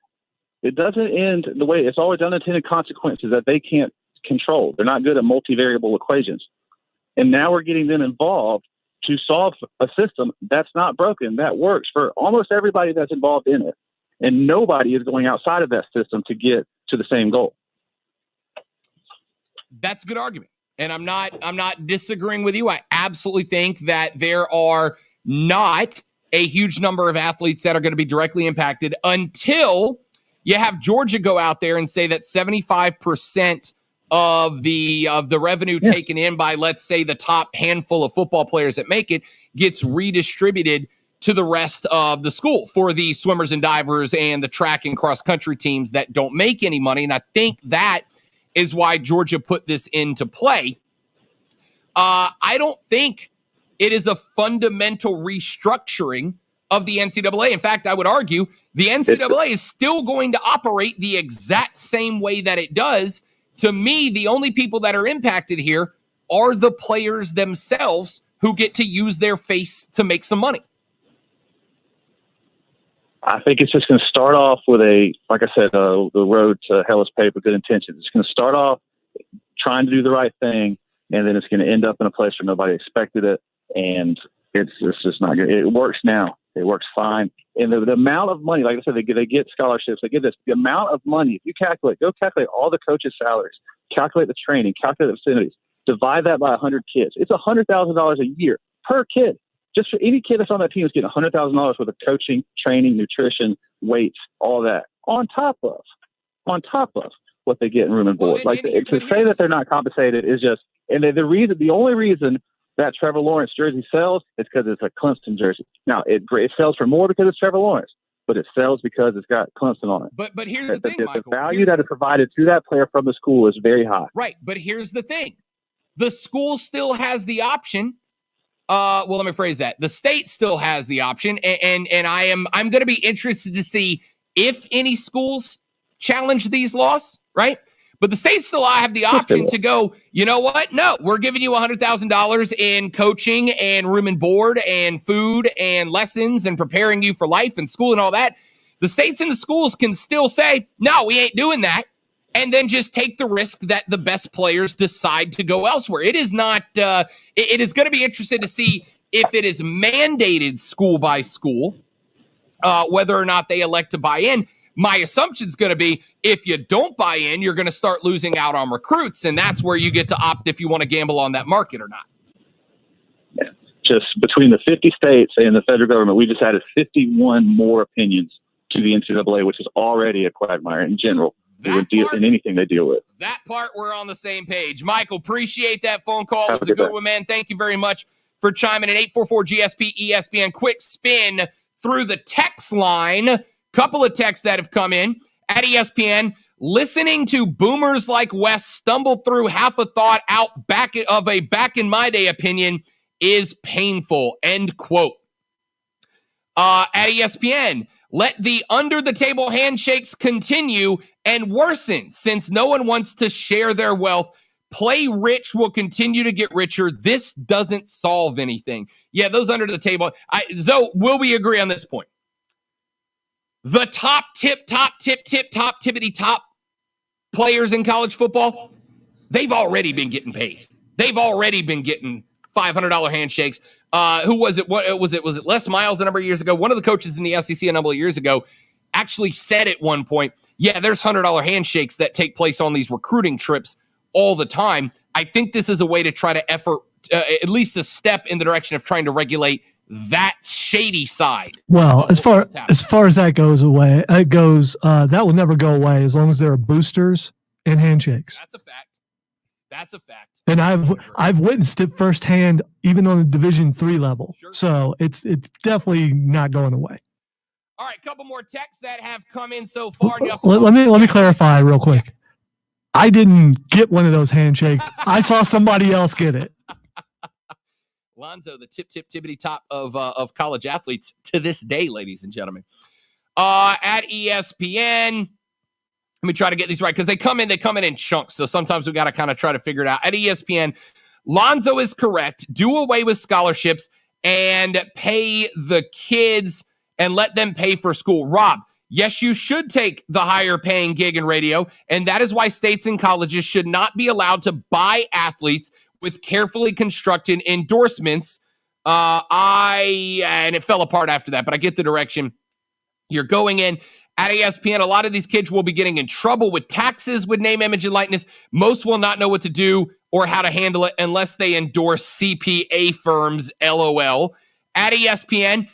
It doesn't end the way it's always unintended consequences that they can't control. They're not good at multivariable equations. And now we're getting them involved to solve a system that's not broken, that works for almost everybody that's involved in it. And nobody is going outside of that system to get to the same goal. That's a good argument. And I'm not disagreeing with you. I absolutely think that there are not a huge number of athletes that are going to be directly impacted until you have Georgia go out there and say that 75% of the revenue taken in by, let's say, the top handful of football players that make it gets redistributed to the rest of the school for the swimmers and divers and the track and cross country teams that don't make any money. And I think that is why Georgia put this into play. I don't think it is a fundamental restructuring of the NCAA. In fact, I would argue the NCAA is still going to operate the exact same way that it does. To me, the only people that are impacted here are the players themselves who get to use their face to make some money. I think it's just going to start off with like I said, the road to hell is paved with good intentions. It's going to start off trying to do the right thing, and then it's going to end up in a place where nobody expected it, and it's just not good. It works now. It works fine. And the amount of money, like I said, they get scholarships. They get this. The amount of money, if you go calculate all the coaches' salaries, calculate the training, calculate the facilities. divide that by 100 kids. It's $100,000 a year per kid. Just for any kid that's on that team is getting $100,000 worth of coaching, training, nutrition, weights, all that on top of what they get in room and board. To say that they're not compensated is just, and the only reason that Trevor Lawrence jersey sells is because it's a Clemson jersey. Now it sells for more because it's Trevor Lawrence, but it sells because it's got Clemson on it. But here's the thing, Michael. The value that is provided to that player from the school is very high. Right, but here's the thing: the school still has the option. Well, let me phrase that. The state still has the option, and I'm going to be interested to see if any schools challenge these laws, right? But the state still have the option to go, you know what? No, we're giving you $100,000 in coaching and room and board and food and lessons and preparing you for life and school and all that. The states and the schools can still say, no, we ain't doing that. And then just take the risk that the best players decide to go elsewhere. It is not, it is going to be interesting to see if it is mandated school by school, whether or not they elect to buy in. My assumption is going to be if you don't buy in, you're going to start losing out on recruits. And that's where you get to opt if you want to gamble on that market or not. Yeah. Just between the 50 states and the federal government, we just added 51 more opinions to the NCAA, which is already a quagmire in general. In anything they deal with. That part, we're on the same page. Michael, appreciate that phone call. It was a good one, man. Thank you very much for chiming in. 844-GSP-ESPN. Quick spin through the text line. Couple of texts that have come in at ESPN. Listening to boomers like Wes stumble through half a thought out back in my day opinion is painful. End quote. At ESPN, let the under-the-table handshakes continue and worsen since no one wants to share their wealth. Play rich will continue to get richer. This doesn't solve anything. Yeah, those under the table. Zoe, will we agree on this point? The top tippity top players in college football, they've already been getting paid. They've already been getting $500 handshakes. Who was it? What was it? Was it Les Miles a number of years ago? One of the coaches in the SEC a number of years ago actually said at one point, yeah, there's $100 handshakes that take place on these recruiting trips all the time. I think this is a way to try to at least a step in the direction of trying to regulate that shady side. Well, as far as that goes, that will never go away as long as there are boosters and handshakes. That's a fact. And I've witnessed it firsthand, even on a Division III level. Sure. So it's definitely not going away. All right, a couple more texts that have come in so far. Let me clarify real quick. I didn't get one of those handshakes. I saw somebody else get it. Lonzo, the tippity top of college athletes to this day, ladies and gentlemen. At ESPN. Let me try to get these right because they come in chunks. So sometimes we got to kind of try to figure it out. At ESPN, Lonzo is correct. Do away with scholarships and pay the kids and let them pay for school. Rob, yes, you should take the higher paying gig in radio. And that is why states and colleges should not be allowed to buy athletes with carefully constructed endorsements. And it fell apart after that, but I get the direction you're going in. At ESPN, a lot of these kids will be getting in trouble with taxes with name, image, and likeness. Most will not know what to do or how to handle it unless they endorse CPA firms, LOL. At ESPN,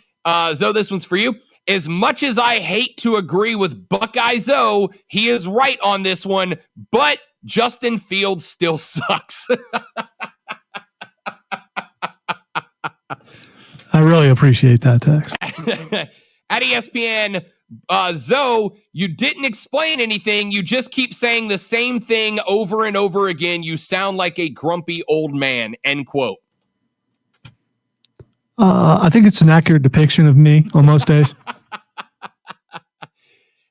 Zoe, this one's for you. As much as I hate to agree with Buckeye Zoe, he is right on this one, but Justin Fields still sucks. I really appreciate that text. At ESPN, Zoe, you didn't explain anything. You just keep saying the same thing over and over again. You sound like a grumpy old man, end quote. I think it's an accurate depiction of me on most days.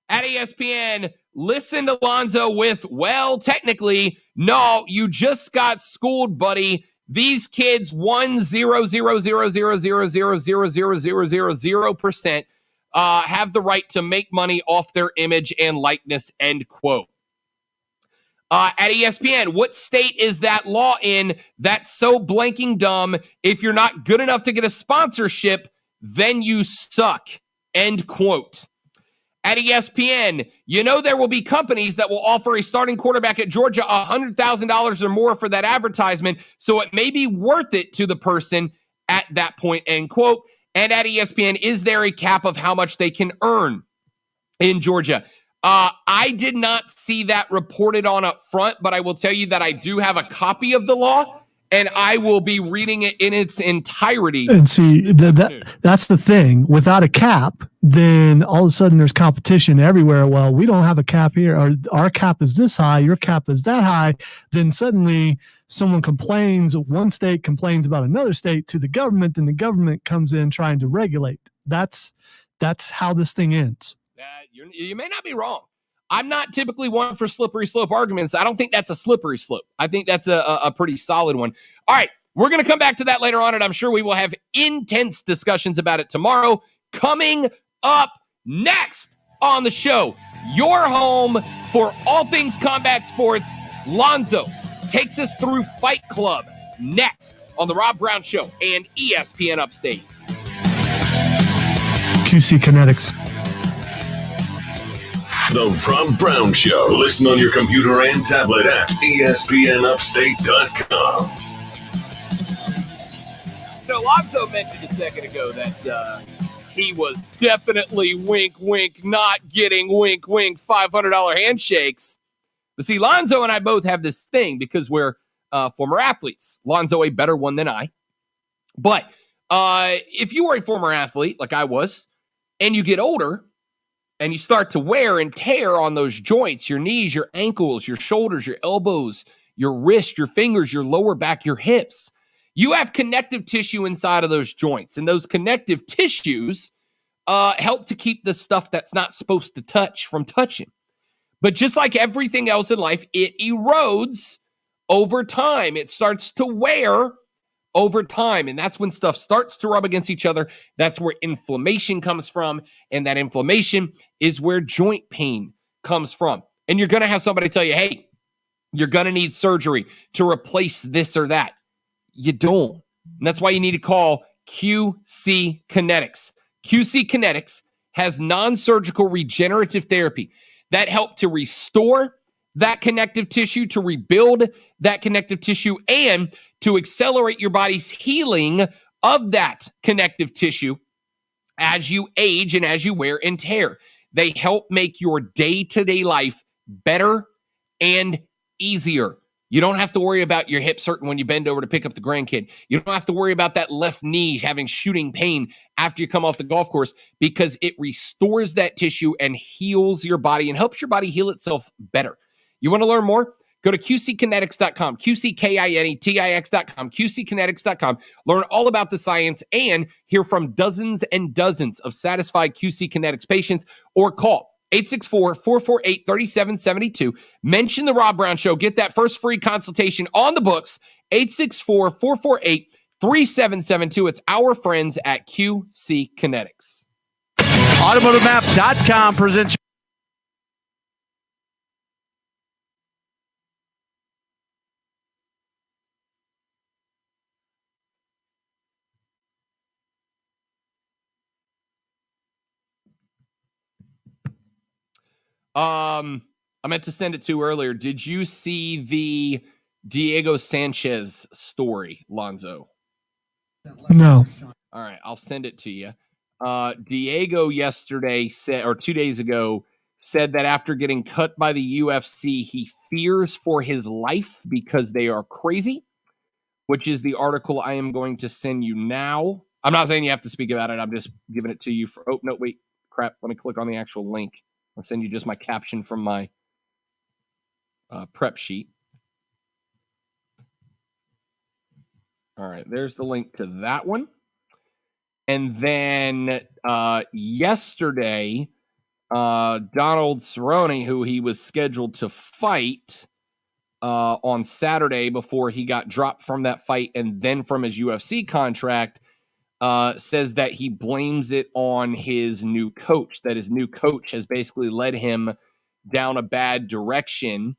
At ESPN, listen to Lonzo with, well, technically, no, you just got schooled, buddy. These kids 1,000,000,000,000,000% have the right to make money off their image and likeness, end quote. At ESPN, what state is that law in that's so blanking dumb? If you're not good enough to get a sponsorship, then you suck, end quote. at ESPN, there will be companies that will offer a starting quarterback at Georgia $100,000 or more for that advertisement, so it may be worth it to the person at that point, end quote. And at ESPN, is there a cap of how much they can earn in Georgia? I did not see that reported on up front, but I will tell you that I do have a copy of the law, and I will be reading it in its entirety. And see, that's the thing. Without a cap, then all of a sudden there's competition everywhere. Well, we don't have a cap here, or our cap is this high, your cap is that high. Then suddenly someone complains, one state complains about another state to the government, and the government comes in trying to regulate. That's how this thing ends. You may not be wrong. I'm not typically one for slippery slope arguments. I don't think that's a slippery slope. I think that's a pretty solid one. All right, we're going to come back to that later on, and I'm sure we will have intense discussions about it tomorrow. Coming up next on the show, your home for all things combat sports, Lonzo takes us through Fight Club next on The Rob Brown Show and ESPN Upstate. QC Kinetics. The Rob Brown Show. Listen on your computer and tablet at ESPNUpstate.com. Lonzo mentioned a second ago that he was definitely wink, wink, not getting wink, wink, $500 handshakes. But see, Lonzo and I both have this thing because we're former athletes. Lonzo a better one than I. But if you were a former athlete like I was, and you get older, and you start to wear and tear on those joints, your knees, your ankles, your shoulders, your elbows, your wrist, your fingers, your lower back, your hips. You have connective tissue inside of those joints, and those connective tissues help to keep the stuff that's not supposed to touch from touching. But just like everything else in life, it erodes over time. It starts to wear over time, and that's when stuff starts to rub against each other. That's where inflammation comes from, and that inflammation is where joint pain comes from. And you're going to have somebody tell you, hey, you're going to need surgery to replace this or that. You don't. And that's why you need to call QC Kinetics. QC Kinetics has non-surgical regenerative therapy that help to restore that connective tissue, to rebuild that connective tissue, and to accelerate your body's healing of that connective tissue as you age and as you wear and tear. They help make your day-to-day life better and easier. You don't have to worry about your hips hurting when you bend over to pick up the grandkid. You don't have to worry about that left knee having shooting pain after you come off the golf course, because it restores that tissue and heals your body and helps your body heal itself better. You want to learn more? Go to QCkinetics.com, QCkinetics.com, QCkinetics.com. Learn all about the science and hear from dozens and dozens of satisfied QC Kinetics patients, or call 864-448-3772. Mention the Rob Brown Show. Get that first free consultation on the books, 864-448-3772. It's our friends at QC Kinetics. AutomotiveMap.com presents I meant to send it to you earlier. Did you see the Diego Sanchez story, Lonzo? No. All right, I'll send it to you. Diego yesterday said, or 2 days ago, said that after getting cut by the UFC, he fears for his life because they are crazy, which is the article I am going to send you now. I'm not saying you have to speak about it. I'm just giving it to you for, oh, no, wait, crap. Let me click on the actual link. I'll send you just my caption from my prep sheet. All right, there's the link to that one. And then yesterday, Donald Cerrone, who he was scheduled to fight on Saturday before he got dropped from that fight and then from his UFC contract, says that he blames it on his new coach, that his new coach has basically led him down a bad direction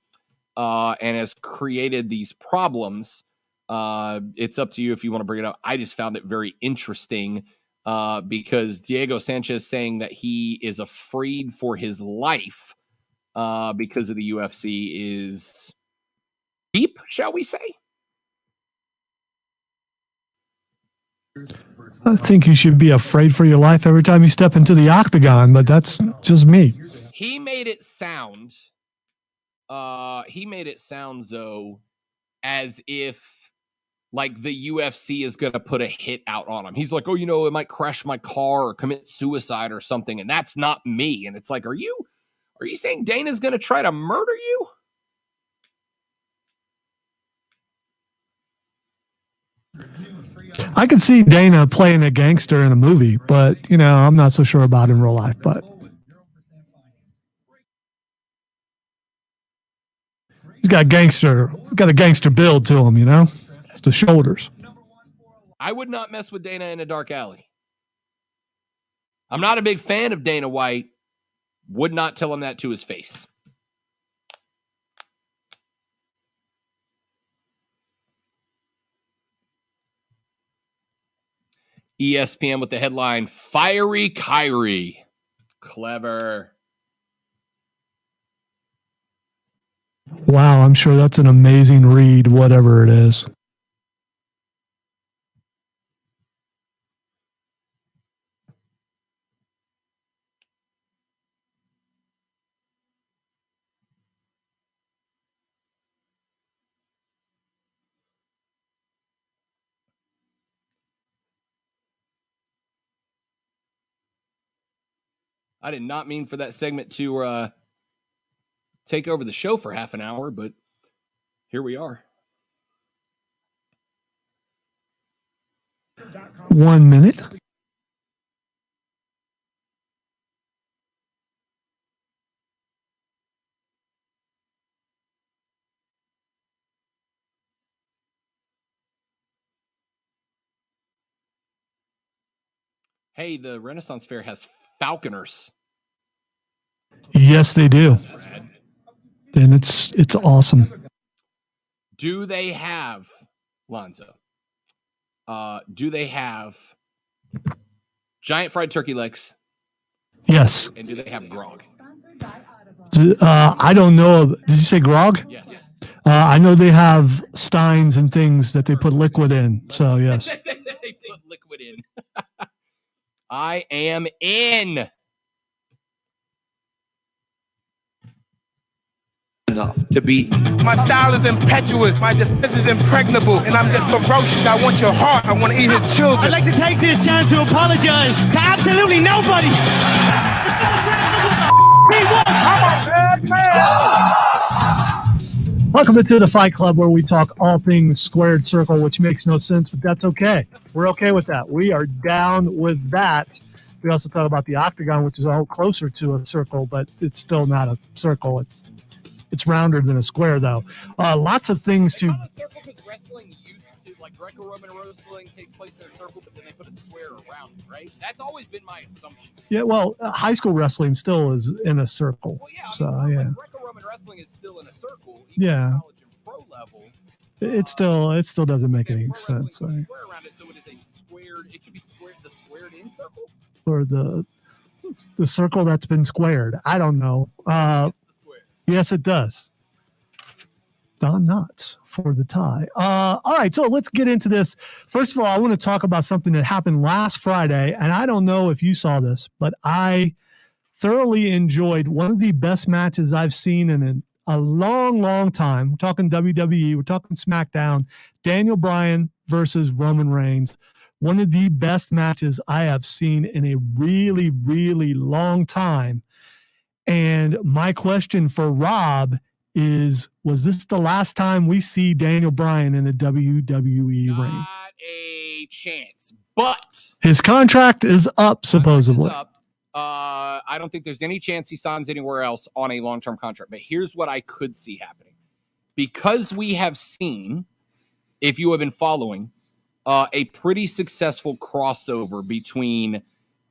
and has created these problems. It's up to you if you want to bring it up. I just found it very interesting because Diego Sanchez saying that he is afraid for his life because of the UFC is deep, shall we say? I think you should be afraid for your life every time you step into the octagon, but that's just me. He made it sound, Zoe, as if like the UFC is going to put a hit out on him. He's like, oh, it might crash my car or commit suicide or something, and that's not me. And it's like, are you saying Dana's going to try to murder you? I could see Dana playing a gangster in a movie, but I'm not so sure about in real life. But he's got a gangster build to him. It's the shoulders. I would not mess with Dana in a dark alley. I'm not a big fan of Dana White. Would not tell him that to his face. ESPN with the headline, Fiery Kyrie. Clever. Wow, I'm sure that's an amazing read, whatever it is. I did not mean for that segment to take over the show for half an hour, but here we are. 1 minute. Hey, the Renaissance Fair has falconers. Yes, they do. And it's awesome. Do they have, Lonzo? Do they have giant fried turkey legs? Yes. And do they have grog? I don't know. Did you say grog? Yes. I know they have steins and things that they put liquid in. So, yes. They put liquid in. I am in. Enough to beat. My style is impetuous, my defense is impregnable, and I'm just ferocious. I want your heart, I want to eat your children. I'd like to take this chance to apologize to absolutely nobody. Welcome into the Fight Club, where we talk all things squared circle, which makes no sense, but that's okay. We're okay with that. We are down with that. We also talk about the octagon, which is all closer to a circle, but it's still not a circle. It's rounder than a square, though. Lots of things to. Circle because wrestling used to, like Greco-Roman wrestling, takes place in a circle, but then they put a square around it, right? That's always been my assumption. Yeah, well, high school wrestling still is in a circle. Well, yeah, so like yeah. Greco-Roman wrestling is still in a circle. Even Yeah. college and pro level. It still doesn't make any sense. Square around it, so it is a squared. It should be squared. The squared in circle. Or the circle that's been squared. I don't know. Yes, it does. Don Knotts for the tie. All right, so let's get into this. First of all, I want to talk about something that happened last Friday, and I don't know if you saw this, but I thoroughly enjoyed one of the best matches I've seen in a long, long time. We're talking WWE. We're talking SmackDown. Daniel Bryan versus Roman Reigns. One of the best matches I have seen in a really, really long time. And my question for Rob is, was this the last time we see Daniel Bryan in a WWE ring? Not a chance, but his contract is up, supposedly. I don't think there's any chance he signs anywhere else on a long-term contract. But here's what I could see happening. Because we have seen, if you have been following, a pretty successful crossover between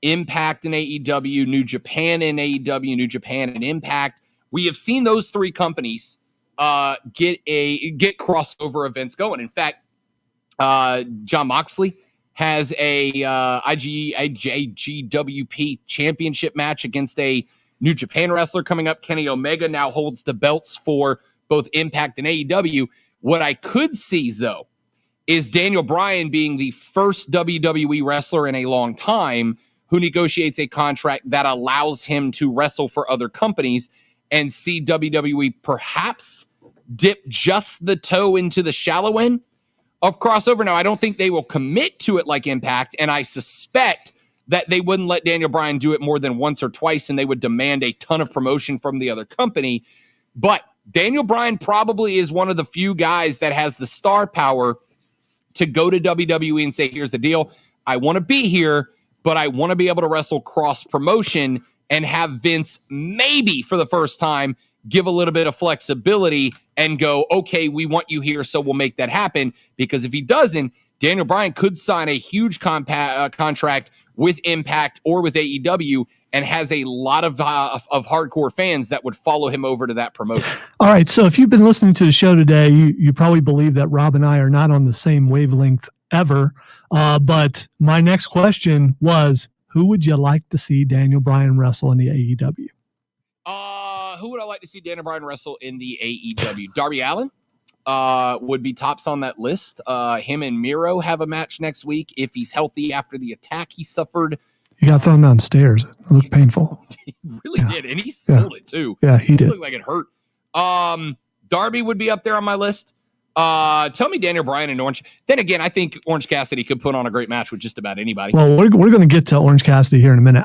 Impact and AEW, New Japan and AEW, New Japan and Impact. We have seen those three companies get crossover events going. In fact, John Moxley has a IGWP championship match against a New Japan wrestler coming up. Kenny Omega now holds the belts for both Impact and AEW. What I could see, though, is Daniel Bryan being the first WWE wrestler in a long time who negotiates a contract that allows him to wrestle for other companies, and see WWE perhaps dip just the toe into the shallow end of crossover. Now, I don't think they will commit to it like Impact, and I suspect that they wouldn't let Daniel Bryan do it more than once or twice, and they would demand a ton of promotion from the other company. But Daniel Bryan probably is one of the few guys that has the star power to go to WWE and say, here's the deal. I want to be here, but I want to be able to wrestle cross-promotion and have Vince maybe for the first time give a little bit of flexibility and go, okay, we want you here, so we'll make that happen. Because if he doesn't, Daniel Bryan could sign a huge contract with Impact or with AEW and has a lot of hardcore fans that would follow him over to that promotion. All right, so if you've been listening to the show today, you probably believe that Rob and I are not on the same wavelength ever. But my next question was, who would you like to see Daniel Bryan wrestle in the AEW? Who would I like to see Daniel Bryan wrestle in the AEW? Darby Allin would be tops on that list. Him and Miro have a match next week if he's healthy after the attack he suffered. He got thrown downstairs. It looked painful. He really did, and he sold it too. Yeah, he did. It looked like it hurt. Darby would be up there on my list. Tell me Daniel Bryan and Orange. Then again, I think Orange Cassidy could put on a great match with just about anybody. Well, we're going to get to Orange Cassidy here in a minute.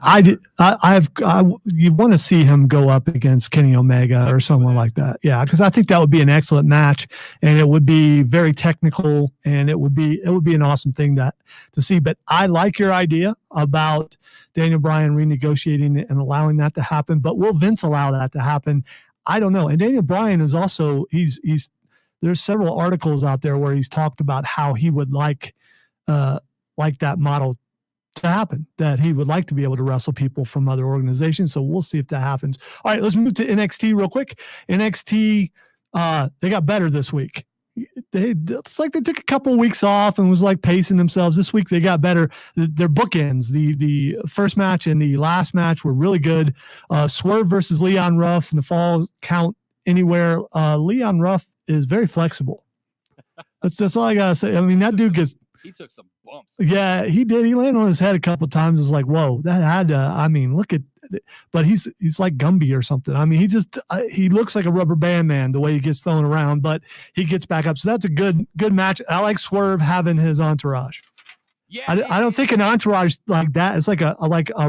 You want to see him go up against Kenny Omega or someone like that. Yeah, because I think that would be an excellent match, and it would be very technical, and it would be an awesome thing to see. But I like your idea about Daniel Bryan renegotiating and allowing that to happen. But will Vince allow that to happen? I don't know. And Daniel Bryan is also there's several articles out there where he's talked about how he would like that model to happen, that he would like to be able to wrestle people from other organizations. So we'll see if that happens. All right, let's move to NXT real quick. NXT, they got better this week. It's like they took a couple of weeks off and was like pacing themselves. This week they got better. Their bookends, the first match and the last match were really good. Swerve versus Leon Ruff in the Fall Count Anywhere. Leon Ruff is very flexible. That's all I gotta say. I mean, that dude he took some bumps. Yeah, he did. He landed on his head a couple of times. It was like, whoa, that had to. I mean, look at. But he's like Gumby or something. I mean, he looks like a rubber band man the way he gets thrown around, but he gets back up. So that's a good match. I like Swerve having his entourage. Yeah, I don't think an entourage like that. It's like a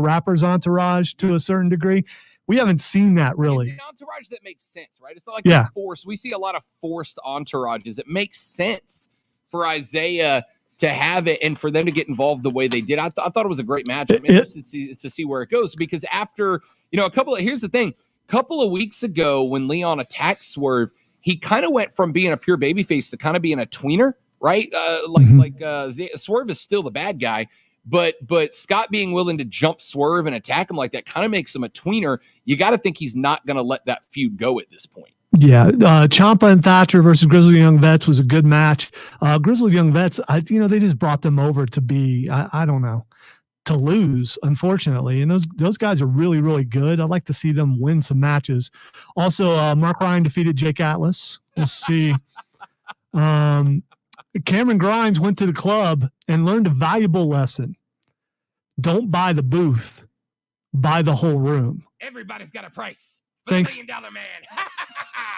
rapper's entourage to a certain degree. We haven't seen that really. It's an entourage that makes sense, right? It's not like a force. We see a lot of forced entourages. It makes sense for Isaiah to have it and for them to get involved the way they did. I thought it was a great match. I'm interested to see where it goes, because after, here's the thing. A couple of weeks ago when Leon attacked Swerve, he kind of went from being a pure babyface to kind of being a tweener, right? Swerve is still the bad guy. But Scott being willing to jump Swerve and attack him like that kind of makes him a tweener. You got to think he's not going to let that feud go at this point. Yeah, Ciampa and Thatcher versus Grizzled Young Vets was a good match. Grizzled Young Vets, they just brought them over to be, I don't know, to lose, unfortunately. And those guys are really, really good. I'd like to see them win some matches. Also, Mark Ryan defeated Jake Atlas. We'll see. Cameron Grimes went to the club and learned a valuable lesson. Don't buy the booth, buy the whole room. Everybody's got a price. Thanks. $1 million man.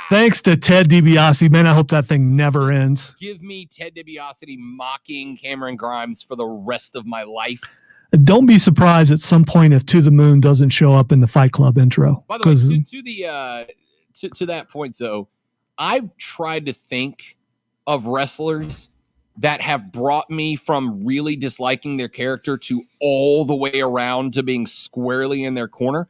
Thanks to Ted DiBiase. Man, I hope that thing never ends. Give me Ted DiBiase mocking Cameron Grimes for the rest of my life. Don't be surprised at some point if To the Moon doesn't show up in the Fight Club intro. By the way, to that point, though, I've tried to think of wrestlers that have brought me from really disliking their character to all the way around to being squarely in their corner.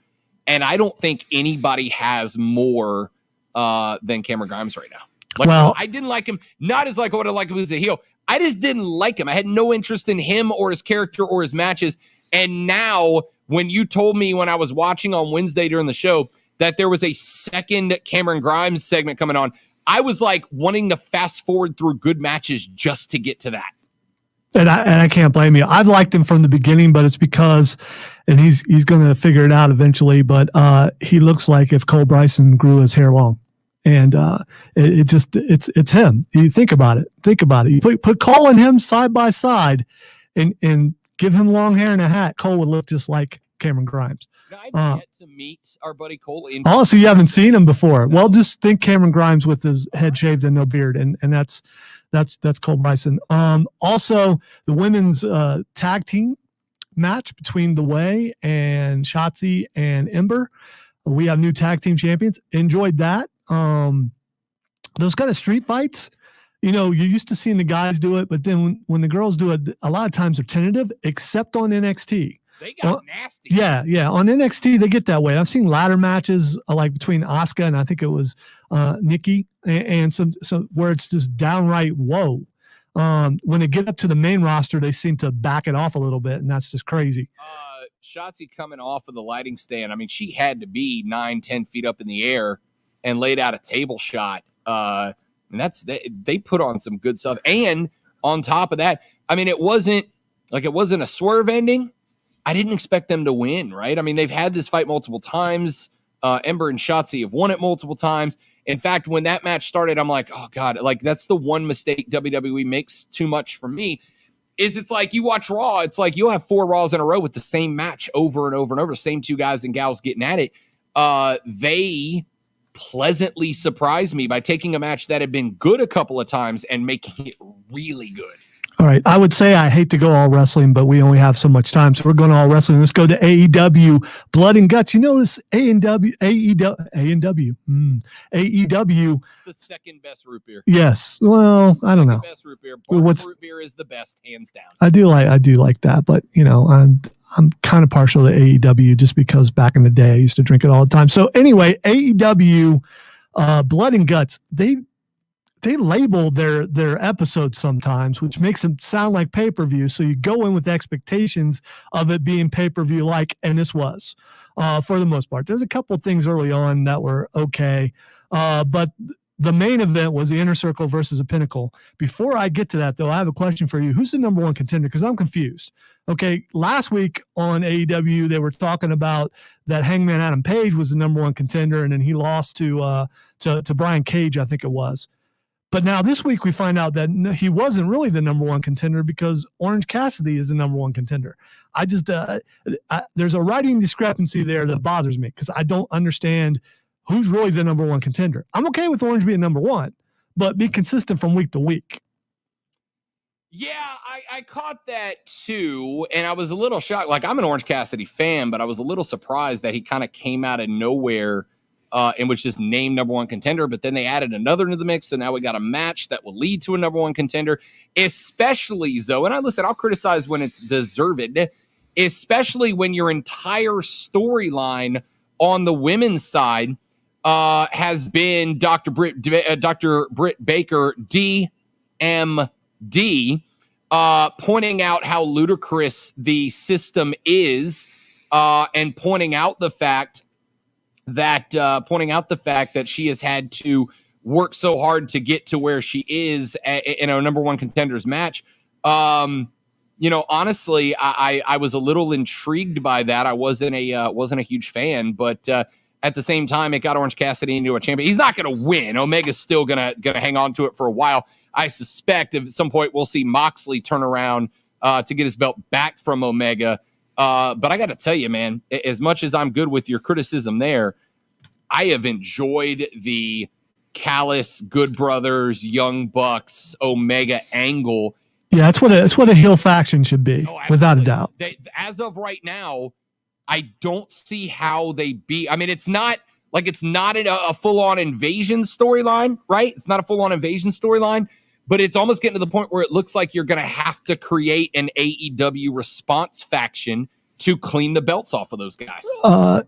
And I don't think anybody has more than Cameron Grimes right now. I didn't like him, not as like what I like him as a heel. I just didn't like him. I had no interest in him or his character or his matches. And now when you told me when I was watching on Wednesday during the show that there was a second Cameron Grimes segment coming on, I was like wanting to fast forward through good matches just to get to that. And I can't blame you. I've liked him from the beginning, but it's because, and he's going to figure it out eventually. But he looks like if Cole Bryson grew his hair long, and it's him. You think about it. You put Cole and him side by side, and give him long hair and a hat. Cole would look just like Cameron Grimes. I've yet to meet our buddy Cole. Oh, so you haven't seen him before? Well, just think Cameron Grimes with his head shaved and no beard, and that's Cole Bryson. Also, the women's tag team match between The Way and Shotzi and Ember. We have new tag team champions. Enjoyed that. Those kind of street fights, you're used to seeing the guys do it, but then when the girls do it, a lot of times they're tentative, except on NXT. They got nasty. Yeah. On NXT, they get that way. I've seen ladder matches like between Asuka and I think it was Nikki, and some where it's just downright whoa. When they get up to the main roster, they seem to back it off a little bit, and that's just crazy. Shotzi coming off of the lighting stand. I mean, she had to be 9-10 feet up in the air and laid out a table shot. And they put on some good stuff. And on top of that, I mean, it wasn't a swerve ending. I didn't expect them to win, right? I mean, they've had this fight multiple times. Ember and Shotzi have won it multiple times. In fact, when that match started, I'm like, oh God, like that's the one mistake WWE makes too much for me. It's like you watch Raw, it's like you'll have 4 Raws in a row with the same match over and over and over, the same 2 guys and gals getting at it. They pleasantly surprised me by taking a match that had been good a couple of times and making it really good. All right. I would say I hate to go all wrestling, but we only have so much time. So we're going all wrestling. Let's go to AEW, Blood and Guts. You notice AEW. The second best root beer. Yes. Well, I don't know. Best root beer. Bart's root beer is the best, hands down. I do like that, but I'm kind of partial to AEW just because back in the day I used to drink it all the time. So anyway, AEW, Blood and Guts, they label their episodes sometimes, which makes them sound like pay-per-view. So you go in with expectations of it being pay-per-view like, and this was, for the most part. There's a couple of things early on that were okay. But the main event was the Inner Circle versus the Pinnacle. Before I get to that, though, I have a question for you. Who's the number 1 contender? Because I'm confused. Okay, last week on AEW, they were talking about that Hangman Adam Page was the number 1 contender, and then he lost to Brian Cage, I think it was. But now this week we find out that he wasn't really the number 1 contender because Orange Cassidy is the number 1 contender. I just there's a writing discrepancy there that bothers me because I don't understand who's really the number 1 contender. I'm okay with Orange being number 1, but be consistent from week to week. Yeah, I caught that too, and I was a little shocked. Like, I'm an Orange Cassidy fan, but I was a little surprised that he kind of came out of nowhere and was just named number 1 contender, but then they added another into the mix, so now we got a match that will lead to a number 1 contender, especially, Zoe, and I'll criticize when it's deserved, especially when your entire storyline on the women's side has been Dr. Britt Baker, DMD, pointing out how ludicrous the system is, and pointing out the fact that she has had to work so hard to get to where she is in a number 1 contenders match. Honestly, I was a little intrigued by that. I wasn't a huge fan, but at the same time, it got Orange Cassidy into a champion. He's not going to win. Omega's still gonna hang on to it for a while. I suspect at some point we'll see Moxley turn around to get his belt back from Omega. But I got to tell you, man, as much as I'm good with your criticism there, I have enjoyed the Callis, Good Brothers, Young Bucks, Omega angle. Yeah, that's what a heel faction should be, without a doubt. As of right now, I don't see how they beat. I mean, it's not a full-on invasion storyline, right? It's not a full-on invasion storyline, but it's almost getting to the point where it looks like you're going to have to create an AEW response faction to clean the belts off of those guys.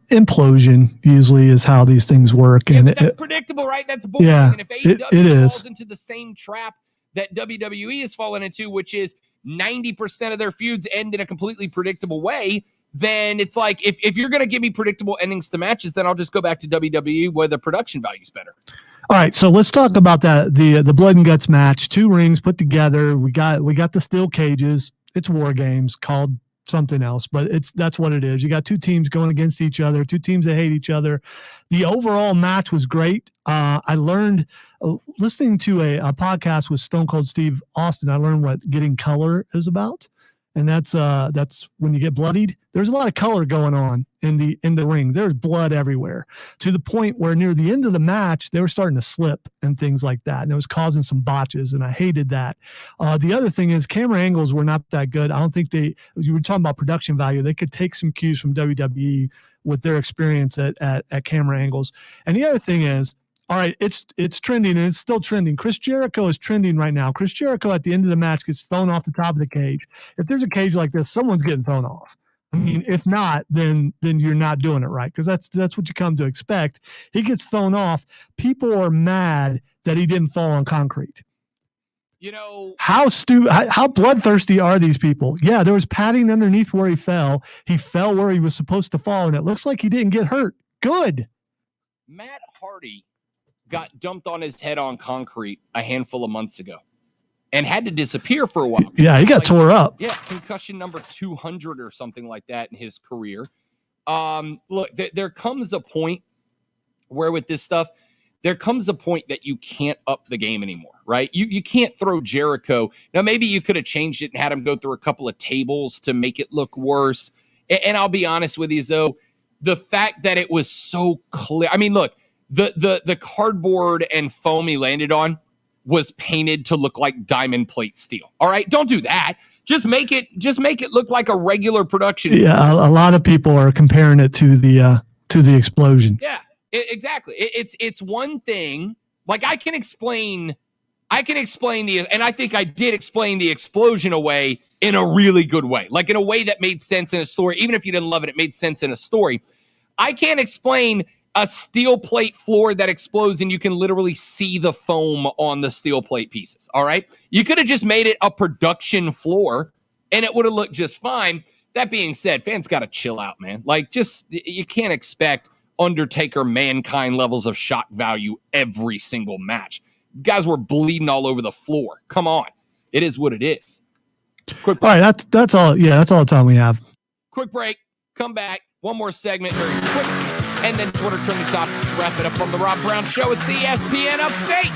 Implosion usually is how these things work. Yeah, and that's predictable, right? That's boring. Yeah, and if AEW it falls is. into the same trap that WWE has fallen into, which is 90% of their feuds end in a completely predictable way, then it's like, if you're going to give me predictable endings to matches, then I'll just go back to WWE where the production value is better. All right, so let's talk about that the blood and guts match. 2 rings put together. We got the steel cages. It's war games called something else, but that's what it is. You got 2 teams going against each other, 2 teams that hate each other. The overall match was great. I learned listening to a podcast with Stone Cold Steve Austin. I learned what getting color is about. And that's when you get bloodied. There's a lot of color going on in the ring. There's blood everywhere, to the point where near the end of the match they were starting to slip and things like that, and it was causing some botches. And I hated that. The other thing is camera angles were not that good. I don't think you were talking about production value. They could take some cues from WWE with their experience at camera angles. And the other thing is, all right, it's trending, and it's still trending. Chris Jericho is trending right now. Chris Jericho at the end of the match gets thrown off the top of the cage. If there's a cage like this, someone's getting thrown off. I mean, if not, then you're not doing it right, because that's what you come to expect. He gets thrown off. People are mad that he didn't fall on concrete. You know, how bloodthirsty are these people? Yeah, there was padding underneath where he fell. He fell where he was supposed to fall, and it looks like he didn't get hurt. Good. Matt Hardy got dumped on his head on concrete a handful of months ago and had to disappear for a while. Yeah, he got tore up. Yeah, concussion number 200 or something like that in his career. Look, there comes a point where with this stuff, there comes a point that you can't up the game anymore, right? You can't throw Jericho. Now, maybe you could have changed it and had him go through a couple of tables to make it look worse. And I'll be honest with you, though, the fact that it was so clear. I mean, look, the cardboard and foam he landed on was painted to look like diamond plate steel. All right, don't do that. Just make it look like a regular production. Yeah, a lot of people are comparing it to the explosion. Yeah, exactly. It's one thing. Like I can explain and I think I did explain the explosion away in a really good way, like in a way that made sense in a story. Even if you didn't love it, it made sense in a story. I can't explain a steel plate floor that explodes and you can literally see the foam on the steel plate pieces. All right. You could have just made it a production floor and it would have looked just fine. That being said, fans got to chill out, man. Like you can't expect Undertaker Mankind levels of shock value every single match. Guys were bleeding all over the floor. Come on. It is what it is. All right. That's all. Yeah. That's all the time we have. Quick break. Come back. One more segment very quick. And then Twitter trending topics to wrap it up on the Rob Brown Show at ESPN Upstate.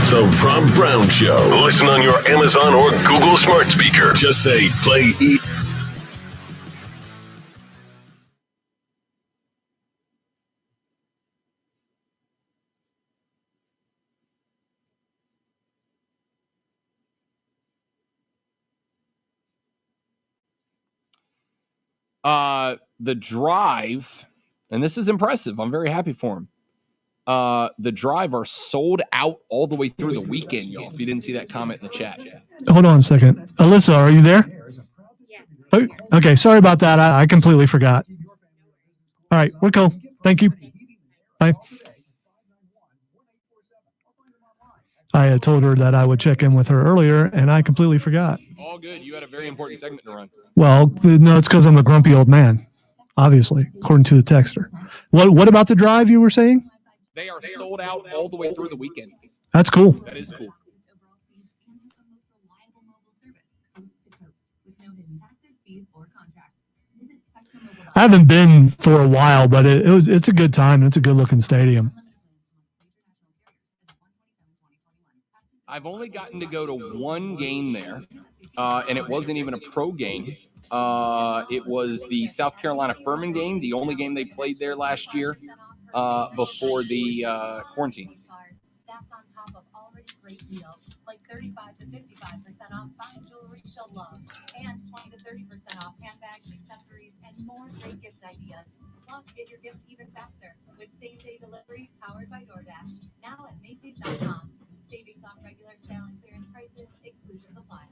The Rob Brown Show. Listen on your Amazon or Google smart speaker. Just say play E. The Drive, and this is impressive. I'm very happy for him. The Drive are sold out all the way through the weekend, y'all. If you didn't see that comment in the chat. Hold on a second. Alyssa, are you there? Oh, okay, sorry about that. I completely forgot. All right, we're cool. Thank you. Bye. I had told her that I would check in with her earlier, and I completely forgot. All good. You had a very important segment to run. Well, no, it's because I'm a grumpy old man, obviously, according to the texter. What about the Drive you were saying? They are sold out all the way through the weekend. That's cool. That is cool. I haven't been for a while, but it's a good time. It's a good looking stadium. I've only gotten to go to one game there, and it wasn't even a pro game. It was the South Carolina Furman game, the only game they played there last year before the quarantine. That's on top of already great deals, like 35 to 55% off fine jewelry she'll love, and 20 to 30% off handbags, accessories, and more great gift ideas. Plus, get your gifts even faster with same-day delivery powered by DoorDash. Now at Macy's.com. Savings off regular sale and clearance prices. Exclusions apply.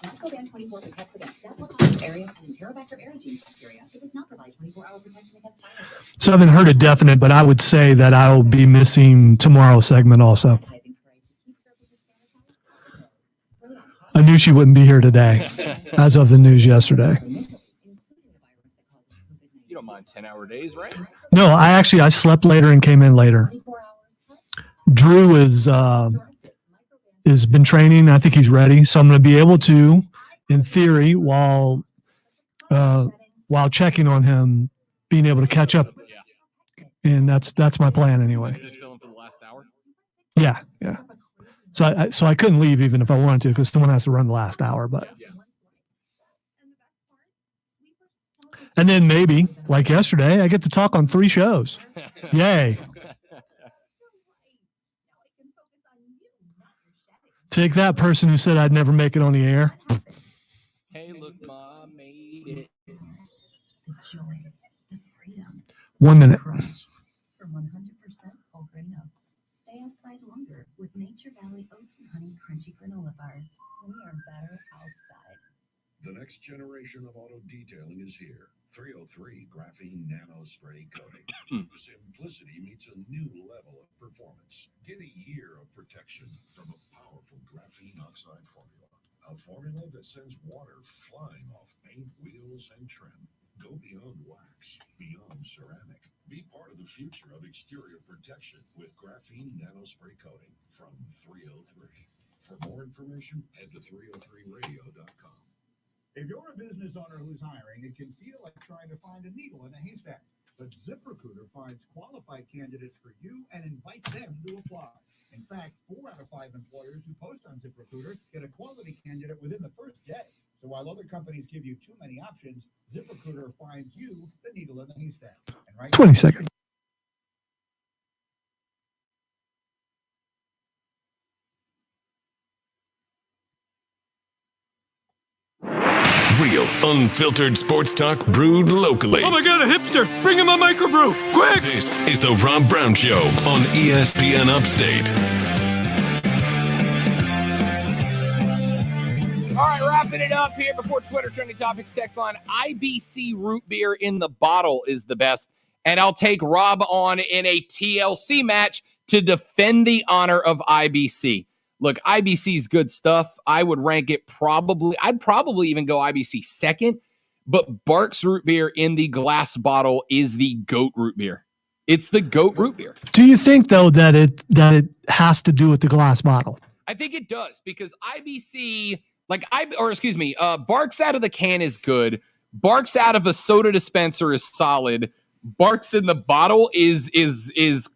Microban 24 protects against Staphylococcus aureus and Enterobacter aerogenes bacteria. It does not provide 24-hour protection against viruses. So I haven't heard a definite, but I would say that I will be missing tomorrow's segment also. I knew she wouldn't be here today, as of the news yesterday. come on, 10-hour days, right? No, I slept later and came in later. Drew is been training. I think he's ready. So I'm going to be able to, in theory, while checking on him, being able to catch up. And that's my plan anyway. Just filling for the last hour? Yeah. So I couldn't leave even if I wanted to because someone has to run the last hour. But and then maybe like yesterday, I get to talk on 3 shows. Yay! Take that, person who said I'd never make it on the air. Hey, look, Mom made it. 1 minute. From 100% whole grain oats. Stay outside longer with Nature Valley Oats and Honey Crunchy Granola Bars. We are better outside. The next generation of auto detailing is here. 303 graphene nano spray coating. Simplicity meets a new level of performance. Get a year of protection from a powerful graphene oxide formula. A formula that sends water flying off paint, wheels, and trim. Go beyond wax, beyond ceramic. Be part of the future of exterior protection with graphene nano spray coating from 303. For more information, head to 303radio.com. If you're a business owner who's hiring, it can feel like trying to find a needle in a haystack. But ZipRecruiter finds qualified candidates for you and invites them to apply. In fact, 4 out of 5 employers who post on ZipRecruiter get a quality candidate within the first day. So while other companies give you too many options, ZipRecruiter finds you the needle in the haystack. And right 20 seconds. Real, unfiltered sports talk brewed locally. Oh my God, a hipster! Bring him a microbrew, quick! This is the Rob Brown Show on ESPN Upstate. All right, wrapping it up here before Twitter trending topics text line. IBC root beer in the bottle is the best, and I'll take Rob on in a TLC match to defend the honor of IBC. Look, IBC's good stuff. I would rank it I'd probably even go IBC second, but Barks root beer in the glass bottle is the GOAT root beer. It's the GOAT root beer. Do you think though that it has to do with the glass bottle? I think it does because IBC, Barks out of the can is good. Barks out of a soda dispenser is solid. Barks in the bottle is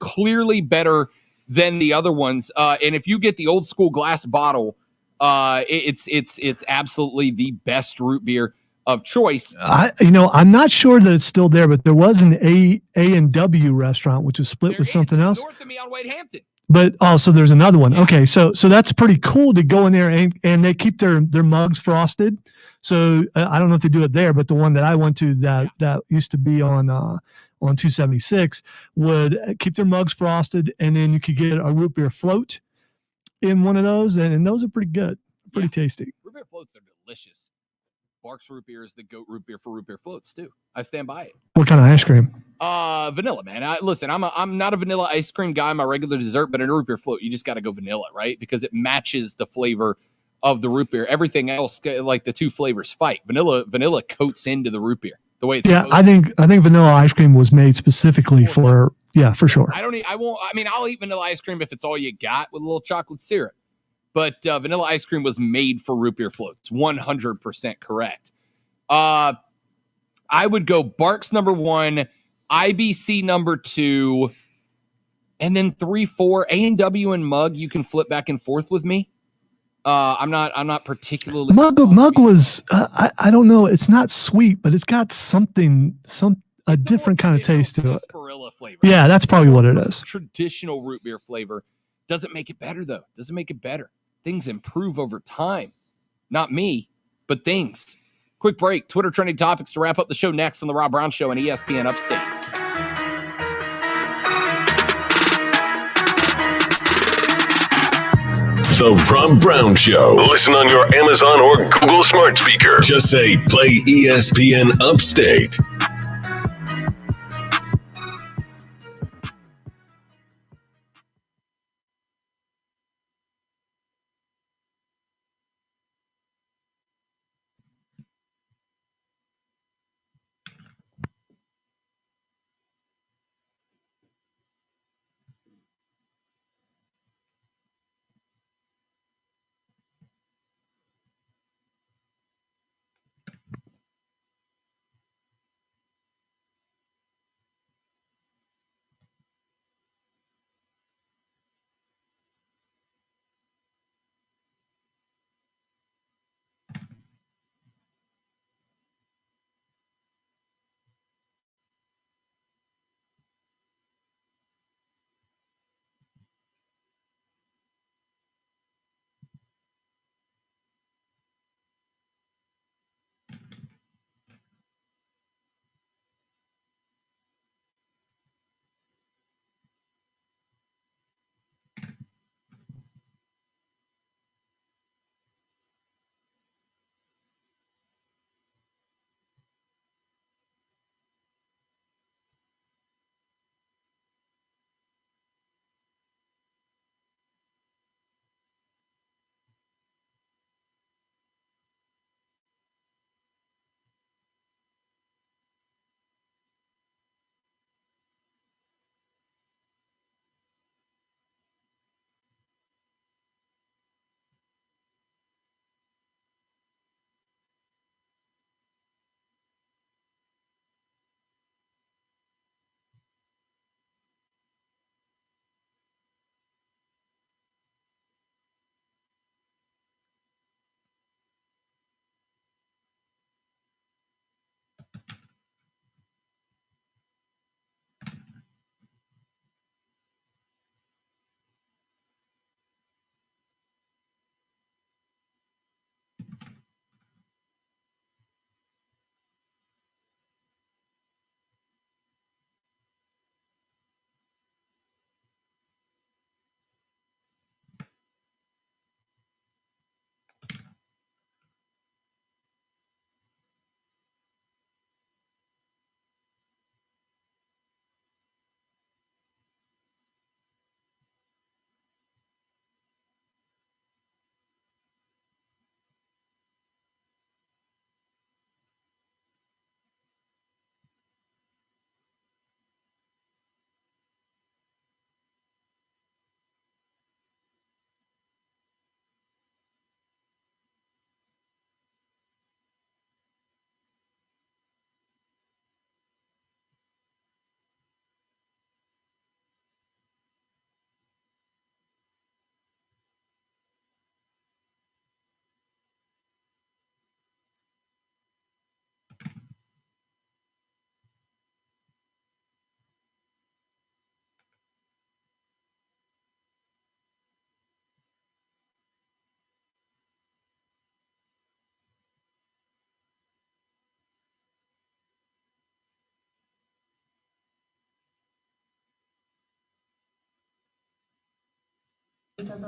clearly better than the other ones. And if you get the old school glass bottle, it's absolutely the best root beer of choice. I'm not sure that it's still there, but there was an A&W restaurant which was split with something else. North of me on Wade Hampton. But also there's another one. Yeah. Okay, so that's pretty cool to go in there and they keep their mugs frosted. So I don't know if they do it there, but the one that I went to that used to be on 276 would keep their mugs frosted, and then you could get a root beer float in one of those, and those are pretty good, pretty tasty. Root beer floats are delicious. Barks root beer is the GOAT root beer for root beer floats too. I stand by it. What kind of ice cream? Vanilla, man. Listen, I'm not a vanilla ice cream guy. My regular dessert, but in a root beer float, you just got to go vanilla, right? Because it matches the flavor of the root beer. Everything else, like the two flavors, fight. Vanilla coats into the root beer the way. I think vanilla ice cream was made specifically for sure. I'll eat vanilla ice cream if it's all you got with a little chocolate syrup. But vanilla ice cream was made for root beer floats. 100% correct. I would go Barks number 1, IBC number 2, and then 3, 4. A&W and Mug, you can flip back and forth with me. I'm not particularly. Mug was I don't know. It's not sweet, but it's got a different kind of taste to it. Sarsaparilla flavor. Yeah, that's probably what it is. Traditional root beer flavor doesn't make it better though. Doesn't make it better. Things improve over time. Not me, but things. Quick break. Twitter trending topics to wrap up the show next on the Rob Brown Show on ESPN Upstate. The Rob Brown Show. Listen on your Amazon or Google smart speaker. Just say, play ESPN Upstate.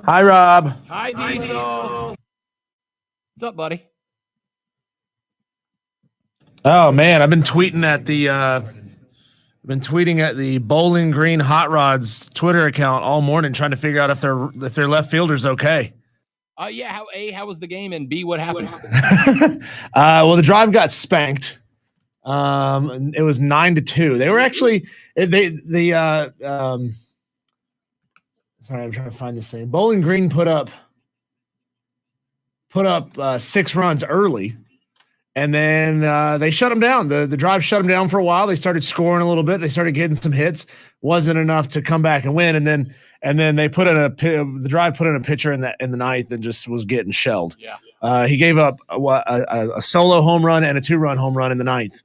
Hi, Rob. Hi, Diesel. What's up, buddy? Oh man, I've been tweeting at the Bowling Green Hot Rods Twitter account all morning, trying to figure out if their left fielder's okay. Yeah. How was the game, and B, what happened? Well, the drive got spanked. It was 9-2. They were actually sorry, I'm trying to find this thing. Bowling Green put up 6 runs early, and then they shut them down. The drive shut them down for a while. They started scoring a little bit. They started getting some hits. Wasn't enough to come back and win. And then they put in the drive put in a pitcher in the ninth and just was getting shelled. Yeah. He gave up a solo home run and a 2-run home run in the ninth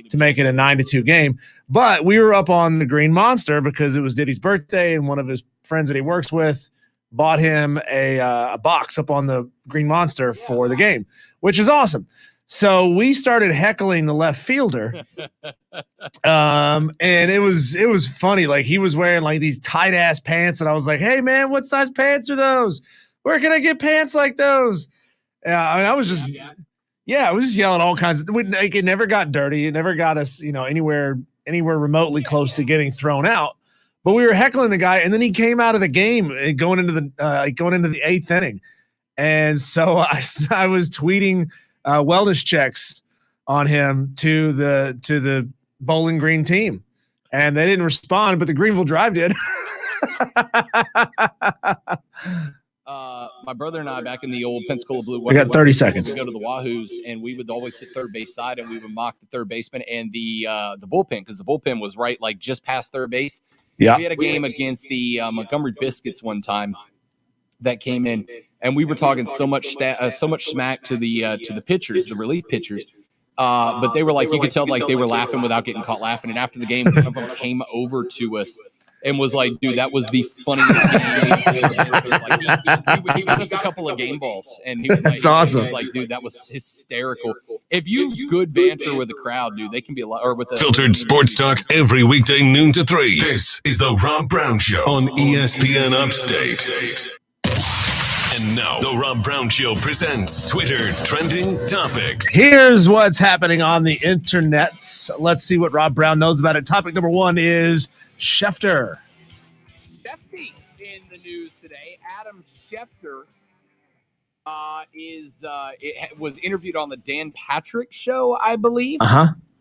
to make it a 9-2 game. But we were up on the Green Monster because it was Diddy's birthday, and one of his friends that he works with bought him a box up on the Green Monster for the game, which is awesome. So we started heckling the left fielder, and it was funny. Like, he was wearing like these tight ass pants, and I was like, "Hey man, what size pants are those? Where can I get pants like those?" I was just yelling all kinds of. It never got dirty. It never got us, anywhere remotely close to getting thrown out. But we were heckling the guy, and then he came out of the game going into the 8th inning, and so I was tweeting wellness checks on him to the Bowling Green team, and they didn't respond, but the Greenville Drive did. My brother and I, back in the old Pensacola Blue, I got 30 seconds. We go to the Wahoos, and we would always sit third base side, and we would mock the third baseman and the bullpen, because the bullpen was right like just past third base. Yeah, we had a game against the Montgomery Biscuits one time that came in, and we were talking so much smack to the pitchers, the relief pitchers. But they were like, you could tell like they were laughing without getting caught laughing. And after the game, one of them came over to us and was like, "Dude, that was the funniest game." He got us a couple of game balls, and he was like, "That's awesome." He was like, "Dude, that was hysterical." If you good banter with the crowd, dude, they can be a lot. Or with the Filtered sports talk every weekday noon to 3. This is the Rob Brown Show on ESPN Upstate. And now, the Rob Brown Show presents Twitter Trending Topics. Here's what's happening on the internet. Let's see what Rob Brown knows about it. Topic number 1 is Schefter. Shefty in the news today. Adam Schefter was interviewed on the Dan Patrick Show, I believe.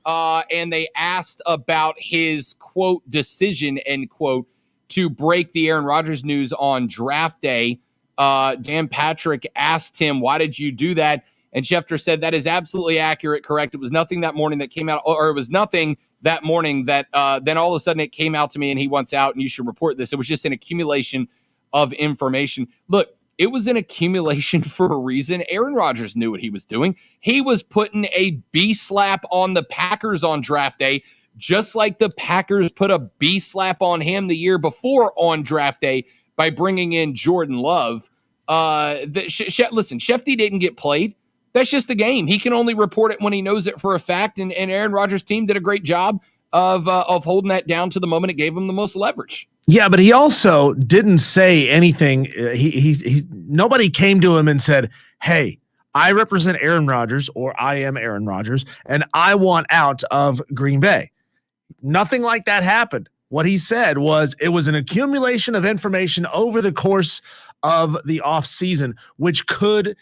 And they asked about his, quote, decision, end quote, to break the Aaron Rodgers news on draft day. Dan Patrick asked him, "Why did you do that?" And Schefter said, "That is absolutely accurate, correct. It was nothing that morning that came out, or it was nothing that morning that then all of a sudden it came out to me and he wants out and you should report this. It was just an accumulation of information." Look, it was an accumulation for a reason. Aaron Rodgers knew what he was doing. He was putting a B slap on the Packers on draft day, just like the Packers put a B slap on him the year before on draft day by bringing in Jordan Love. Listen, Shefty didn't get played. That's just the game. He can only report it when he knows it for a fact, and Aaron Rodgers' team did a great job of holding that down to the moment it gave him the most leverage. Yeah, but he also didn't say anything. Nobody came to him and said, "Hey, I represent Aaron Rodgers, or I am Aaron Rodgers, and I want out of Green Bay." Nothing like that happened. What he said was it was an accumulation of information over the course of the offseason, which could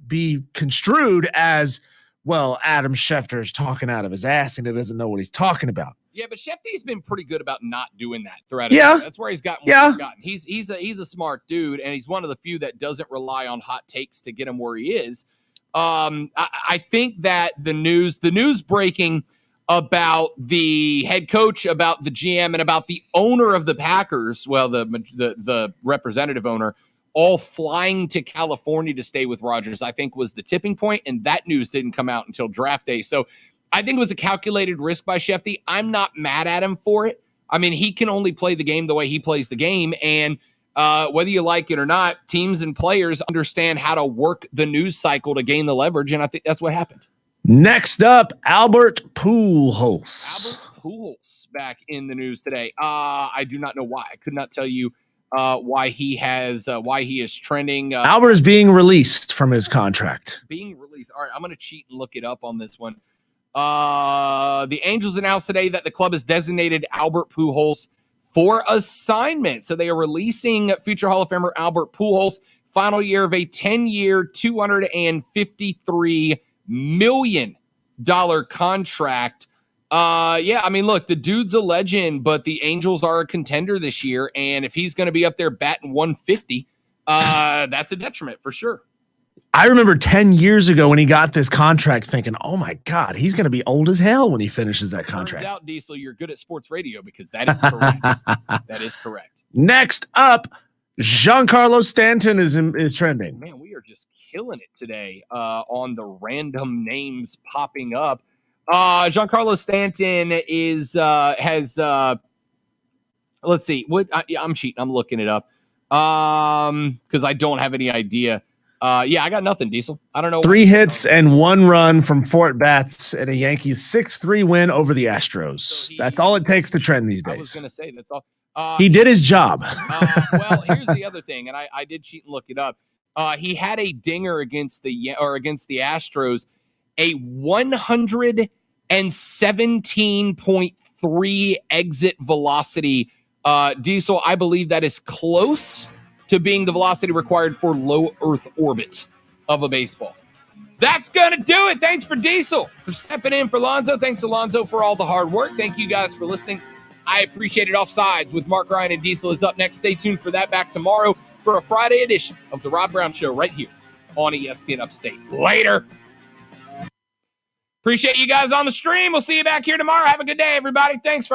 be construed as, well, Adam Schefter's talking out of his ass and he doesn't know what he's talking about. Yeah, but Shefty's been pretty good about not doing that throughout his Yeah. career. That's where he's gotten what he's gotten. He's a smart dude, and he's one of the few that doesn't rely on hot takes to get him where he is. I think that the news breaking about the head coach, about the GM, and about the owner of the Packers, well, the representative owner, all flying to California to stay with Rodgers, I think was the tipping point, and that news didn't come out until draft day. So I think it was a calculated risk by Shefty. I'm not mad at him for it. I mean, he can only play the game the way he plays the game, and whether you like it or not, teams and players understand how to work the news cycle to gain the leverage, and I think that's what happened. Next up, Albert Pujols. Albert Pujols back in the news today. I do not know why. I could not tell you why he is trending. Albert is being released from his contract. Being released. All right, I'm going to cheat and look it up on this one. The Angels announced today that the club has designated Albert Pujols for assignment. So they are releasing future Hall of Famer Albert Pujols, final year of a 10-year, $253 million contract. I mean, look, the dude's a legend, but the Angels are a contender this year, and if he's going to be up there batting 150, that's a detriment for sure. I remember 10 years ago when he got this contract thinking, oh my God, he's going to be old as hell when he finishes that contract. Turns out, Diesel, you're good at sports radio because that is correct. That is correct. Next up, Giancarlo Stanton is trending. Man, we are just killing it today on the random names popping up. Giancarlo Stanton let's see what I'm cheating. I'm looking it up because I don't have any idea. I got nothing, Diesel. I don't know. 3 hits and 1 run from 4 at-bats in a Yankees 6-3 win over the Astros. So that's all it takes to trend these days. I was going to say that's all. He did his job. Well, here's the other thing, and I did cheat and look it up. He had a dinger against the Astros, a 117.3 exit velocity. Diesel, I believe that is close to being the velocity required for low Earth orbit of a baseball. That's going to do it. Thanks for Diesel for stepping in for Lonzo. Thanks, Alonzo, for all the hard work. Thank you guys for listening. I appreciate it. Offsides with Mark Ryan and Diesel is up next. Stay tuned for that. Back tomorrow for a Friday edition of the Rob Brown Show right here on ESPN Upstate. Later. Appreciate you guys on the stream. We'll see you back here tomorrow. Have a good day, everybody. Thanks for